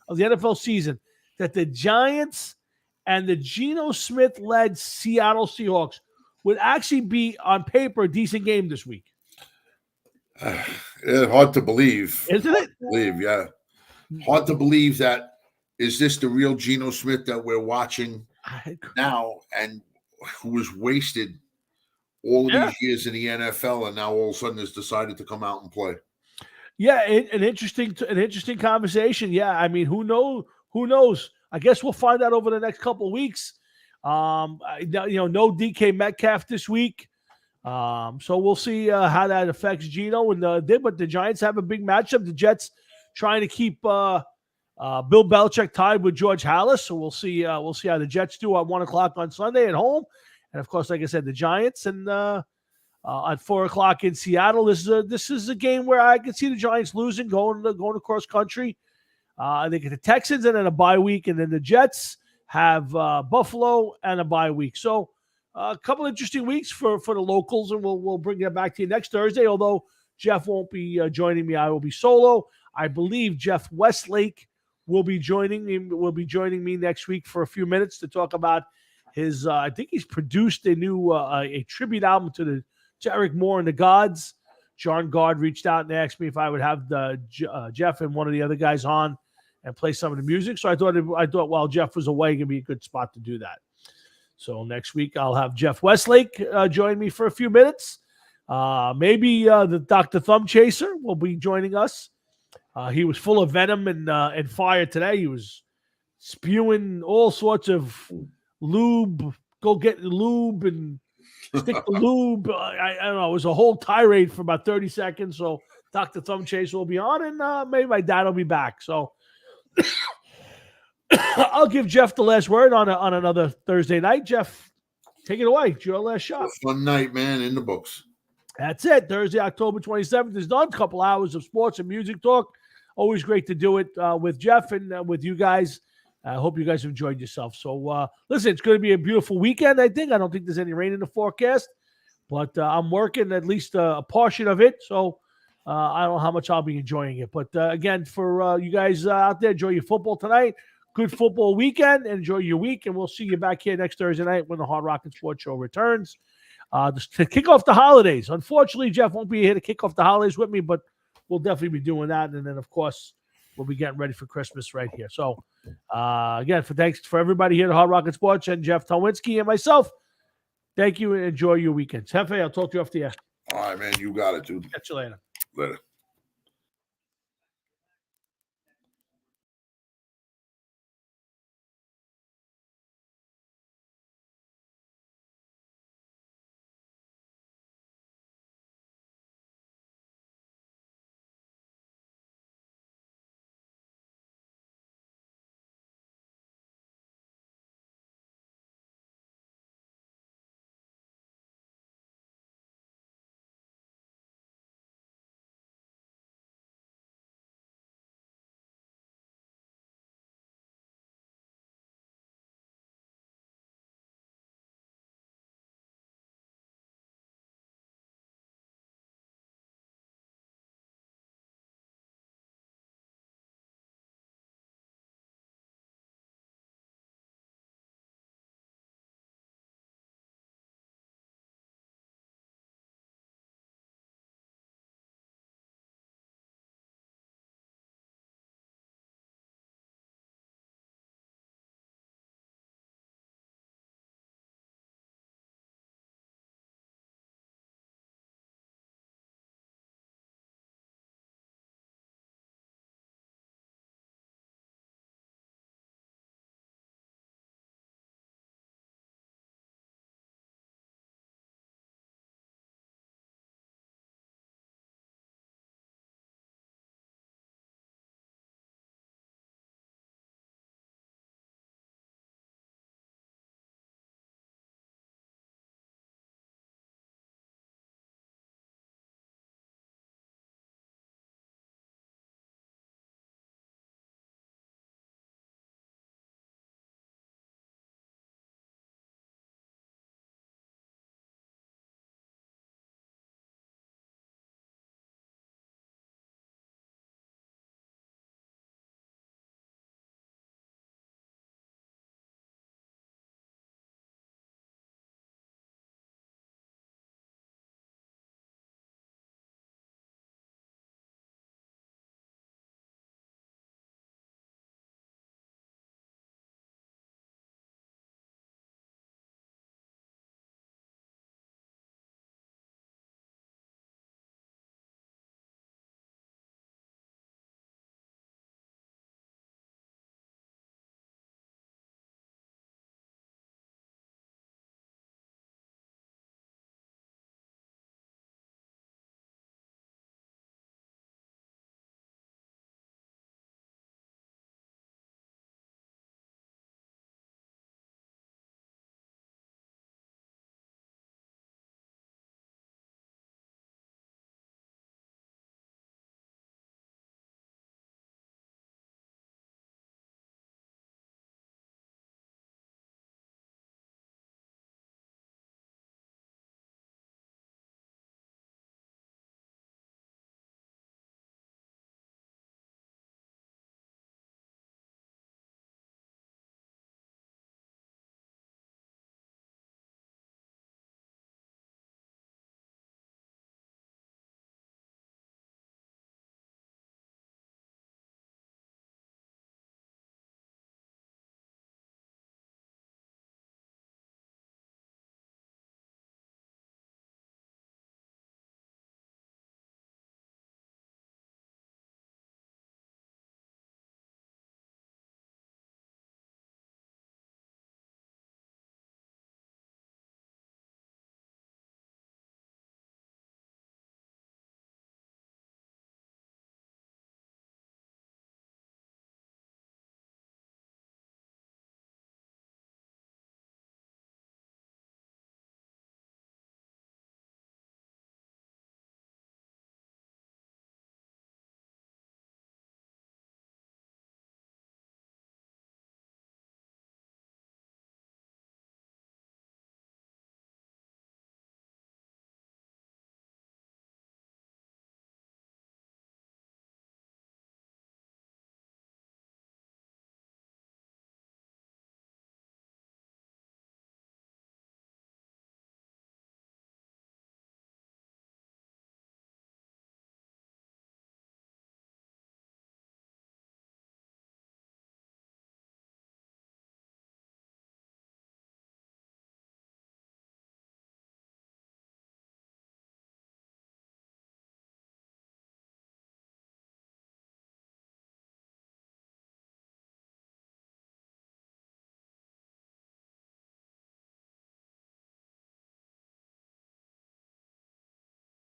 of the NFL season, that the Giants and the Geno Smith-led Seattle Seahawks would actually be, on paper, a decent game this week? Hard to believe. Isn't it? Yeah. Hard to believe that. Is this the real Geno Smith that we're watching now and who was wasted all these years in the NFL and now all of a sudden has decided to come out and play? Yeah, an interesting conversation. Yeah, I mean, who knows? I guess we'll find out over the next couple of weeks. No DK Metcalf this week. So we'll see how that affects Geno. But the Giants have a big matchup. The Jets trying to keep Bill Belichick tied with George Halas. So we'll see how the Jets do at 1:00 on Sunday at home. And of course, like I said, the Giants and at 4:00 in Seattle. This is a game where I can see the Giants losing, going across country. They get the Texans and then a bye week, and then the Jets have Buffalo and a bye week. So a couple interesting weeks for the locals, and we'll bring that back to you next Thursday. Although Jeff won't be joining me, I will be solo. I believe Jeff Westlake will be joining me next week for a few minutes to talk about his. I think he's produced a new a tribute album to Eric Moore and the Gods. John Gard reached out and asked me if I would have Jeff and one of the other guys on and play some of the music. So I thought while Jeff was away, it'd be a good spot to do that. So next week I'll have Jeff Westlake join me for a few minutes. Maybe the Dr. Thumb Chaser will be joining us. He was full of venom and fire today. He was spewing all sorts of lube. Go get the lube and stick the lube. I don't know. It was a whole tirade for about 30 seconds. So Dr. Thumb Chaser will be on, and maybe my dad will be back. So I'll give Jeff the last word on another Thursday night. Jeff, take it away. It's your last shot. Fun night, man, in the books. That's it. Thursday, October 27th is done. A couple hours of sports and music talk. Always great to do it with Jeff and with you guys. I hope you guys have enjoyed yourself. So, listen, it's going to be a beautiful weekend, I think. I don't think there's any rain in the forecast, but I'm working at least a portion of it. So, I don't know how much I'll be enjoying it. But, again, for you guys out there, enjoy your football tonight. Good football weekend. Enjoy your week, and we'll see you back here next Thursday night when the Hard Rock and Sports Show returns. Just to kick off the holidays. Unfortunately, Jeff won't be here to kick off the holidays with me, but we'll definitely be doing that. And then, of course, we'll be getting ready for Christmas right here. So, again, thanks for everybody here at Hard Rock and Sports and Jeff Tolwinski and myself. Thank you and enjoy your weekends. Hefe, I'll talk to you off the air. All right, man. You got it, dude. Catch you later. Later.